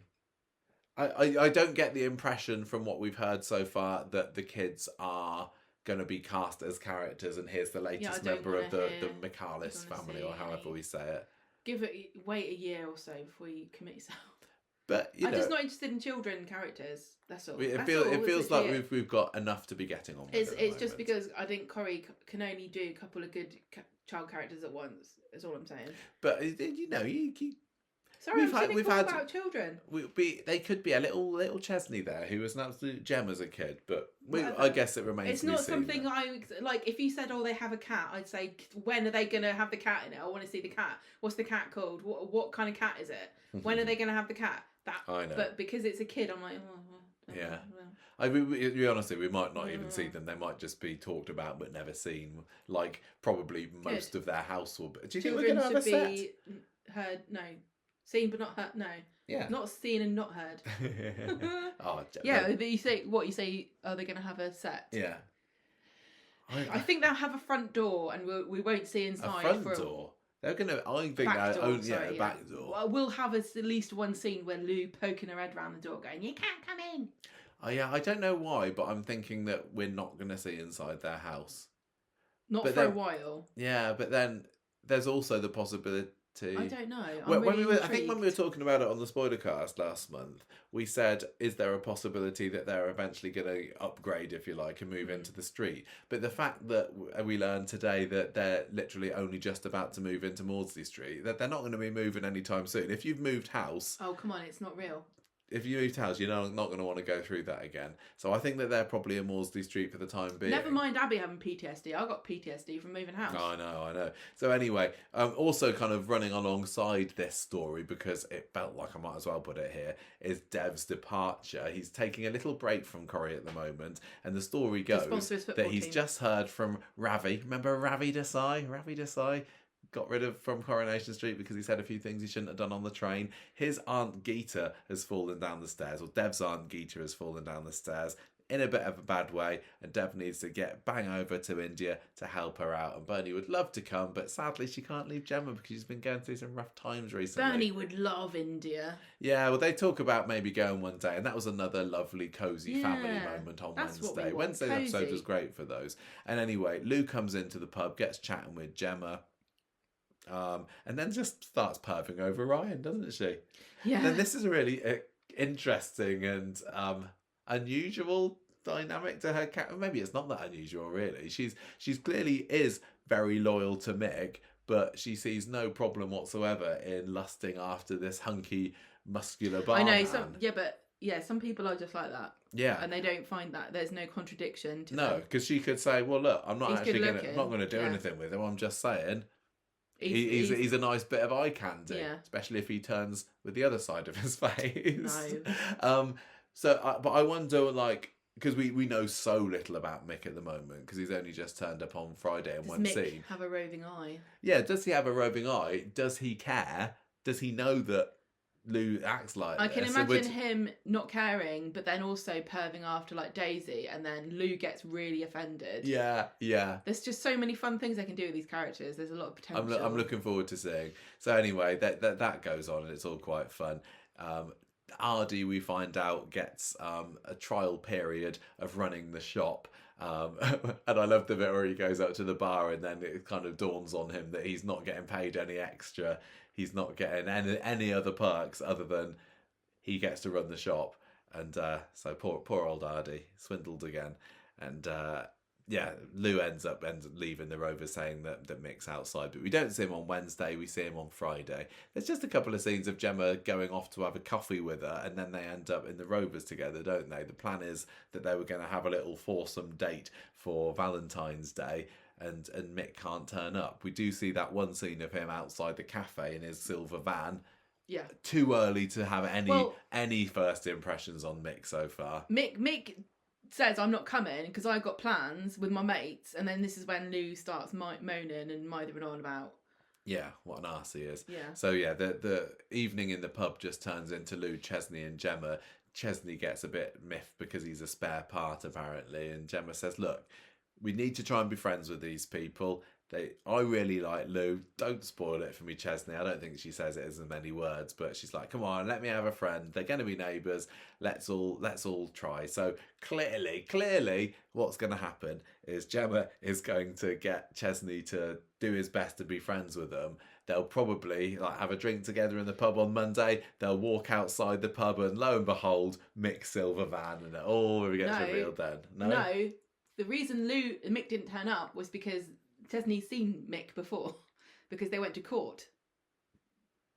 I don't get the impression from what we've heard so far that the kids are going to be cast as characters, and here's the latest member of the McAllis family, or however we say it. Wait a year or so before you commit yourself. But I'm just not interested in children characters. That's all. It feels like we've got enough to be getting on with. It's just because I think Corrie can only do a couple of good child characters at once. That's all I'm saying. But Sorry, we've had about children. They could be a little Chesney there who was an absolute gem as a kid, but I guess it remains. It's not something I like. If you said, "Oh, they have a cat," I'd say, "When are they going to have the cat in it? I want to see the cat. What's the cat called? What kind of cat is it? When are they going to have the cat?" I know. But because it's a kid, I'm like, yeah. To be honest, we might not even see them. They might just be talked about but never seen. Like probably most of their house will be. Do you think we're going to have a set? Heard, no. Seen but not heard, no. Yeah. Not seen and not heard. But you say, are they going to have a set? Yeah. I think they'll have a front door and we won't see inside. A front door? They're going to, I think they'll own, a back door. Well, we'll have at least one scene where Lou poking her head around the door going, "You can't come in." Oh yeah, I don't know why, but I'm thinking that we're not going to see inside their house. Not for a while. Yeah, but then there's also the possibility. I don't know. I think when we were talking about it on the spoiler cast last month, we said, is there a possibility that they're eventually going to upgrade, if you like, and move into the street? But the fact that we learned today that they're literally only just about to move into Maudsley Street, that they're not going to be moving anytime soon. If you've moved house... Oh, come on, it's not real. If you moved house, you're not going to want to go through that again. So I think that they're probably in Maudsley Street for the time being. Never mind Abby having PTSD. I got PTSD from moving house. I know. So anyway, also kind of running alongside this story, because it felt like I might as well put it here, is Dev's departure. He's taking a little break from Corrie at the moment, and the story goes that he's just heard from Ravi. Remember Ravi Desai? Got rid of from Coronation Street because he said a few things he shouldn't have done on the train. His Aunt Geeta has fallen down the stairs, or Dev's Aunt Geeta has fallen down the stairs in a bit of a bad way, and Dev needs to get bang over to India to help her out. And Bernie would love to come, but sadly she can't leave Gemma because she's been going through some rough times recently. Bernie would love India. Yeah, well, they talk about maybe going one day, and that was another lovely, cosy family moment on Wednesday. Wednesday's episode was great for those. And anyway, Lou comes into the pub, gets chatting with Gemma. And then just starts perving over Ryan, doesn't she? Yeah. And this is a really interesting and unusual dynamic to her cat. Maybe it's not that unusual, really. She's clearly is very loyal to Mick, but she sees no problem whatsoever in lusting after this hunky, muscular barman. I know, some people are just like that. Yeah. And they don't find that there's no contradiction to No, because she could say, well, look, I'm not going to do anything with him. I'm just saying. He's a nice bit of eye candy, especially if he turns with the other side of his face. No. But I wonder, like, because we know so little about Mick at the moment, because he's only just turned up on Friday in one scene. Does Mick have a roving eye? Yeah, does he have a roving eye? Does he care? Does he know that Lou acts like I can imagine him not caring, but then also perving after like Daisy, and then Lou gets really offended. Yeah. There's just so many fun things they can do with these characters. There's a lot of potential. I'm looking forward to seeing. So anyway, that goes on, and it's all quite fun. Ardy, we find out, gets a trial period of running the shop. And I love the bit where he goes up to the bar and then it kind of dawns on him that he's not getting paid any extra. He's not getting any other perks other than he gets to run the shop. And so poor old Hardy, swindled again. And Lou ends up leaving the Rovers, saying that Mick's outside. But we don't see him on Wednesday, we see him on Friday. There's just a couple of scenes of Gemma going off to have a coffee with her, and then they end up in the Rovers together, don't they? The plan is that they were going to have a little foursome date for Valentine's Day, and Mick can't turn up. We do see that one scene of him outside the cafe in his silver van. Yeah. Too early to have any first impressions on Mick so far. Mick says, I'm not coming because I've got plans with my mates, and then this is when Lou starts moaning and mithering on about. Yeah, what an arse he is. Yeah. So the evening in the pub just turns into Lou, Chesney and Gemma. Chesney gets a bit miffed because he's a spare part apparently, and Gemma says, look, we need to try and be friends with these people. I really like Lou. Don't spoil it for me, Chesney. I don't think she says it in many words, but she's like, come on, let me have a friend. They're going to be neighbours. Let's all try. So clearly, what's going to happen is Gemma is going to get Chesney to do his best to be friends with them. They'll probably have a drink together in the pub on Monday. They'll walk outside the pub, and lo and behold, Mick's silver van, and it all gets revealed then. No, the reason Lou and Mick didn't turn up was because Chesney's seen Mick before, because they went to court.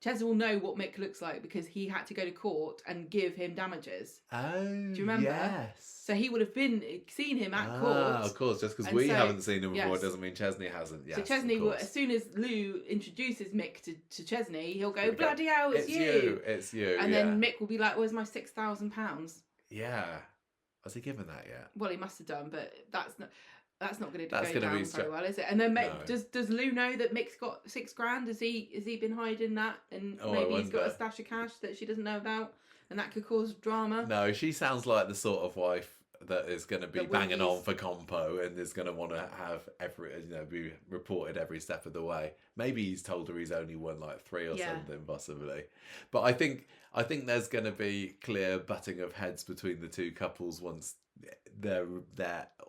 Chesney will know what Mick looks like because he had to go to court and give him damages. Oh, do you remember? Yes. So he would have seen him at court. Of course, just because we haven't seen him before doesn't mean Chesney hasn't. Yes, so Chesney will, as soon as Lou introduces Mick to Chesney, he'll go, bloody hell, it's you. It's you. And then Mick will be like, where's my £6,000? Yeah. Has he given that yet? Well, he must have done, but that's not going to go down very well, is it? And then does Lou know that Mick's got $6,000? Has he been hiding that, and maybe he's got a stash of cash that she doesn't know about, and that could cause drama? No, she sounds like the sort of wife that is going to be banging on for compo and is going to want to have be reported every step of the way. Maybe he's told her he's only won like 3 or something, possibly. But I think there's going to be clear butting of heads between the two couples once their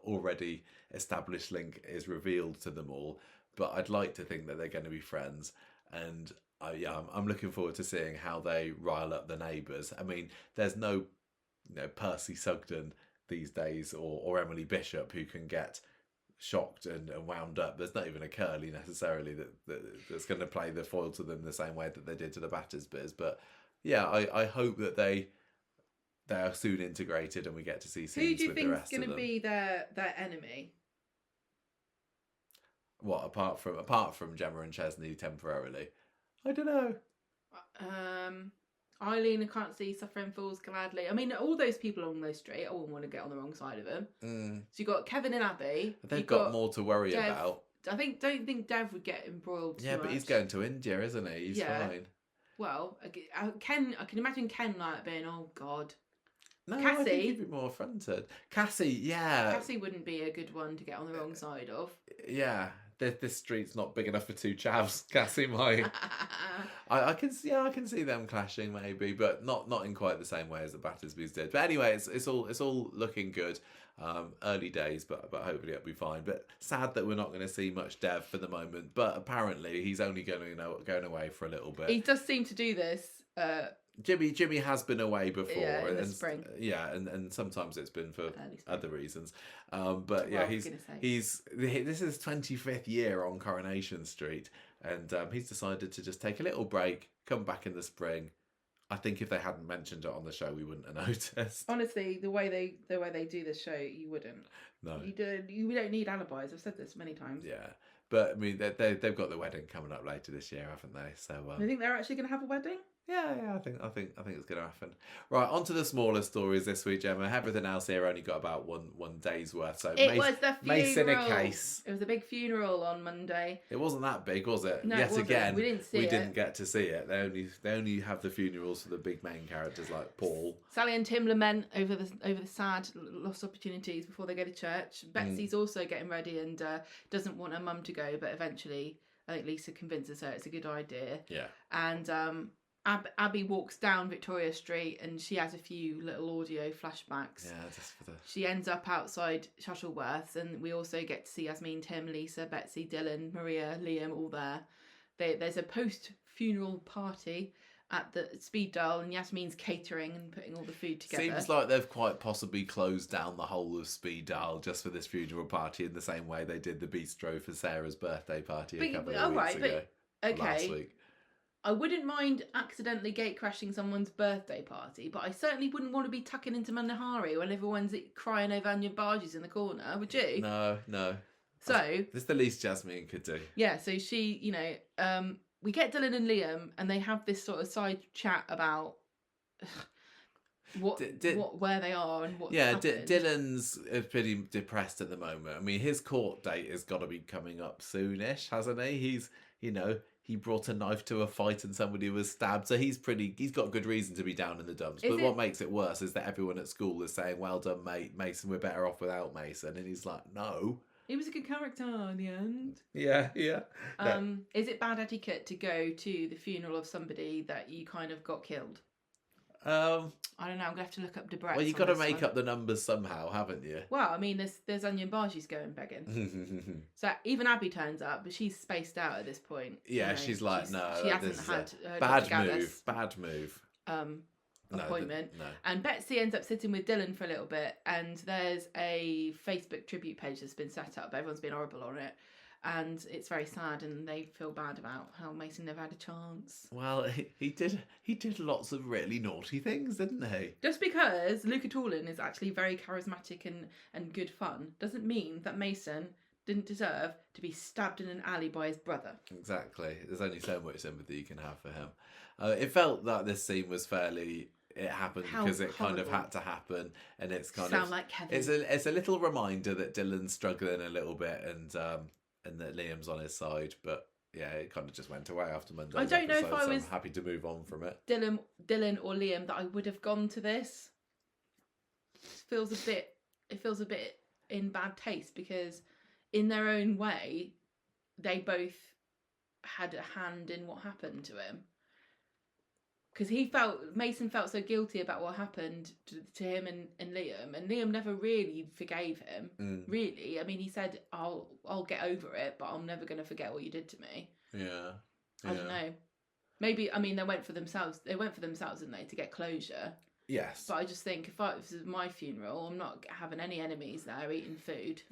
already established link is revealed to them all. But I'd like to think that they're going to be friends, and I'm looking forward to seeing how they rile up the neighbours. I mean, there's no Percy Sugden these days or Emily Bishop who can get shocked and wound up. There's not even a Curly necessarily that's going to play the foil to them the same way that they did to the Battersbys. But yeah, I hope that they are soon integrated and we get to see scenes with the rest of them. Who do you think is going to be their enemy? What, apart from Gemma and Chesney temporarily? I don't know. Eileen, I can't see suffering fools gladly. I mean, all those people along those street, I wouldn't want to get on the wrong side of them. So you've got Kevin and Abby. But they've got more to worry Dev, about. I don't think Dev would get embroiled too much. But he's going to India, isn't he? He's fine. Well, I can imagine Ken being, oh God. No, Cassie, I think he'd be more fronted. Cassie wouldn't be a good one to get on the wrong side of. Yeah. This street's not big enough for 2 chavs. Cassie might. I can see them clashing maybe, but not in quite the same way as the Battersbys did. But anyway, it's all looking good. Early days, but hopefully it'll be fine. But sad that we're not going to see much Dev for the moment. But apparently he's only going away for a little bit. He does seem to do this. Jimmy has been away before, in the spring. And sometimes it's been for other reasons. But yeah, this is his 25th year on Coronation Street, and he's decided to just take a little break, come back in the spring. I think if they hadn't mentioned it on the show, we wouldn't have noticed. Honestly, the way they do this show, you wouldn't. No, you don't need alibis. I've said this many times. Yeah. But I mean, they've got the wedding coming up later this year, haven't they? So do you think they're actually going to have a wedding? Yeah, I think it's going to happen. Right, on to the smaller stories this week, Gemma. Everything else here only got about one day's worth. So it was the funeral. Mace in a case. It was a big funeral on Monday. It wasn't that big, was it? No, Yet it wasn't. again, we didn't get to see it. They only have the funerals for the big main characters like Paul. Sally and Tim lament over the sad lost opportunities before they go to church. Betsy's also getting ready and doesn't want her mum to go, but eventually I think Lisa convinces her it's a good idea. Yeah. And Abby walks down Victoria Street and she has a few little audio flashbacks. Yeah, just for the... She ends up outside Shuttleworth, and we also get to see Yasmin, Tim, Lisa, Betsy, Dylan, Maria, Liam all there. There's a post-funeral party at the speed dial, and Yasmin's catering and putting all the food together. Seems like they've quite possibly closed down the whole of speed dial just for this funeral party in the same way they did the bistro for Sarah's birthday party a couple of weeks ago. Last week. I wouldn't mind accidentally gate crashing someone's birthday party, but I certainly wouldn't want to be tucking into Manahari when everyone's crying over Anya Barges in the corner, would you? No. So this is the least Jasmine could do. Yeah, so she, we get Dylan and Liam, and they have this sort of side chat about where they are and what's happened. Dylan's pretty depressed at the moment. I mean, his court date has got to be coming up soonish, hasn't he? He's, he brought a knife to a fight and somebody was stabbed, so he's got good reason to be down in the dumps. What makes it worse is that everyone at school is saying, "Well done, mate, Mason. We're better off without Mason," and he's like, "No." He was a good character in the end. Yeah. Is it bad etiquette to go to the funeral of somebody that you kind of got killed? I don't know. I'm gonna have to look up Debrett's. Well, you've got to make up the numbers somehow, haven't you? Well, I mean, there's Onion Barges going begging. So even Abby turns up, but she's spaced out at this point. Yeah, she's like, no, she hasn't had bad move. Appointment. No. And Betsy ends up sitting with Dylan for a little bit, and there's a Facebook tribute page that's been set up. Everyone's been horrible on it. And it's very sad, and they feel bad about how Mason never had a chance. Well, he did lots of really naughty things, didn't he? Just because Luca Toolin is actually very charismatic and good fun doesn't mean that Mason didn't deserve to be stabbed in an alley by his brother. Exactly. There's only so much sympathy you can have for him. It felt that this scene was fairly... It happened because it kind of had to happen, and it's kind of... Sound like Kevin. It's a little reminder that Dylan's struggling a little bit, and that Liam's on his side, but yeah, it kind of just went away after Monday. I don't know if I was I'm happy to move on from it. Dylan or Liam that I would have gone to this. It feels a bit in bad taste because in their own way, they both had a hand in what happened to him. Because Mason felt so guilty about what happened to him and Liam never really forgave him. Really, I mean, he said, "I'll get over it, but I'm never going to forget what you did to me." Yeah. I don't know. Maybe, I mean, they went for themselves, didn't they, to get closure? Yes. But I just think if this is my funeral, I'm not having any enemies there eating food.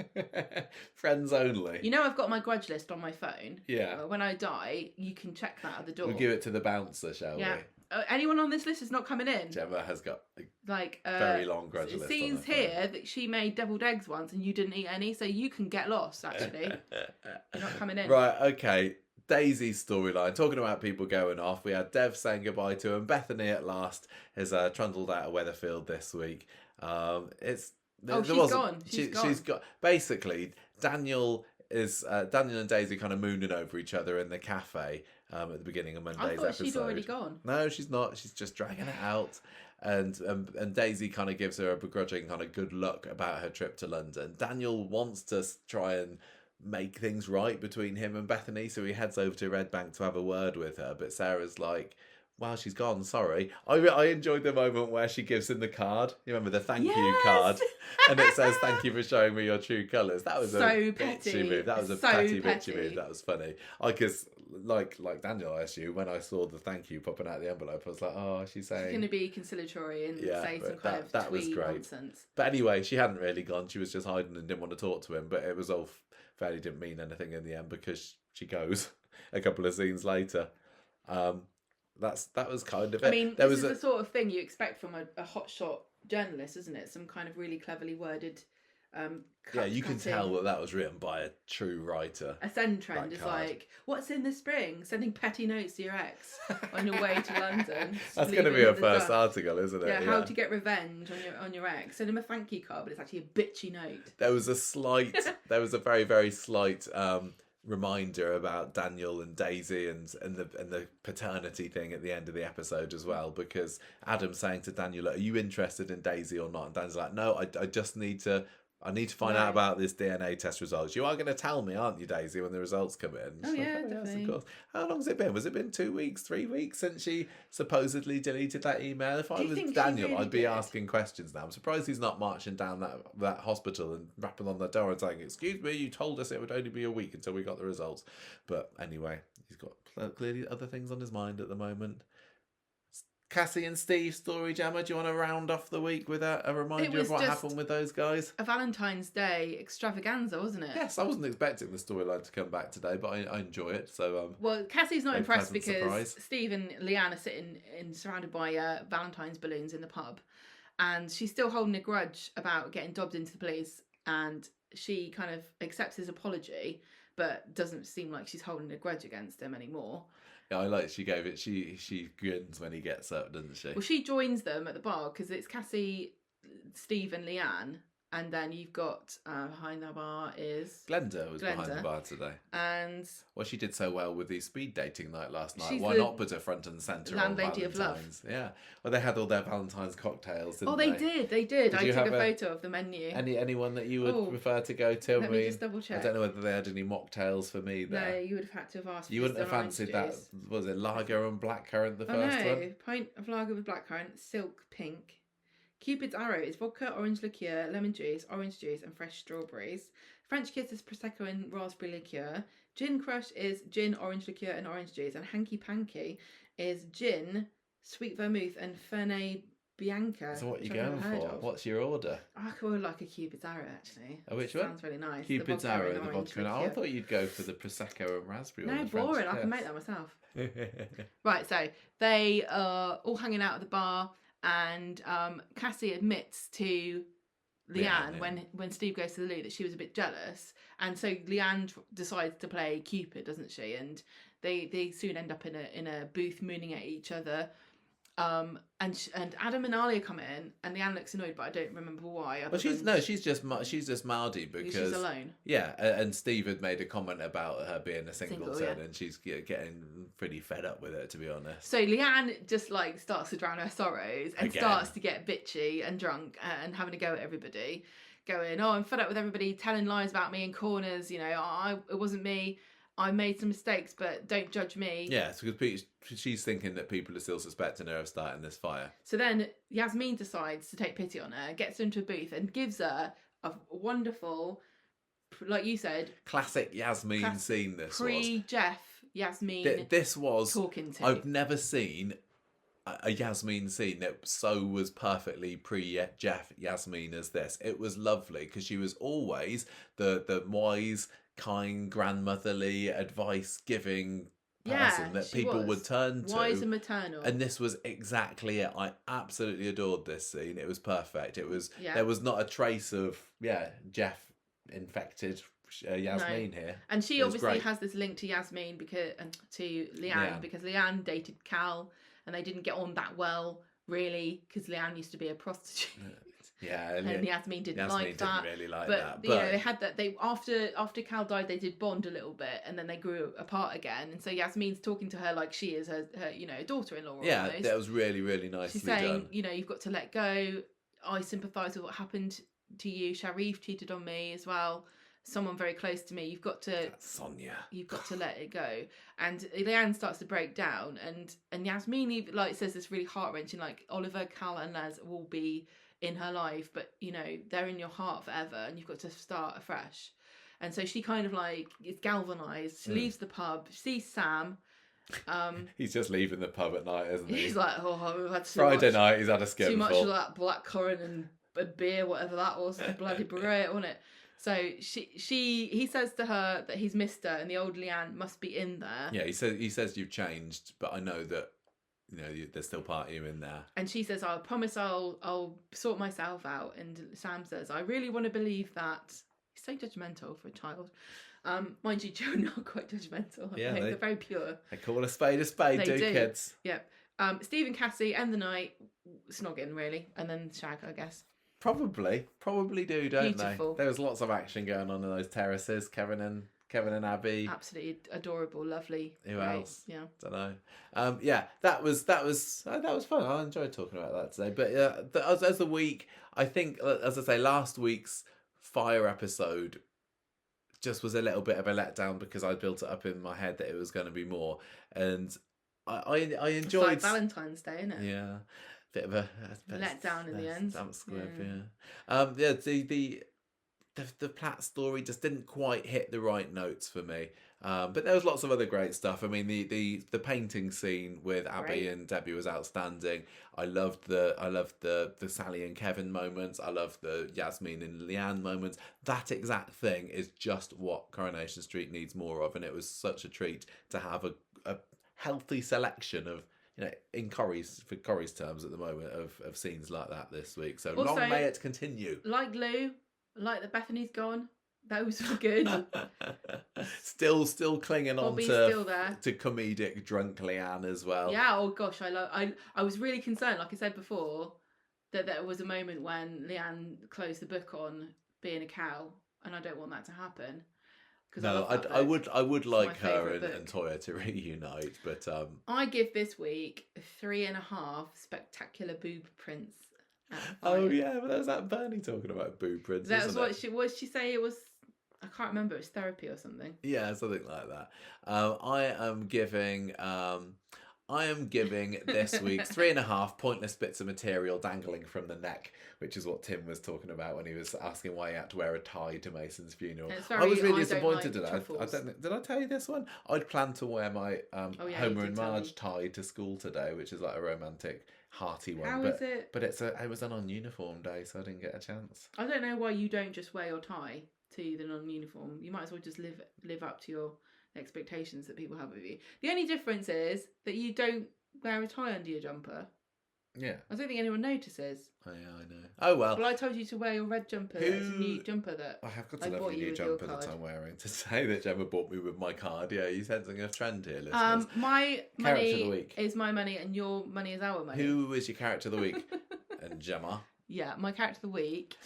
Friends only. I've got my grudge list on my phone. Yeah. When I die, you can check that at the door. We'll give it to the bouncer, shall we? Anyone on this list is not coming in. Gemma has got a very long grudge list. It seems here that she made deviled eggs once and you didn't eat any, so you can get lost, actually. You're not coming in. Right, okay. Daisy's storyline. Talking about people going off. We had Dev saying goodbye to him. Bethany at last has trundled out of Weatherfield this week. She's gone. She's got... Basically, Daniel and Daisy kind of mooning over each other in the cafe at the beginning of Monday's episode. I thought she'd already gone. No, she's not. She's just dragging it out. And Daisy kind of gives her a begrudging kind of good luck about her trip to London. Daniel wants to try and make things right between him and Bethany, so he heads over to Red Bank to have a word with her. But Sarah's like, "Well, she's gone, sorry." I enjoyed the moment where she gives him the card. You remember the thank you card? And it says, "Thank you for showing me your true colours." That was so a petty. bitchy move. That was a petty move. That was funny. Because like Daniel, I assume, when I saw the thank you popping out of the envelope, I was like, "Oh, she's saying..." She's going to be conciliatory and say some kind of that was great. Nonsense. But anyway, she hadn't really gone. She was just hiding and didn't want to talk to him. But it was all fairly didn't mean anything in the end because she goes a couple of scenes later. That was kind of it. I mean, this is the sort of thing you expect from a hotshot journalist, isn't it? Some kind of really cleverly worded. You can tell that was written by a true writer. A send trend is like, "What's in the spring?" Sending petty notes to your ex on your way to London. That's going to be a first article, isn't it? Yeah, how to get revenge on your ex. Send him a thank you card, but it's actually a bitchy note. There was a very, very slight reminder about Daniel and Daisy and the paternity thing at the end of the episode as well, because Adam's saying to Daniel, "Are you interested in Daisy or not?" And Daniel's like, "No, I just need to I need to find out about this DNA test results. You are going to tell me, aren't you, Daisy, when the results come in? Oh, yeah, definitely. Yes, of course. How long has it been? Was it been 2 weeks, 3 weeks since she supposedly deleted that email? If I was Daniel, really I'd be asking questions now. I'm surprised he's not marching down that hospital and rapping on the door and saying, "Excuse me, you told us it would only be a week until we got the results." But anyway, he's got clearly other things on his mind at the moment. Cassie and Steve story, Gemma. Do you want to round off the week with a reminder of what happened with those guys? A Valentine's Day extravaganza, wasn't it? Yes, I wasn't expecting the storyline to come back today, but I enjoy it. So well, Cassie's not impressed because surprise. Steve and Leanne are sitting surrounded by Valentine's balloons in the pub, and she's still holding a grudge about getting dobbed into the police, and she kind of accepts his apology, but doesn't seem like she's holding a grudge against him anymore. Yeah, I like she gave it. She grins when he gets up, doesn't she? Well, she joins them at the bar because it's Cassie, Steve, and Leanne, and then you've got behind the bar is Glenda behind the bar today, and she did so well with the speed dating night last night. Why not put her front and centre on Valentine's? Of love. Yeah, well, they had all their Valentine's cocktails. Didn't they did. I took a photo of the menu. Anyone that you would prefer to go to? Let me just double check. I don't know whether they had any mocktails for me there. No, you would have had to have asked. You wouldn't have fancied that. Was it lager and blackcurrant the first one? Pint of lager with blackcurrant, silk pink. Cupid's Arrow is vodka, orange liqueur, lemon juice, orange juice, and fresh strawberries. French Kiss is Prosecco and raspberry liqueur. Gin Crush is gin, orange liqueur, and orange juice. And Hanky Panky is gin, sweet vermouth, and Fernet Bianca. So what are you going for? What's your order? I would like a Cupid's Arrow, actually. Oh, which one? Sounds really nice. Cupid's Arrow, the vodka. I thought you'd go for the Prosecco and raspberry. No, boring. I can make that myself. Right, so they are all hanging out at the bar. And Cassie admits to Leanne when Steve goes to the loo that she was a bit jealous, and so Leanne decides to play Cupid, doesn't she? And they soon end up in a booth mooning at each other. And Adam and Alia come in, and Leanne looks annoyed, but I don't remember why. Well, she's just mouthy because she's alone. Yeah, and Steve had made a comment about her being a singleton, and she's getting pretty fed up with it, to be honest. So Leanne just starts to drown her sorrows and starts to get bitchy and drunk and having a go at everybody, going, "Oh, I'm fed up with everybody telling lies about me in corners. You know, it wasn't me. I made some mistakes, but don't judge me." Yeah, because she's thinking that people are still suspecting her of starting this fire. So then Yasmin decides to take pity on her, gets her into a booth and gives her a wonderful, like you said... Classic Yasmin scene, this was. Pre-Jeff Yasmin this was talking to. I've never seen a Yasmin scene that was perfectly pre-Jeff Yasmin as this. It was lovely because she was always the wise, kind, grandmotherly, advice-giving person that people would turn to. Wise and maternal. And this was exactly it. I absolutely adored this scene. It was perfect. It was there was not a trace of Jeff infected Yasmin here. And she obviously has this link to Yasmin because Leanne because Leanne dated Cal and they didn't get on that well really because Leanne used to be a prostitute. Yeah, and Yasmin didn't really like that. But you know, they had that. They after Cal died, they did bond a little bit, and then they grew apart again. And so Yasmin's talking to her like she is her daughter-in-law. Yeah, almost. That was really nicely She's saying, done. You've got to let go. I sympathise with what happened to you. Sharif cheated on me as well. Someone very close to me. You've got to That's Sonia. You've got to let it go. And Leanne starts to break down, and Yasmin even, says this really heart-wrenching, Oliver, Cal, and Les will be in her life, but they're in your heart forever, and you've got to start afresh. And so she kind of is galvanized. She leaves the pub, sees Sam. He's just leaving the pub at night, isn't he? He's like, we've had Friday night. He's had a skin too much of that blackcurrant and beer, whatever that was, bloody beret, wasn't it? So he says to her that he's missed her, and the old Leanne must be in there. Yeah, he says you've changed, but I know that. There's still part of you in there. And she says, "I promise I'll sort myself out." And Sam says, "I really want to believe that." He's so judgmental for a child. Mind you, children are quite judgmental. Yeah, they're very pure. They call a spade, do kids? Yep. Steve and Cassie end the night snogging, really, and then shag, I guess. Probably do, don't Beautiful. they? There was lots of action going on in those terraces. Kevin and Abby. Absolutely adorable, lovely. Who else? Yeah. Don't know. That was fun. I enjoyed talking about that today. But as the week, I think, as I say, last week's fire episode just was a little bit of a letdown because I built it up in my head that it was going to be more, and I enjoyed. It's like Valentine's Day, isn't it? Yeah, bit of a letdown in the end. Damp squib, yeah. The Platt story just didn't quite hit the right notes for me. But there was lots of other great stuff. I mean, the painting scene with Abby and Debbie was outstanding. I loved the Sally and Kevin moments. I loved the Yasmin and Leanne moments. That exact thing is just what Coronation Street needs more of, and it was such a treat to have a healthy selection of, in Corrie's terms at the moment, of scenes like that this week. So also, long may it continue. Like Lou. Like that Bethany's gone. Those were good. still clinging Bobby's on still there. to comedic drunk Leanne as well. Yeah, oh gosh, I was really concerned, like I said before, that there was a moment when Leanne closed the book on being a cow, and I don't want that to happen. No, I would like her and Toya to reunite, but I give this week 3.5 spectacular boob prints. Oh yeah, but that was that Bernie talking about boob prints. That was what she say it was. I can't remember. It was therapy or something. Yeah, something like that. I am giving this week's 3.5 pointless bits of material dangling from the neck, which is what Tim was talking about when he was asking why he had to wear a tie to Mason's funeral. I was really disappointed in that. Did I tell you this one? I'd planned to wear my Homer and Marge tie to school today, which is like a romantic, hearty one. How is it? But it was a non-uniform day, so I didn't get a chance. I don't know why you don't just wear your tie to the non-uniform. You might as well just live up to your expectations that people have of you. The only difference is that you don't wear a tie under your jumper. Yeah. I don't think anyone notices. Oh, yeah, I know. Oh, well. Well, I told you to wear your red jumper. It's a new jumper that I have got a lovely new jumper that I'm wearing to say that Gemma bought me with my card. Yeah, you're sensing a trend here, listeners. My money is my money and your money is our money. Who is your character of the week? And Gemma? Yeah, my character of the week.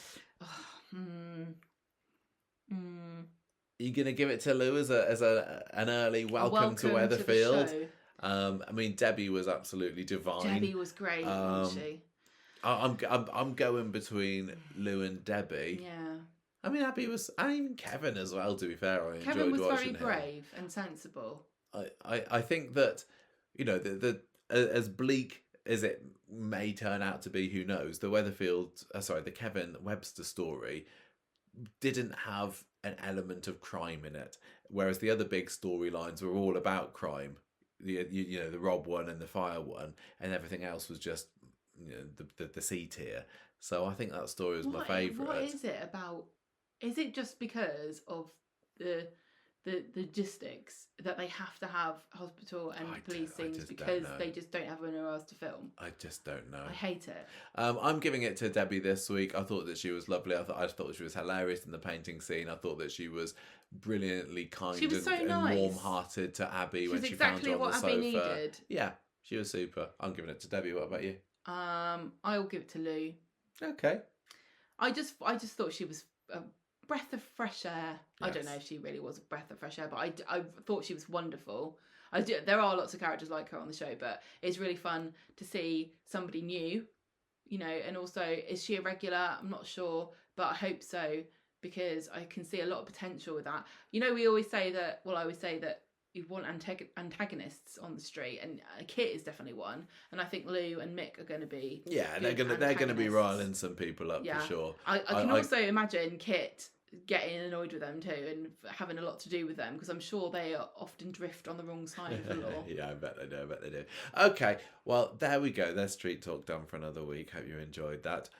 Are you going to give it to Lou as an early welcome to Weatherfield? I mean, Debbie was absolutely divine. Debbie was great, wasn't she? I'm going between Lou and Debbie. Yeah. I mean, even Kevin as well, to be fair. Kevin was very brave and sensible. I think that, the as bleak as it may turn out to be, who knows, the Kevin Webster story didn't have an element of crime in it, whereas the other big storylines were all about crime. The Rob one and the fire one, and everything else was just the C tier. So I think that story was my favourite. What is it about? Is it just because of the logistics that they have to have hospital and police scenes because they just don't have anywhere else to film? I just don't know. I hate it. I'm giving it to Debbie this week. I thought that she was lovely. I thought she was hilarious in the painting scene. I thought that she was brilliantly kind and warm-hearted to Abby when she found her on the sofa. Abby needed. Yeah, she was super. I'm giving it to Debbie. What about you? I'll give it to Lou. Okay. I just thought she was a breath of fresh air. Yes. I don't know if she really was a breath of fresh air, but I thought she was wonderful. There are lots of characters like her on the show, but it's really fun to see somebody new, and also, is she a regular? I'm not sure, but I hope so, because I can see a lot of potential with that. We always say that, I always say that you want antagonists on the street, and Kit is definitely one, and I think Lou and Mick are going to be they're going to be riling some people up for sure. I can also imagine Kit getting annoyed with them too and having a lot to do with them, because I'm sure they often drift on the wrong side of the law. Yeah, I bet they do. Okay, well, there we go. There's Street Talk done for another week. Hope you enjoyed that.